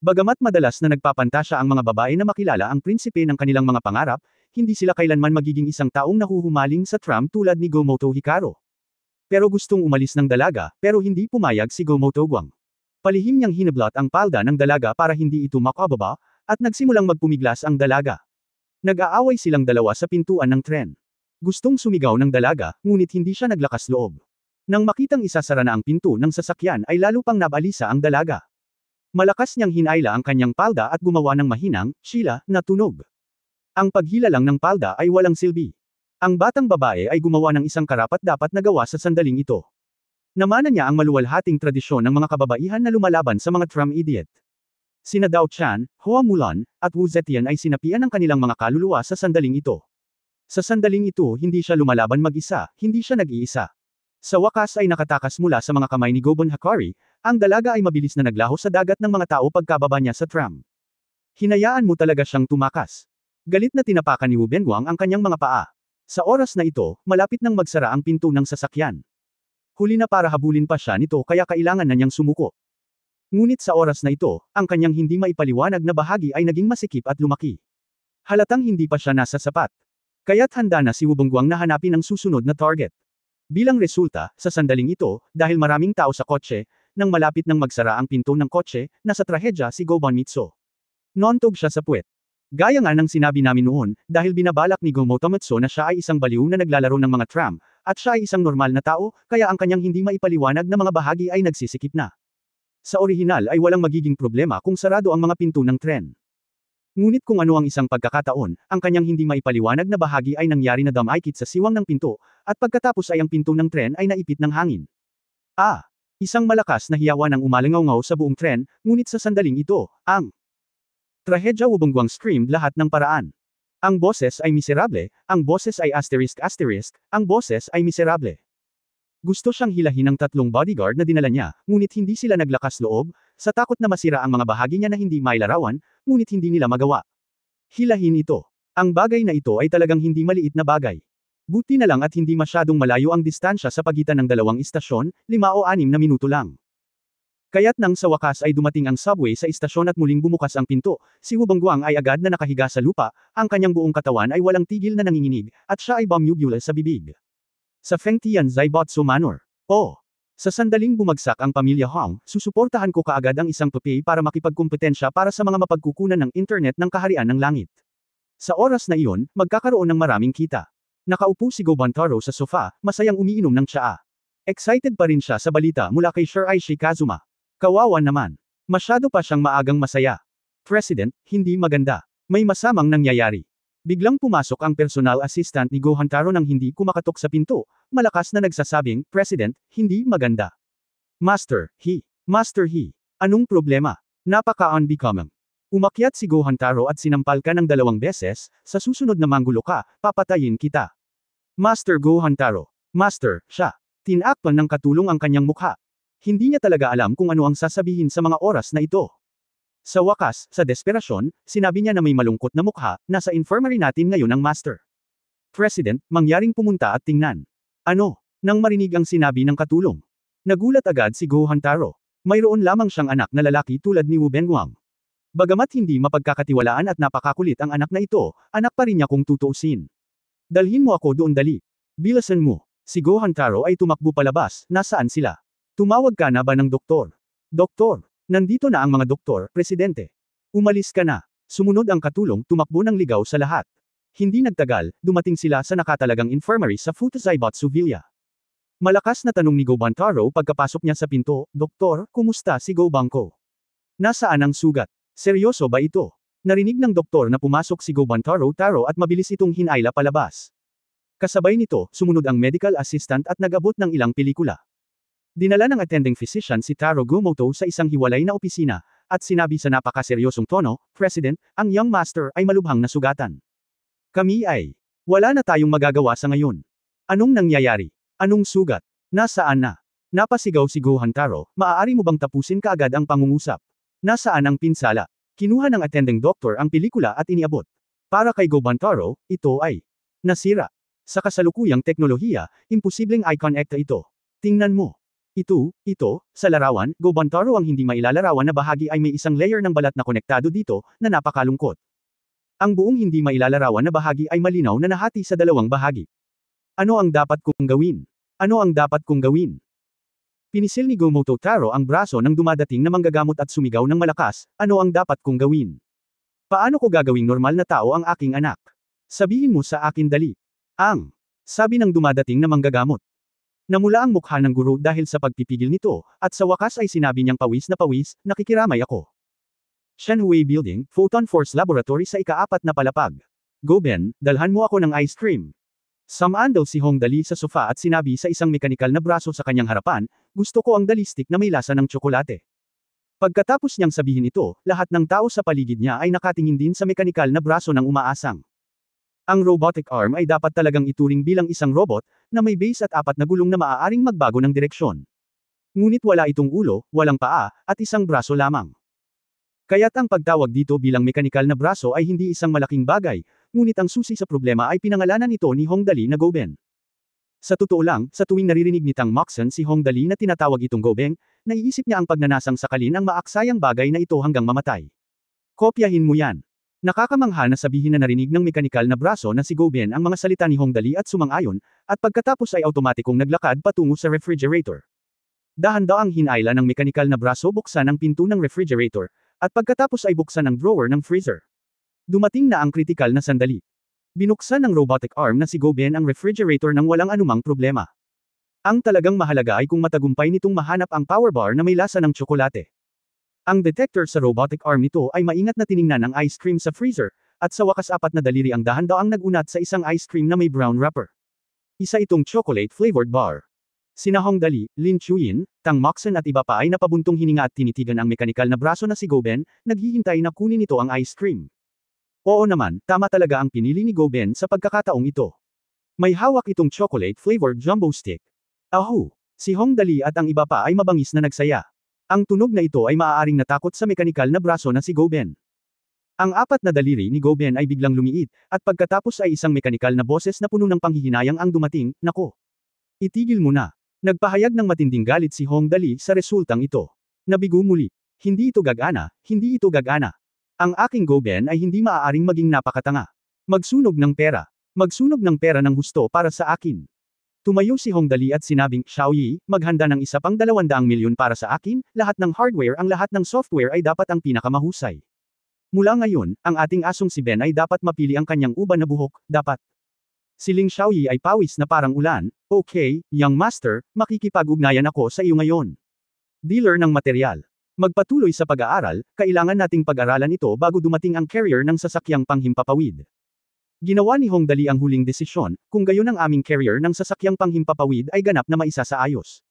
Bagamat madalas na nagpapantasya ang mga babae na makilala ang prinsipe ng kanilang mga pangarap, hindi sila kailanman magiging isang taong nahuhumaling sa tram tulad ni Gomoto Hikaru. Pero gustong umalis ng dalaga, pero hindi pumayag si Gomoto Guang. Palihim niyang hinablot ang palda ng dalaga para hindi ito makababa, at nagsimulang magpumiglas ang dalaga. Nag-aaway silang dalawa sa pintuan ng tren. Gustong sumigaw ng dalaga, ngunit hindi siya naglakas loob. Nang makitang isasara na ang pinto ng sasakyan ay lalo pang nabalisa ang dalaga. Malakas niyang hinayla ang kanyang palda at gumawa ng mahinang, Sheila, na tunog. Ang paghila lang ng palda ay walang silbi. Ang batang babae ay gumawa ng isang karapat-dapat na gawa sa sandaling ito. Namana niya ang maluwalhating tradisyon ng mga kababaihan na lumalaban sa mga tram idiot. Sina Dao Chan, Hua Mulan, at Wu Zetian ay sinapian ng kanilang mga kaluluwa sa sandaling ito. Sa sandaling ito hindi siya lumalaban mag-isa, hindi siya nag-iisa. Sa wakas ay nakatakas mula sa mga kamay ni Gobon Hakari, ang dalaga ay mabilis na naglaho sa dagat ng mga tao pagkababa niya sa tram. Hinayaan mo talaga siyang tumakas. Galit na tinapakan ni Wu Benguang ang kanyang mga paa. Sa oras na ito, malapit nang magsara ang pinto ng sasakyan. Huli na para habulin pa siya nito kaya kailangan na niyang sumuko. Ngunit sa oras na ito, ang kanyang hindi maipaliwanag na bahagi ay naging masikip at lumaki. Halatang hindi pa siya nasa sapat. Kaya't handa na si Wu Benguang na hanapin ang susunod na target. Bilang resulta, sa sandaling ito, dahil maraming tao sa kotse, nang malapit nang magsara ang pinto ng kotse, nasa trahedya si Go Banmitsu. Noontog siya sa puwet. Gaya nga ng sinabi namin noon, dahil binabalak ni Go Motomatsu na siya ay isang baliw na naglalaro ng mga tram, at siya ay isang normal na tao, kaya ang kanyang hindi maipaliwanag na mga bahagi ay nagsisikip na. Sa orihinal ay walang magiging problema kung sarado ang mga pinto ng tren. Ngunit kung ano ang isang pagkakataon, ang kanyang hindi maipaliwanag na bahagi ay nangyari na damaykit sa siwang ng pinto, at pagkatapos ay ang pinto ng tren ay naipit ng hangin. Isang malakas na hiyawan ang umalingaw sa buong tren, ngunit sa sandaling ito, ang trahedya Wu Benguang screamed lahat ng paraan. Ang boses ay miserable, ang boses ay asterisk, ang boses ay miserable. Gusto siyang hilahin ng 3 bodyguard na dinala niya, ngunit hindi sila naglakas loob, sa takot na masira ang mga bahagi niya na hindi mailarawan, ngunit hindi nila magawa. Hilahin ito. Ang bagay na ito ay talagang hindi maliit na bagay. Buti na lang at hindi masyadong malayo ang distansya sa pagitan ng 2 istasyon, 5 o 6 na minuto lang. Kaya't nang sa wakas ay dumating ang subway sa istasyon at muling bumukas ang pinto, si Wu Benguang ay agad na nakahiga sa lupa, ang kanyang buong katawan ay walang tigil na nanginginig, at siya ay bumubula sa bibig. Sa Fengtian Zaibotsu Manor. Sa sandaling bumagsak ang pamilya Hong, susuportahan ko kaagad ang isang papel para makipagkumpetensya para sa mga mapagkukunan ng internet ng kaharian ng langit. Sa oras na iyon, magkakaroon ng maraming kita. Nakaupo si Go Bantaro sa sofa, masayang umiinom ng tsaa. Excited pa rin siya sa balita mula kay Shiraishi Kazuma. Kawawa naman. Masyado pa siyang maagang masaya. President, hindi maganda. May masamang nangyayari. Biglang pumasok ang personal assistant ni Go Hantaro nang hindi kumakatok sa pinto, malakas na nagsasabing, President, hindi maganda. Master, he. Anong problema? Napaka-unbecoming. Umakyat si Go Hantaro at sinampal ka ng 2 beses, sa susunod na manggulo ka, papatayin kita. Master Go Hantaro. Master, siya. Tinakpan ng katulong ang kanyang mukha. Hindi niya talaga alam kung ano ang sasabihin sa mga oras na ito. Sa wakas, sa desperasyon, sinabi niya na may malungkot na mukha, nasa infirmary natin ngayon ang master. President, mangyaring pumunta at tingnan. Ano? Nang marinig ang sinabi ng katulong. Nagulat agad si Go Hantaro. Mayroon lamang siyang anak na lalaki tulad ni Wu Bengwang. Bagamat hindi mapagkakatiwalaan at napakakulit ang anak na ito, anak pa rin niya kung tutuusin. Dalhin mo ako doon dali. Bilasan mo. Si Go Hantaro ay tumakbo palabas, nasaan sila? Tumawag ka na ba ng doktor? Doktor. Nandito na ang mga doktor, Presidente. Umalis ka na. Sumunod ang katulong, tumakbo ng ligaw sa lahat. Hindi nagtagal, dumating sila sa nakatalagang infirmary sa Futasaibatsu Villa. Malakas na tanong ni Go Bantaro pagkapasok niya sa pinto, Doktor, kumusta si Go Bangko? Nasaan ang sugat? Seryoso ba ito? Narinig ng doktor na pumasok si Go Bantaro at mabilis itong hinayla palabas. Kasabay nito, sumunod ang medical assistant at nag-abot ng ilang pelikula. Dinala ng attending physician si Taro Gomoto sa isang hiwalay na opisina, at sinabi sa napakaseryosong tono, President, ang young master ay malubhang na sugatan. Wala na tayong magagawa sa ngayon. Anong nangyayari? Anong sugat? Nasaan na? Napasigaw si Go Hantaro, maaari mo bang tapusin kaagad ang pangungusap? Nasaan ang pinsala? Kinuha ng attending doctor ang pelikula at iniabot. Para kay Go Bantaro, ito ay nasira. Sa kasalukuyang teknolohiya, imposibleng icon ekta ito. Tingnan mo. Ito, sa larawan, Go Bantaro ang hindi mailalarawan na bahagi ay may isang layer ng balat na konektado dito, na napakalungkot. Ang buong hindi mailalarawan na bahagi ay malinaw na nahati sa 2 bahagi. Ano ang dapat kong gawin? Ano ang dapat kong gawin? Pinisil ni Gomoto Taro ang braso ng dumadating na manggagamot at sumigaw ng malakas, ano ang dapat kong gawin? Paano ko gagawing normal na tao ang aking anak? Sabihin mo sa akin dali. Sabi ng dumadating na manggagamot. Namula ang mukha ng guro dahil sa pagpipigil nito, at sa wakas ay sinabi niyang pawis, nakikiramay ako. Shenhui Building, Photon Force Laboratory sa ika-4 na palapag. Go Ben, dalhan mo ako ng ice cream. Sumandal si Hong Dali sa sofa at sinabi sa isang mekanikal na braso sa kanyang harapan, gusto ko ang dalistik na may lasa ng tsokolate. Pagkatapos niyang sabihin ito, lahat ng tao sa paligid niya ay nakatingin din sa mekanikal na braso ng umaasang. Ang robotic arm ay dapat talagang ituring bilang isang robot, na may base at 4 na gulong na maaaring magbago ng direksyon. Ngunit wala itong ulo, walang paa, at isang braso lamang. Kaya't ang pagtawag dito bilang mekanikal na braso ay hindi isang malaking bagay, ngunit ang susi sa problema ay pinangalanan ito ni Hong Dali na Go Ben. Sa totoo lang, sa tuwing naririnig ni Tang Moxon si Hong Dali na tinatawag itong Go Ben, naiisip niya ang pagnanasang sakalin ang maaksayang bagay na ito hanggang mamatay. Kopyahin mo yan. Nakakamangha na sabihin na narinig ng mekanikal na braso na si Go Ben ang mga salita ni Hong Dali at sumang-ayon, at pagkatapos ay automatikong naglakad patungo sa refrigerator. Dahan-daang hinayla ng mekanikal na braso buksan ang pinto ng refrigerator, at pagkatapos ay buksan ang drawer ng freezer. Dumating na ang kritikal na sandali. Binuksan ng robotic arm na si Go Ben ang refrigerator nang walang anumang problema. Ang talagang mahalaga ay kung matagumpay nitong mahanap ang power bar na may lasa ng tsokolate. Ang detector sa robotic arm nito ay maingat na tiningnan ang ice cream sa freezer, at sa wakas 4 na daliri ang dahan-daang nagunat sa isang ice cream na may brown wrapper. Isa itong chocolate-flavored bar. Sina Hong Dali, Lin Chuyin, Tang Moxon at iba pa ay napabuntong hininga at tinitigan ang mekanikal na braso na si Go Ben, naghihintay na kunin ito ang ice cream. Oo naman, tama talaga ang pinili ni Go Ben sa pagkakataong ito. May hawak itong chocolate-flavored jumbo stick. Ahu! Si Hong Dali at ang iba pa ay mabangis na nagsaya. Ang tunog na ito ay maaaring natakot sa mekanikal na braso na si Go Ben. Ang 4 na daliri ni Go Ben ay biglang lumiit, at pagkatapos ay isang mekanikal na boses na puno ng panghihinayang ang dumating, nako. Itigil mo na. Nagpahayag ng matinding galit si Hong Dali sa resultang ito. Nabigo muli. Hindi ito gagana, hindi ito gagana. Ang aking Go Ben ay hindi maaaring maging napakatanga. Magsunog ng pera. Magsunog ng pera ng husto para sa akin. Tumayo si Hong Dali at sinabing, Xiaoyi, maghanda ng isa pang 200 milyon para sa akin, lahat ng hardware ang lahat ng software ay dapat ang pinakamahusay. Mula ngayon, ang ating asong si Ben ay dapat mapili ang kanyang uban na buhok, dapat. Si Ling Xiaoyi ay pawis na parang ulan, okay, young master, makikipag-ugnayan ako sa iyo ngayon. Dealer ng material. Magpatuloy sa pag-aaral, kailangan nating pag-aralan ito bago dumating ang carrier ng sasakyang panghimpapawid. Ginawa ni Hong Dali ang huling desisyon, kung gayon ang aming carrier ng sasakyang panghimpapawid ay ganap na maisa sa ayos.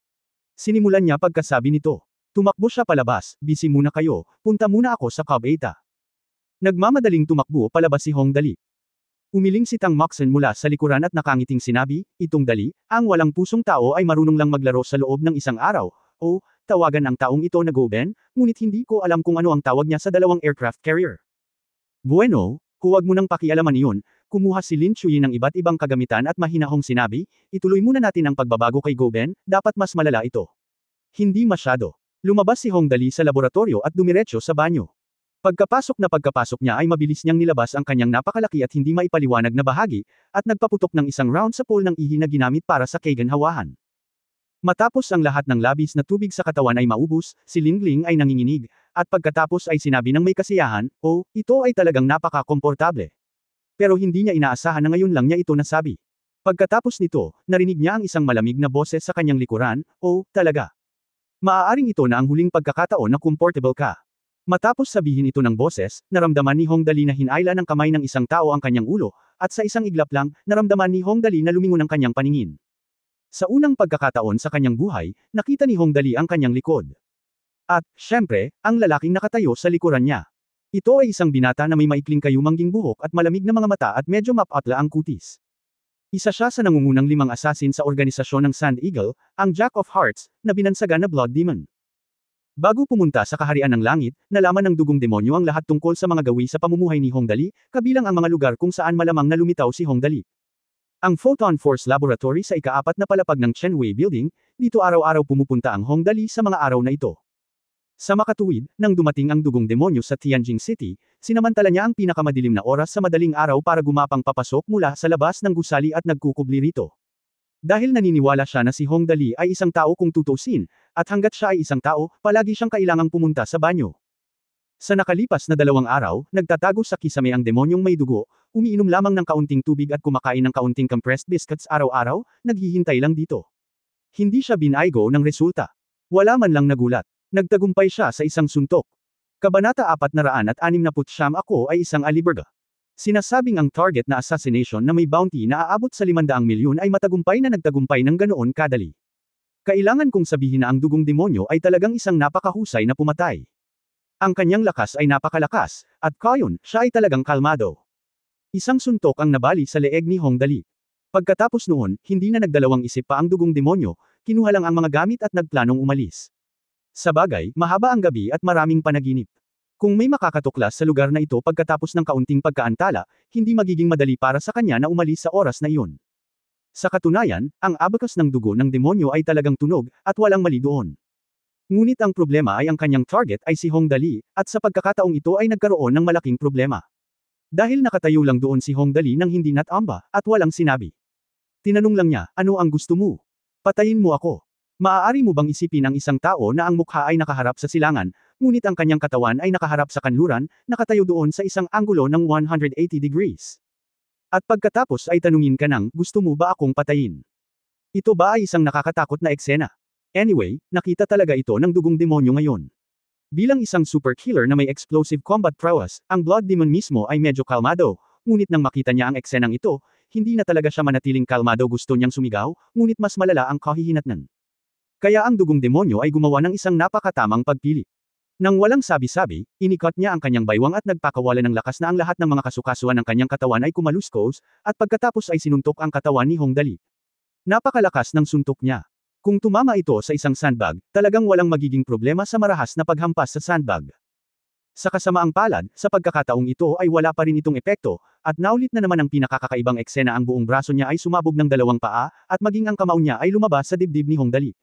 Sinimulan niya pagkasabi nito. Tumakbo siya palabas, busy muna kayo, punta muna ako sa Cub 8. Nagmamadaling tumakbo palabas si Hong Dali. Umiling si Tang Moxon mula sa likuran at nakangiting sinabi, itong Dali, ang walang pusong tao ay marunong lang maglaro sa loob ng isang araw, o, tawagan ang taong ito na Go Ben, ngunit hindi ko alam kung ano ang tawag niya sa dalawang aircraft carrier. Bueno, huwag mo nang pakialaman iyon, kumuha si Lin Chuyi ng iba't ibang kagamitan at mahinahong sinabi, ituloy muna natin ang pagbabago kay Go Ben, dapat mas malala ito. Hindi masyado. Lumabas si Hong Dali sa laboratorio at dumiretso sa banyo. Pagkapasok niya ay mabilis niyang nilabas ang kanyang napakalaki at hindi maipaliwanag na bahagi, at nagpaputok ng isang round sa pool ng ihi na ginamit para sa Keigan-hawahan. Matapos ang lahat ng labis na tubig sa katawan ay maubos, si Ling Ling ay nanginginig, at pagkatapos ay sinabi ng may kasiyahan, oh, ito ay talagang napaka-komportable. Pero hindi niya inaasahan na ngayon lang niya ito nasabi. Pagkatapos nito, narinig niya ang isang malamig na boses sa kanyang likuran, oh, talaga. Maaaring ito na ang huling pagkakataon na comfortable ka. Matapos sabihin ito ng boses, naramdaman ni Hong Dali na hinayla ng kamay ng isang tao ang kanyang ulo, at sa isang iglap lang, naramdaman ni Hong Dali na lumingon ang kanyang paningin. Sa unang pagkakataon sa kanyang buhay, nakita ni Hong Dali ang kanyang likod. At, syempre, ang lalaking nakatayo sa likuran niya. Ito ay isang binata na may maikling kayumangging buhok at malamig na mga mata at medyo mapatla ang kutis. Isa siya sa nangungunang 5 assassin sa organisasyon ng Sand Eagle, ang Jack of Hearts, na binansagan na Blood Demon. Bago pumunta sa kaharian ng langit, nalaman ng dugong demonyo ang lahat tungkol sa mga gawi sa pamumuhay ni Hong Dali, kabilang ang mga lugar kung saan malamang na lumitaw si Hong Dali. Ang Photon Force Laboratory sa ika-4 na palapag ng Chenwei Building, dito araw-araw pumupunta ang Hong Dali sa mga araw na ito. Sa makatuwid, nang dumating ang dugong demonyo sa Tianjin City, sinamantala niya ang pinakamadilim na oras sa madaling araw para gumapang papasok mula sa labas ng gusali at nagkukubli rito. Dahil naniniwala siya na si Hong Dali ay isang tao kung tutusin, at hanggat siya ay isang tao, palagi siyang kailangang pumunta sa banyo. Sa nakalipas na 2 araw, nagtatago sa kisame ang demonyong may dugo, umiinom lamang ng kaunting tubig at kumakain ng kaunting compressed biscuits araw-araw, naghihintay lang dito. Hindi siya binaygo ng resulta. Wala man lang nagulat. Nagtagumpay siya sa isang suntok. Kabanata 469 Ako ay isang aliberga. Sinasabing ang target na assassination na may bounty na aabot sa 500 milyon ay matagumpay na nagtagumpay ng ganoon kadali. Kailangan kong sabihin na ang dugong demonyo ay talagang isang napakahusay na pumatay. Ang kanyang lakas ay napakalakas, at kayon, siya ay talagang kalmado. Isang suntok ang nabali sa leeg ni Hong Dali. Pagkatapos noon, hindi na nagdalawang isip pa ang dugong demonyo, kinuha lang ang mga gamit at nagplanong umalis. Sa bagay, mahaba ang gabi at maraming panaginip. Kung may makakatuklas sa lugar na ito pagkatapos ng kaunting pagkaantala, hindi magiging madali para sa kanya na umalis sa oras na iyon. Sa katunayan, ang abakas ng dugo ng demonyo ay talagang tunog, at walang mali doon. Ngunit ang problema ay ang kanyang target ay si Hong Dali, at sa pagkakataong ito ay nagkaroon ng malaking problema. Dahil nakatayo lang doon si Hong Dali nang hindi natamba, at walang sinabi. Tinanong lang niya, ano ang gusto mo? Patayin mo ako. Maaari mo bang isipin ang isang tao na ang mukha ay nakaharap sa silangan, ngunit ang kanyang katawan ay nakaharap sa kanluran, nakatayo doon sa isang anggulo ng 180 degrees. At pagkatapos ay tanungin ka ng, gusto mo ba akong patayin? Ito ba ay isang nakakatakot na eksena? Anyway, nakita talaga ito ng dugong demonyo ngayon. Bilang isang super killer na may explosive combat prowess, ang Blood Demon mismo ay medyo kalmado, ngunit nang makita niya ang eksenang ito, hindi na talaga siya manatiling kalmado, gusto niyang sumigaw, ngunit mas malala ang kahihinatnan. Kaya ang dugong demonyo ay gumawa ng isang napakatamang pagpili. Nang walang sabi-sabi, inikot niya ang kanyang baywang at nagpakawala ng lakas na ang lahat ng mga kasukasuan ng kanyang katawan ay kumaluskos, at pagkatapos ay sinuntok ang katawan ni Hong Dali. Napakalakas ng suntok niya. Kung tumama ito sa isang sandbag, talagang walang magiging problema sa marahas na paghampas sa sandbag. Sa kasamaang palad, sa pagkakataong ito ay wala pa rin itong epekto, at naulit na naman ang pinakakakaibang eksena, ang buong braso niya ay sumabog ng 2 paa, at maging ang kamao niya ay lumabas sa dibdib ni Hong Dali.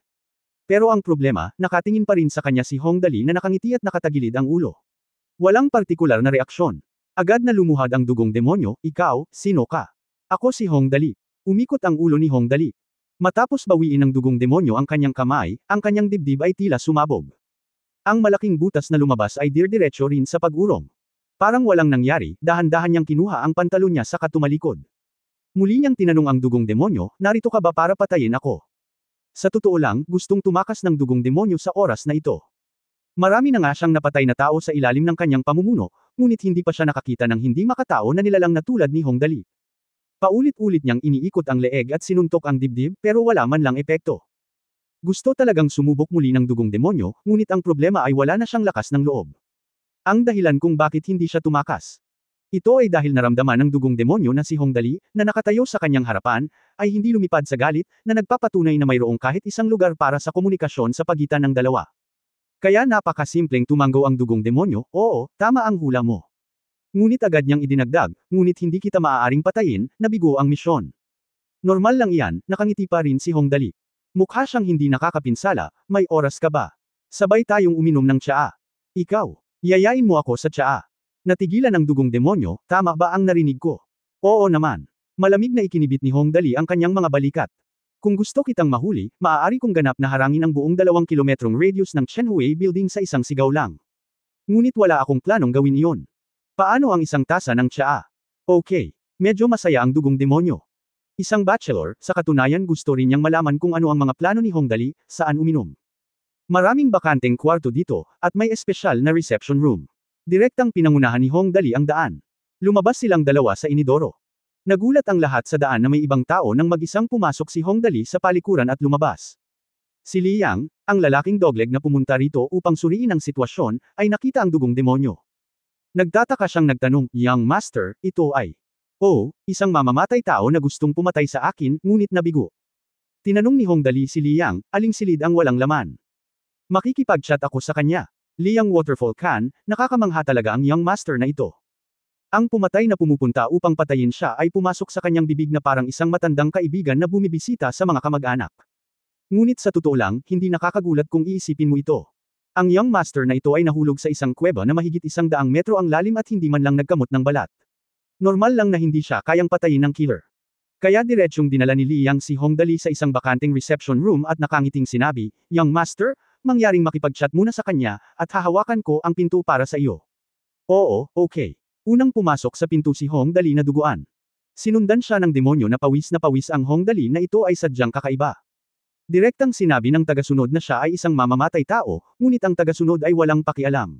Pero ang problema, nakatingin pa rin sa kanya si Hong Dali na nakangiti at nakatagilid ang ulo. Walang partikular na reaksyon. Agad na lumuhad ang dugong demonyo, ikaw, sino ka? Ako si Hong Dali. Umikot ang ulo ni Hong Dali. Matapos bawiin ng dugong demonyo ang kanyang kamay, ang kanyang dibdib ay tila sumabog. Ang malaking butas na lumabas ay dirdiretso rin sa pag-urong. Parang walang nangyari, dahan-dahan niyang kinuha ang pantalon niya saka tumalikod. Muli niyang tinanong ang dugong demonyo, narito ka ba para patayin ako? Sa totoo lang, gustong tumakas ng dugong demonyo sa oras na ito. Marami na nga siyang napatay na tao sa ilalim ng kanyang pamumuno, ngunit hindi pa siya nakakita ng hindi makatao na nilalang na tulad ni Hong Dali. Paulit-ulit niyang iniikot ang leeg at sinuntok ang dibdib pero wala man lang epekto. Gusto talagang sumubok muli ng dugong demonyo, ngunit ang problema ay wala na siyang lakas ng loob. Ang dahilan kung bakit hindi siya tumakas. Ito ay dahil naramdaman ng dugong demonyo na si Hong Dali, na nakatayo sa kanyang harapan, ay hindi lumipad sa galit, na nagpapatunay na mayroong kahit isang lugar para sa komunikasyon sa pagitan ng dalawa. Kaya napakasimpleng tumanggo ang dugong demonyo, oo, tama ang hula mo. Ngunit agad niyang idinagdag, ngunit hindi kita maaaring patayin, nabigo ang misyon. Normal lang iyan, nakangiti pa rin si Hong Dali. Mukha siyang hindi nakakapinsala, may oras ka ba? Sabay tayong uminom ng tsaa. Ikaw, yayain mo ako sa tsaa. Natigilan ang dugong demonyo, tama ba ang narinig ko? Oo naman. Malamig na ikinibit ni Hong Dali ang kanyang mga balikat. Kung gusto kitang mahuli, maaari kong ganap na harangin ang buong 2 kilometrong radius ng Chenhui Building sa isang sigaw lang. Ngunit wala akong planong gawin iyon. Paano ang isang tasa ng tsaa? Okay. Medyo masaya ang dugong demonyo. Isang bachelor, sa katunayan gusto rin niyang malaman kung ano ang mga plano ni Hong Dali, saan uminom. Maraming bakanteng kwarto dito, at may espesyal na reception room. Direktang pinangunahan ni Hong Dali ang daan. Lumabas silang dalawa sa inidoro. Nagulat ang lahat sa daan na may ibang tao nang mag-isang pumasok si Hong Dali sa palikuran at lumabas. Si Li Yang, ang lalaking dogleg na pumunta rito upang suriin ang sitwasyon, ay nakita ang dugong demonyo. Nagtataka siyang nagtanong, Young Master, ito ay. Oh, isang mamamatay tao na gustong pumatay sa akin, ngunit nabigo. Tinanong ni Hong Dali si Li Yang, aling silid ang walang laman. Makikipag-chat ako sa kanya. Li Yang Waterfall Can, nakakamangha talaga ang Young Master na ito. Ang pumatay na pumupunta upang patayin siya ay pumasok sa kanyang bibig na parang isang matandang kaibigan na bumibisita sa mga kamag-anak. Ngunit sa totoo lang, hindi nakakagulat kung iisipin mo ito. Ang Young Master na ito ay nahulog sa isang kuweba na mahigit 100 metro ang lalim at hindi man lang nagkamot ng balat. Normal lang na hindi siya kayang patayin ng killer. Kaya diretsyong dinala ni Li Yang si Hong Dali sa isang bakanteng reception room at nakangiting sinabi, Young Master, mangyaring makipag-chat muna sa kanya, at hahawakan ko ang pinto para sa iyo. Oo, okay. Unang pumasok sa pinto si Hong Dali na duguan. Sinundan siya ng demonyo na pawis ang Hong Dali na ito ay sadyang kakaiba. Direktang sinabi ng tagasunod na siya ay isang mamamatay tao, ngunit ang tagasunod ay walang pakialam.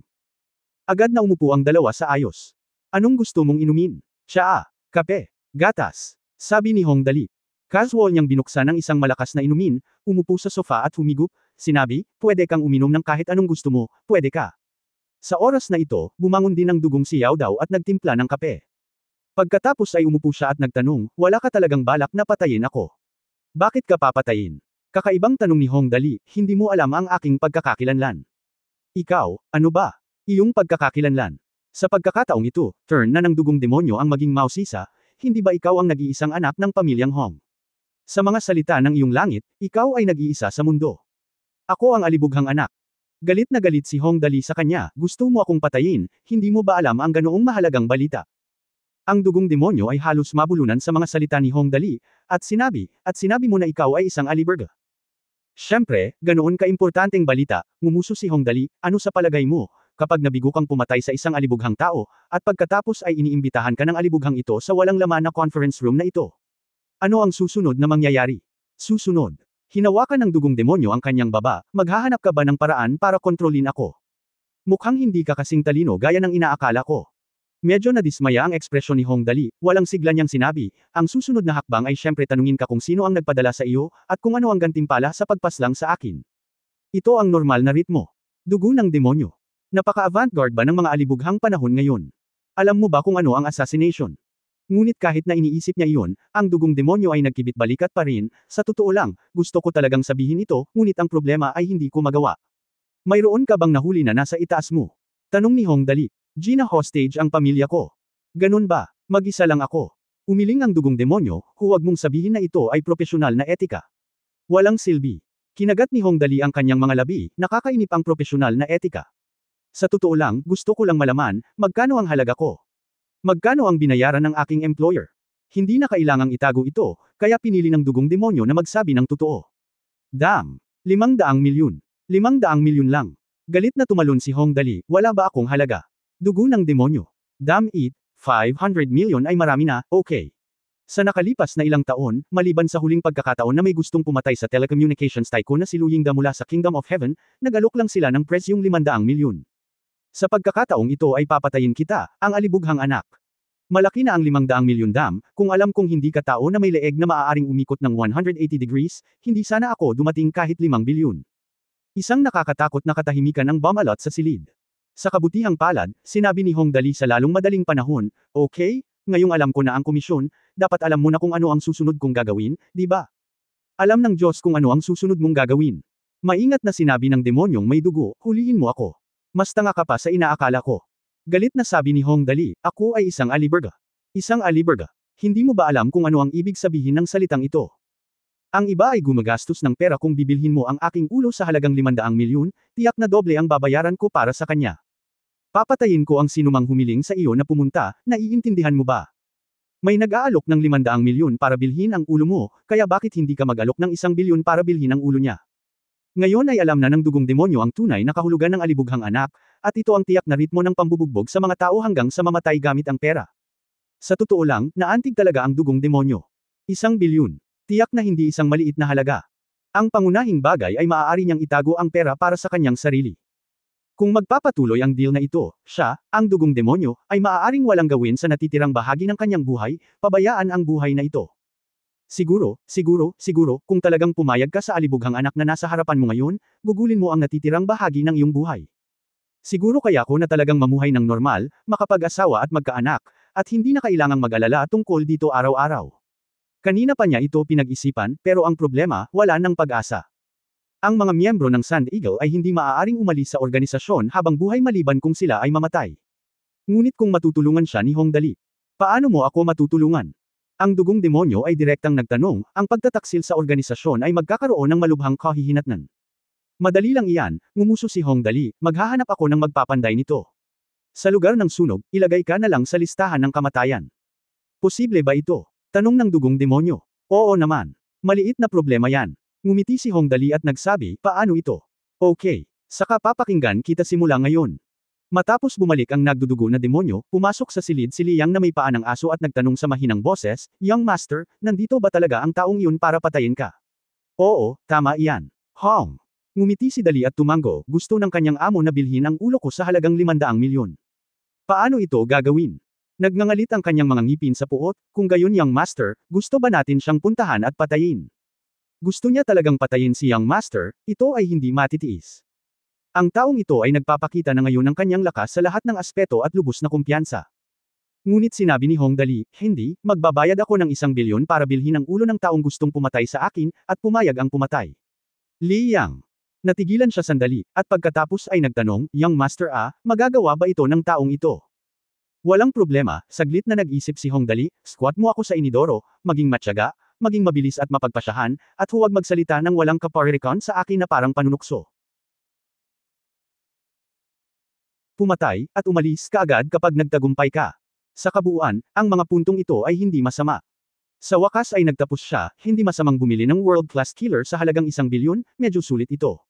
Agad na umupo ang dalawa sa ayos. Anong gusto mong inumin? Tsaa, kape, gatas, sabi ni Hong Dali. Casual niyang binuksan ang isang malakas na inumin, umupo sa sofa at humigup, sinabi, pwede kang uminom ng kahit anong gusto mo, pwede ka. Sa oras na ito, bumangon din ang dugong si Yao Dao at nagtimpla ng kape. Pagkatapos ay umupo siya at nagtanong, wala ka talagang balak na patayin ako? Bakit ka papatayin? Kakaibang tanong ni Hong Dali, hindi mo alam ang aking pagkakakilanlan. Ikaw, ano ba? Iyong pagkakakilanlan. Sa pagkakataong ito, turn na ng dugong demonyo ang maging mausisa, hindi ba ikaw ang nag-iisang anak ng pamilyang Hong? Sa mga salita ng iyong langit, ikaw ay nag-iisa sa mundo. Ako ang alibughang anak. Galit na galit si Hong Dali sa kanya, gusto mo akong patayin, hindi mo ba alam ang ganoong mahalagang balita? Ang dugong demonyo ay halos mabulunan sa mga salita ni Hong Dali, at sinabi mo na ikaw ay isang aliburga. Siyempre, ganoon ka-importanteng balita, ngumuso si Hong Dali, ano sa palagay mo, kapag nabigo kang pumatay sa isang alibughang tao, at pagkatapos ay iniimbitahan ka ng alibughang ito sa walang laman na conference room na ito? Ano ang susunod na mangyayari? Susunod. Hinawakan ng dugong demonyo ang kanyang baba, maghahanap ka ba ng paraan para kontrolin ako? Mukhang hindi ka kasing talino gaya ng inaakala ko. Medyo nadismaya ang ekspresyon ni Hong Dali, walang sigla niyang sinabi, ang susunod na hakbang ay syempre tanungin ka kung sino ang nagpadala sa iyo, at kung ano ang gantimpala sa pagpaslang sa akin. Ito ang normal na ritmo. Dugo ng demonyo. Napaka-avant-garde ba ng mga alibughang panahon ngayon? Alam mo ba kung ano ang assassination? Ngunit kahit na iniisip niya iyon, ang dugong demonyo ay nagkibit balikat pa rin, sa totoo lang, gusto ko talagang sabihin ito, ngunit ang problema ay hindi ko magawa. Mayroon ka bang nahuli na nasa itaas mo? Tanong ni Hong Dali. Gina hostage ang pamilya ko. Ganun ba? Mag-isa lang ako. Umiling ang dugong demonyo, huwag mong sabihin na ito ay propesyonal na etika. Walang silbi. Kinagat ni Hong Dali ang kanyang mga labi, nakakainip ang propesyonal na etika. Sa totoo lang, gusto ko lang malaman, magkano ang halaga ko? Magkano ang binayaran ng aking employer? Hindi na kailangang itago ito, kaya pinili ng dugong demonyo na magsabi ng totoo. Damn! 500 milyon. 500 milyon lang. Galit na tumalon si Hong Dali, wala ba akong halaga? Dugo ng demonyo. Damn it, 500 milyon ay marami na, okay. Sa nakalipas na ilang taon, maliban sa huling pagkakataon na may gustong pumatay sa telecommunications tycoon na si Lu Yingda mula sa Kingdom of Heaven, nag-alok lang sila ng presyong 500 milyon. Sa pagkakataong ito ay papatayin kita, ang alibughang anak. Malaki na ang 500 milyon dam, kung alam kong hindi ka tao na may leeg na maaaring umikot ng 180 degrees, hindi sana ako dumating kahit 5 bilyon. Isang nakakatakot na katahimikan ang bumalot sa silid. Sa kabutihang palad, sinabi ni Hong Dali sa lalong madaling panahon, okay, ngayong alam ko na ang komisyon, dapat alam mo na kung ano ang susunod kong gagawin, di ba? Alam ng Diyos kung ano ang susunod mong gagawin. Maingat na sinabi ng demonyong may dugo, huliin mo ako. Mas tanga ka pa sa inaakala ko. Galit na sabi ni Hong Dali, ako ay isang aliberga. Isang aliberga. Hindi mo ba alam kung ano ang ibig sabihin ng salitang ito? Ang iba ay gumagastos ng pera kung bibilhin mo ang aking ulo sa halagang 500 milyon, tiyak na doble ang babayaran ko para sa kanya. Papatayin ko ang sinumang humiling sa iyo na pumunta, naiintindihan mo ba? May nag-aalok ng 500 milyon para bilhin ang ulo mo, kaya bakit hindi ka mag-alok ng 1 bilyon para bilhin ang ulo niya? Ngayon ay alam na ng dugong demonyo ang tunay na kahulugan ng alibughang anak, at ito ang tiyak na ritmo ng pambubugbog sa mga tao hanggang sa mamatay gamit ang pera. Sa totoo lang, naantig talaga ang dugong demonyo. 1 bilyon. Tiyak na hindi isang maliit na halaga. Ang pangunahing bagay ay maaari niyang itago ang pera para sa kanyang sarili. Kung magpapatuloy ang deal na ito, siya, ang dugong demonyo, ay maaaring walang gawin sa natitirang bahagi ng kanyang buhay, pabayaan ang buhay na ito. Siguro, kung talagang pumayag ka sa alibughang anak na nasa harapan mo ngayon, gugulin mo ang natitirang bahagi ng iyong buhay. Siguro kaya ko na talagang mamuhay ng normal, makapag-asawa at magkaanak, at hindi na kailangang mag-alala tungkol dito araw-araw. Kanina pa niya ito pinag-isipan, pero ang problema, wala ng pag-asa. Ang mga miyembro ng Sand Eagle ay hindi maaaring umalis sa organisasyon habang buhay maliban kung sila ay mamatay. Ngunit kung matutulungan siya ni Hong Dali, paano mo ako matutulungan? Ang dugong demonyo ay direktang nagtanong, ang pagtataksil sa organisasyon ay magkakaroon ng malubhang kahihinatnan. Madali lang iyan, ngumuso si Hong Dali, maghahanap ako ng magpapanday nito. Sa lugar ng sunog, ilagay ka na lang sa listahan ng kamatayan. Posible ba ito? Tanong ng dugong demonyo. Oo naman. Maliit na problema yan. Ngumiti si Hong Dali at nagsabi, paano ito? Okay. Saka papakinggan kita simula ngayon. Matapos bumalik ang nagdudugo na demonyo, pumasok sa silid si Liang na may paa ng aso at nagtanong sa mahinang boses, Young Master, nandito ba talaga ang taong iyon para patayin ka? Oo, tama iyan. Hong. Ngumiti si Dali at tumango, gusto ng kanyang amo na bilhin ang ulo ko sa halagang 500 milyon. Paano ito gagawin? Nagngangalit ang kanyang mga ngipin sa puot, kung gayon Young Master, gusto ba natin siyang puntahan at patayin? Gusto niya talagang patayin si Young Master, ito ay hindi matitiis. Ang taong ito ay nagpapakita na ngayon ng kanyang lakas sa lahat ng aspeto at lubos na kumpiyansa. Ngunit sinabi ni Hong Dali, hindi, magbabayad ako ng 1 bilyon para bilhin ang ulo ng taong gustong pumatay sa akin, at pumayag ang pumatay. Li Yang. Natigilan siya sandali, at pagkatapos ay nagtanong, Young Master magagawa ba ito ng taong ito? Walang problema, saglit na nag-isip si Hong Dali, squat mo ako sa inidoro, maging matyaga, maging mabilis at mapagpasyahan, at huwag magsalita ng walang kaparirikon sa akin na parang panunukso. Pumatay, at umalis ka agad kapag nagtagumpay ka. Sa kabuuan, ang mga puntong ito ay hindi masama. Sa wakas ay nagtapos siya, hindi masamang bumili ng world-class killer sa halagang 1 bilyon, medyo sulit ito.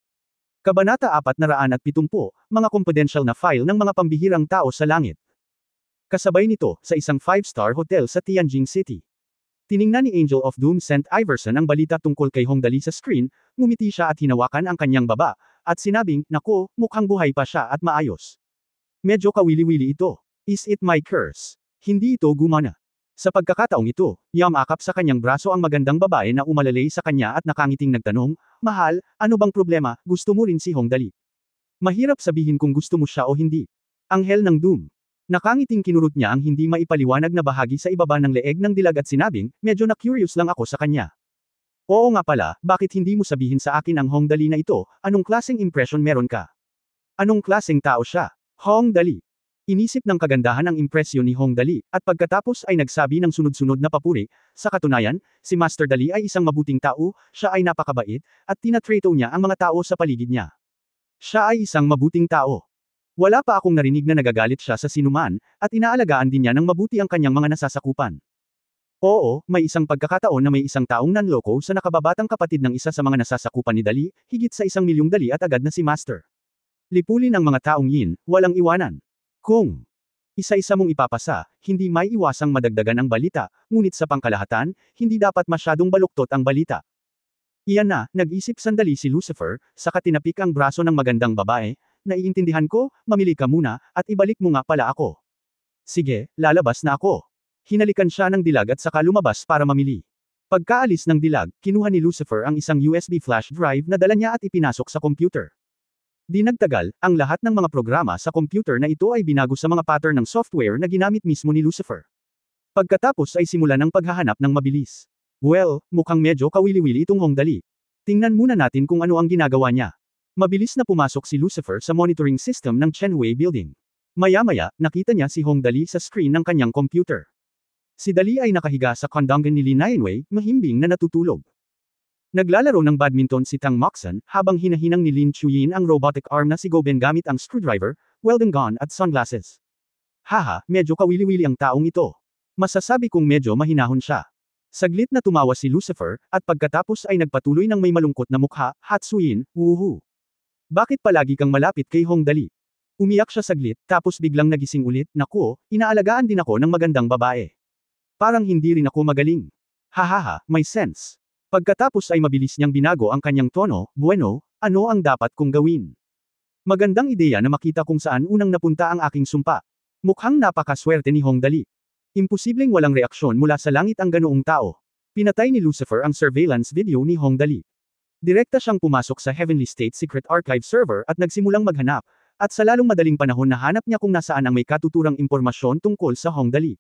Kabanata 470, mga confidential na file ng mga pambihirang tao sa langit. Kasabay nito, sa isang 5-star hotel sa Tianjin City. Tiningnan ni Angel of Doom St. Iverson ang balita tungkol kay Hong Dali sa screen, ngumiti siya at hinawakan ang kanyang baba, at sinabing, nako, mukhang buhay pa siya at maayos. Medyo kawili-wili ito. Is it my curse? Hindi ito gumana. Sa pagkakataong ito, yamakap sa kanyang braso ang magandang babae na umalalay sa kanya at nakangiting nagtanong, mahal, ano bang problema, gusto mo rin si Hong Dali? Mahirap sabihin kung gusto mo siya o hindi. Anghel ng Doom. Nakangiting kinurot niya ang hindi maipaliwanag na bahagi sa ibaba ng leeg ng dilag at sinabing, medyo na-curious lang ako sa kanya. Oo nga pala, bakit hindi mo sabihin sa akin ang Hong Dali na ito, anong klaseng impression meron ka? Anong klaseng tao siya? Hong Dali. Inisip ng kagandahan ang impresyon ni Hong Dali, at pagkatapos ay nagsabi ng sunod-sunod na papuri, sa katunayan, si Master Dali ay isang mabuting tao, siya ay napakabait, at tinatrato niya ang mga tao sa paligid niya. Siya ay isang mabuting tao. Wala pa akong narinig na nagagalit siya sa sinuman, at inaalagaan din niya ng mabuti ang kanyang mga nasasakupan. Oo, may isang pagkakataon na may isang taong nanloko sa nakababatang kapatid ng isa sa mga nasasakupan ni Dali, higit sa 1 milyong dali at agad na si Master. Lipulin ang mga taong yin, walang iwanan. Kung isa-isa mong ipapasa, hindi may iwasang madagdagan ang balita, ngunit sa pangkalahatan, hindi dapat masyadong baluktot ang balita. Iyan na, nag-isip sandali si Lucifer, saka tinapik ang braso ng magandang babae, naiintindihan ko, mamili ka muna, at ibalik mo nga pala ako. Sige, lalabas na ako. Hinalikan siya ng dilag at saka lumabas para mamili. Pagkaalis ng dilag, kinuha ni Lucifer ang isang USB flash drive na dala niya at ipinasok sa computer. Di nagtagal, ang lahat ng mga programa sa computer na ito ay binago sa mga pattern ng software na ginamit mismo ni Lucifer. Pagkatapos ay simulan ng paghahanap ng mabilis. Well, mukhang medyo kawili-wili itong Hong Dali. Tingnan muna natin kung ano ang ginagawa niya. Mabilis na pumasok si Lucifer sa monitoring system ng Chenwei Building. Maya-maya, nakita niya si Hong Dali sa screen ng kanyang computer. Si Dali ay nakahiga sa kondongan ni Li Nianwei, mahimbing na natutulog. Naglalaro ng badminton si Tang Moxon, habang hinahinang ni Lin Chuyin ang robotic arm na si Goben gamit ang screwdriver, welding gun at sunglasses. Haha, medyo kawili-wili ang taong ito. Masasabi kong medyo mahinahon siya. Saglit na tumawa si Lucifer, at pagkatapos ay nagpatuloy ng may malungkot na mukha, Hatsuyin, wuhu. Bakit palagi kang malapit kay Hong Dali? Umiyak siya saglit, tapos biglang nagising ulit, naku, inaalagaan din ako ng magandang babae. Parang hindi rin ako magaling. Hahaha, may sense. Pagkatapos ay mabilis niyang binago ang kanyang tono, bueno, ano ang dapat kong gawin? Magandang ideya na makita kung saan unang napunta ang aking sumpa. Mukhang napakaswerte ni Hong Dali. Imposibleng walang reaksyon mula sa langit ang ganoong tao. Pinatay ni Lucifer ang surveillance video ni Hong Dali. Direkta siyang pumasok sa Heavenly State Secret Archive server at nagsimulang maghanap, at sa lalong madaling panahon nahanap niya kung nasaan ang may katuturang impormasyon tungkol sa Hong Dali.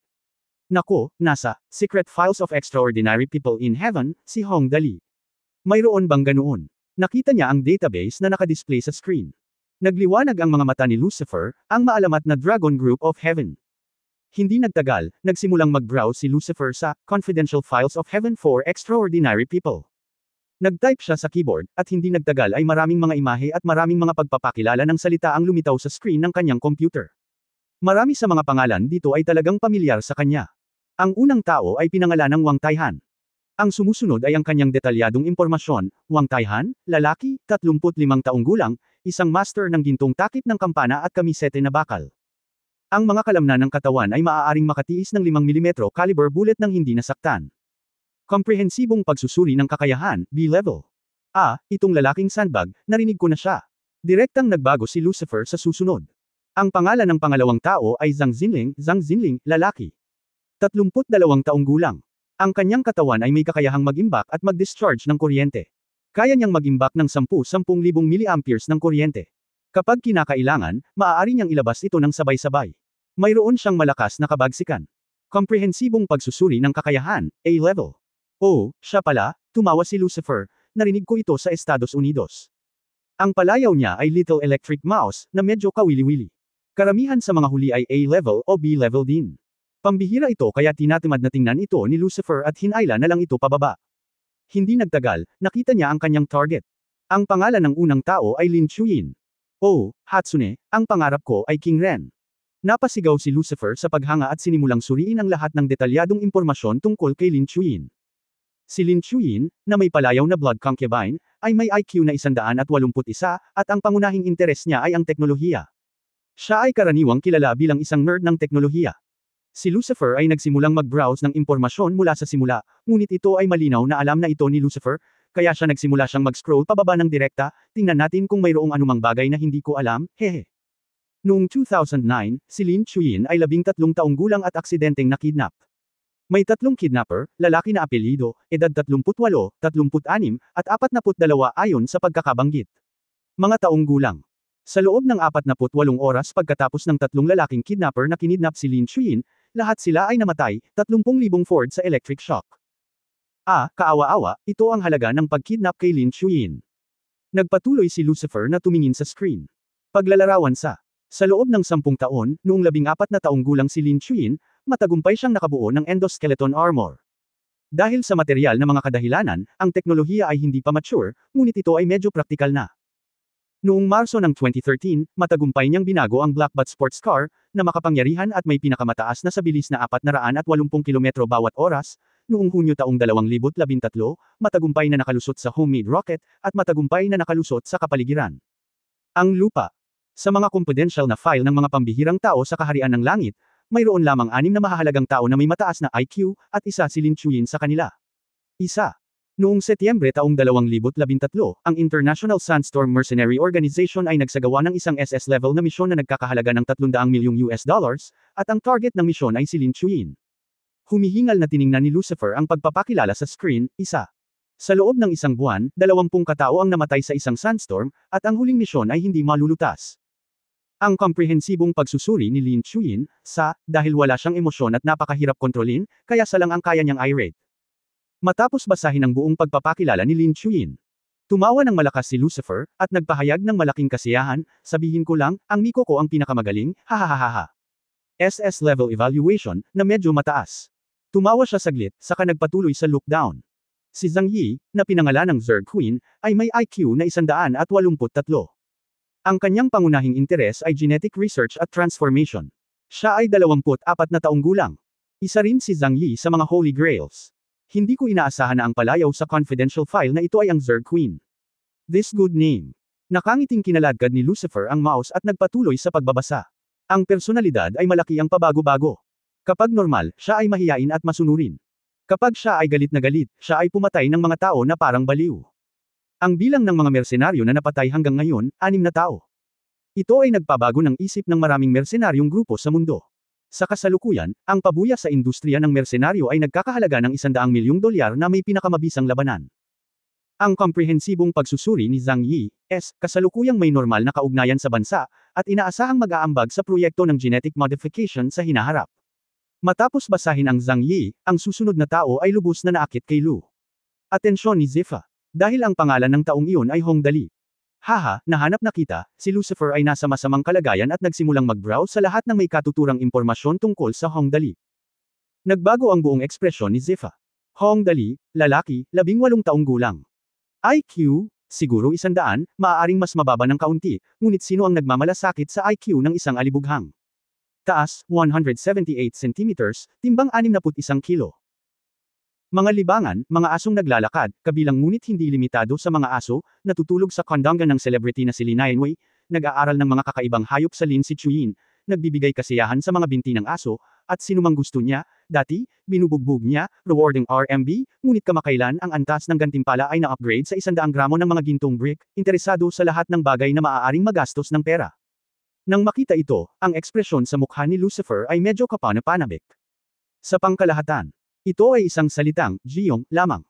Nako, nasa Secret Files of Extraordinary People in Heaven, si Hong Dali. Mayroon bang ganoon? Nakita niya ang database na nakadisplay sa screen. Nagliwanag ang mga mata ni Lucifer, ang maalamat na Dragon Group of Heaven. Hindi nagtagal, nagsimulang mag-browse si Lucifer sa Confidential Files of Heaven for Extraordinary People. Nag-type siya sa keyboard, at hindi nagtagal ay maraming mga imahe at maraming mga pagpapakilala ng salita ang lumitaw sa screen ng kanyang computer. Marami sa mga pangalan dito ay talagang pamilyar sa kanya. Ang unang tao ay pinangalanang Wang Taihan. Ang sumusunod ay ang kanyang detalyadong impormasyon, Wang Taihan, lalaki, 35 taong gulang, isang master ng gintong takip ng kampana at kamisete na bakal. Ang mga kalamnan ng katawan ay maaaring makatiis ng 5mm caliber bullet nang hindi nasaktan. Komprehensibong pagsusuri ng kakayahan, B-level. Itong lalaking sandbag, narinig ko na siya. Direktang nagbago si Lucifer sa susunod. Ang pangalan ng pangalawang tao ay Zhang Xinling, lalaki. 32 taong gulang. Ang kanyang katawan ay may kakayahang mag-imbak at mag-discharge ng kuryente. Kaya niyang mag-imbak ng 10,000 mA ng kuryente. Kapag kinakailangan, maaari niyang ilabas ito ng sabay-sabay. Mayroon siyang malakas na kabagsikan. Komprehensibong pagsusuri ng kakayahan, A-level. Oh, siya pala, tumawa si Lucifer, narinig ko ito sa Estados Unidos. Ang palayaw niya ay Little Electric Mouse, na medyo kawili-wili. Karamihan sa mga huli ay A-level o B-level din. Pambihira ito kaya tinatamad na tingnan ito ni Lucifer at hinayla na lang ito pababa. Hindi nagtagal, nakita niya ang kanyang target. Ang pangalan ng unang tao ay Lin Chuyin. Oh, Hatsune, ang pangarap ko ay King Ren. Napasigaw si Lucifer sa paghanga at sinimulang suriin ang lahat ng detalyadong impormasyon tungkol kay Lin Chuyin. Si Lin Chuyin, na may palayaw na blood concubine, ay may IQ na 181 at ang pangunahing interes niya ay ang teknolohiya. Siya ay karaniwang kilala bilang isang nerd ng teknolohiya. Si Lucifer ay nagsimulang mag-browse ng impormasyon mula sa simula, ngunit ito ay malinaw na alam na ito ni Lucifer, kaya siya nagsimula siyang mag-scroll pababa ng direkta, tingnan natin kung mayroong anumang bagay na hindi ko alam, hehe. Noong 2009, si Lin Chuyin ay 13 taong gulang at aksidenteng nakidnap. May 3 kidnapper, lalaki na apelyido, edad 38, 36, at 42 ayon sa pagkakabanggit. Mga taong gulang. Sa loob ng 48 oras pagkatapos ng 3 lalaking kidnapper na kinidnap si Lin Chuyin, lahat sila ay namatay, 30,000 Ford sa electric shock. Kaawa-awa, ito ang halaga ng pagkidnap kay Lin Chuyin. Nagpatuloy si Lucifer na tumingin sa screen. Paglalarawan sa loob ng 10 taon, noong 14 na taong gulang si Lin Chuyin, matagumpay siyang nakabuo ng endoskeleton armor. Dahil sa material na mga kadahilanan, ang teknolohiya ay hindi pa mature, ngunit ito ay medyo praktikal na. Noong Marso ng 2013, matagumpay niyang binago ang Blackbot sports car, na makapangyarihan at may pinakamataas na sa bilis na 480 km bawat oras, noong Hunyo taong 2013, matagumpay na nakalusot sa homemade rocket, at matagumpay na nakalusot sa kapaligiran. Ang lupa. Sa mga confidential na file ng mga pambihirang tao sa kaharian ng langit, mayroon lamang 6 na mahahalagang tao na may mataas na IQ, at isa si Lin Chuyin sa kanila. Isa. Noong Setyembre taong 2013, ang International Sandstorm Mercenary Organization ay nagsagawa ng isang SS-level na misyon na nagkakahalaga ng 300 milyong US dollars, at ang target ng misyon ay si Lin Chuyin. Humihingal na tiningnan ni Lucifer ang pagpapakilala sa screen, isa. Sa loob ng isang buwan, 20 katao ang namatay sa isang sandstorm, at ang huling misyon ay hindi malulutas. Ang komprehensibong pagsusuri ni Lin Chuyin, dahil wala siyang emosyon at napakahirap kontrolin, kaya salang ang kaya niyang irate. Matapos basahin ang buong pagpapakilala ni Lin Chuyin, tumawa ng malakas si Lucifer, at nagpahayag ng malaking kasiyahan, sabihin ko lang, ang Miko ko ang pinakamagaling, hahaha. SS level evaluation, na medyo mataas. Tumawa siya saglit, saka nagpatuloy sa lookdown. Si Zhang Yi, na pinangalan ng Zerg Queen, ay may IQ na 183. Ang kanyang pangunahing interes ay genetic research at transformation. Siya ay 24 na taong gulang. Isa rin si Zhang Yi sa mga Holy Grails. Hindi ko inaasahan na ang palayaw sa confidential file na ito ay ang Zerg Queen. This good name. Nakangiting kinaladkad ni Lucifer ang mouse at nagpatuloy sa pagbabasa. Ang personalidad ay malaki ang pabago-bago. Kapag normal, siya ay mahiyain at masunurin. Kapag siya ay galit na galit, siya ay pumatay ng mga tao na parang baliw. Ang bilang ng mga mersenaryo na napatay hanggang ngayon, 6 na tao. Ito ay nagpabago ng isip ng maraming mersenaryong grupo sa mundo. Sa kasalukuyan, ang pabuya sa industriya ng mersenaryo ay nagkakahalaga ng 100 milyong dolyar na may pinakamabisang labanan. Ang komprehensibong pagsusuri ni Zhang Yi, kasalukuyang may normal na kaugnayan sa bansa, at inaasahang mag-aambag sa proyekto ng genetic modification sa hinaharap. Matapos basahin ang Zhang Yi, ang susunod na tao ay lubos na naakit kay Lu. Atensyon ni Zifa. Dahil ang pangalan ng taong iyon ay Hong Dali. Haha, nahanap na kita, si Lucifer ay nasa masamang kalagayan at nagsimulang mag-browse sa lahat ng may katuturang impormasyon tungkol sa Hong Dali. Nagbago ang buong ekspresyon ni Zifa. Hong Dali, lalaki, 18 taong gulang. IQ, siguro 100, maaaring mas mababa ng kaunti, ngunit sino ang nagmamalasakit sa IQ ng isang alibughang? Taas, 178 centimeters, timbang 61 kilo. Mga libangan, mga asong naglalakad, kabilang ngunit hindi limitado sa mga aso, natutulog sa kondangan ng celebrity na si Lin Yanwei, nag-aaral ng mga kakaibang hayop sa Lin Si Chuyin, nagbibigay kasiyahan sa mga binti ng aso, at sinumang gusto niya, dati, binubugbog niya, rewarding RMB, ngunit kamakailan ang antas ng gantimpala ay na-upgrade sa 100 gramo ng mga gintong brick, interesado sa lahat ng bagay na maaaring magastos ng pera. Nang makita ito, ang ekspresyon sa mukha ni Lucifer ay medyo kapanapanabik. Sa pangkalahatan, ito ay isang salitang, Jiyong, lamang.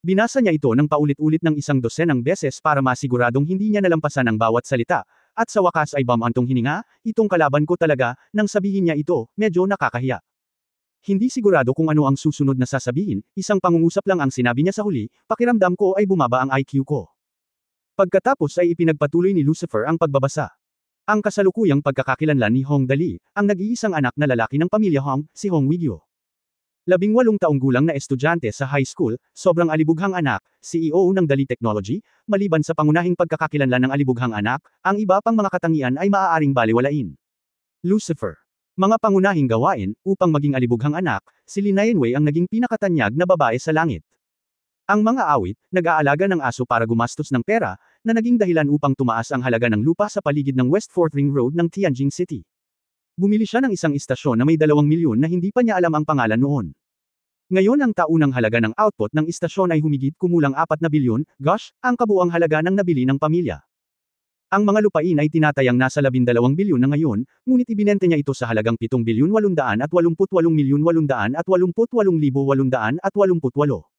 Binasa niya ito ng paulit-ulit ng 100 beses para masiguradong hindi niya nalampasan ang bawat salita, at sa wakas ay bamantong hininga, itong kalaban ko talaga, nang sabihin niya ito, medyo nakakahiya. Hindi sigurado kung ano ang susunod na sasabihin, isang pangungusap lang ang sinabi niya sa huli, pakiramdam ko ay bumaba ang IQ ko. Pagkatapos ay ipinagpatuloy ni Lucifer ang pagbabasa. Ang kasalukuyang pagkakakilanlan ni Hong Dali, ang nag-iisang anak na lalaki ng pamilya Hong, si Hong Wigyo. 18 taong gulang na estudyante sa high school, sobrang alibughang anak, CEO ng Dali Technology, maliban sa pangunahing pagkakakilanlan ng alibughang anak, ang iba pang mga katangian ay maaaring baliwalain. Lucifer. Mga pangunahing gawain, upang maging alibughang anak, si Lin Yanwei ang naging pinakatanyag na babae sa langit. Ang mga awit, nag-aalaga ng aso para gumastos ng pera, na naging dahilan upang tumaas ang halaga ng lupa sa paligid ng West 4th Ring Road ng Tianjin City. Bumili siya ng isang istasyon na may 2 milyon na hindi pa niya alam ang pangalan noon. Ngayon ang taunang halaga ng output ng istasyon ay humigit kumulang 4 na bilyon, ang kabuuang halaga ng nabili ng pamilya. Ang mga lupain ay tinatayang nasa 12 bilyon na ngayon, ngunit ibinente niya ito sa halagang 7,888,888,888.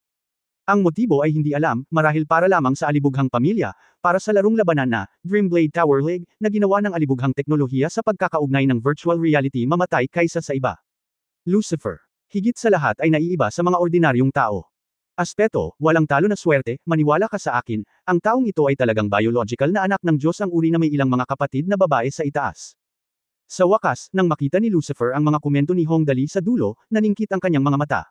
Ang motibo ay hindi alam, marahil para lamang sa alibughang pamilya, para sa larong labanan na, Dreamblade Tower League, na ginawa ng alibughang teknolohiya sa pagkakaugnay ng virtual reality mamatay kaysa sa iba. Lucifer. Higit sa lahat ay naiiba sa mga ordinaryong tao. Aspeto, walang talo na swerte, maniwala ka sa akin, ang taong ito ay talagang biological na anak ng Diyos ang uri na may ilang mga kapatid na babae sa itaas. Sa wakas, nang makita ni Lucifer ang mga komento ni Hong Dali sa dulo, naningkit ang kanyang mga mata.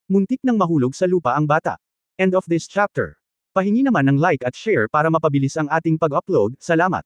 Muntik nang mahulog sa lupa ang bata. End of this chapter. Pahingi naman ng like at share para mapabilis ang ating pag-upload, salamat.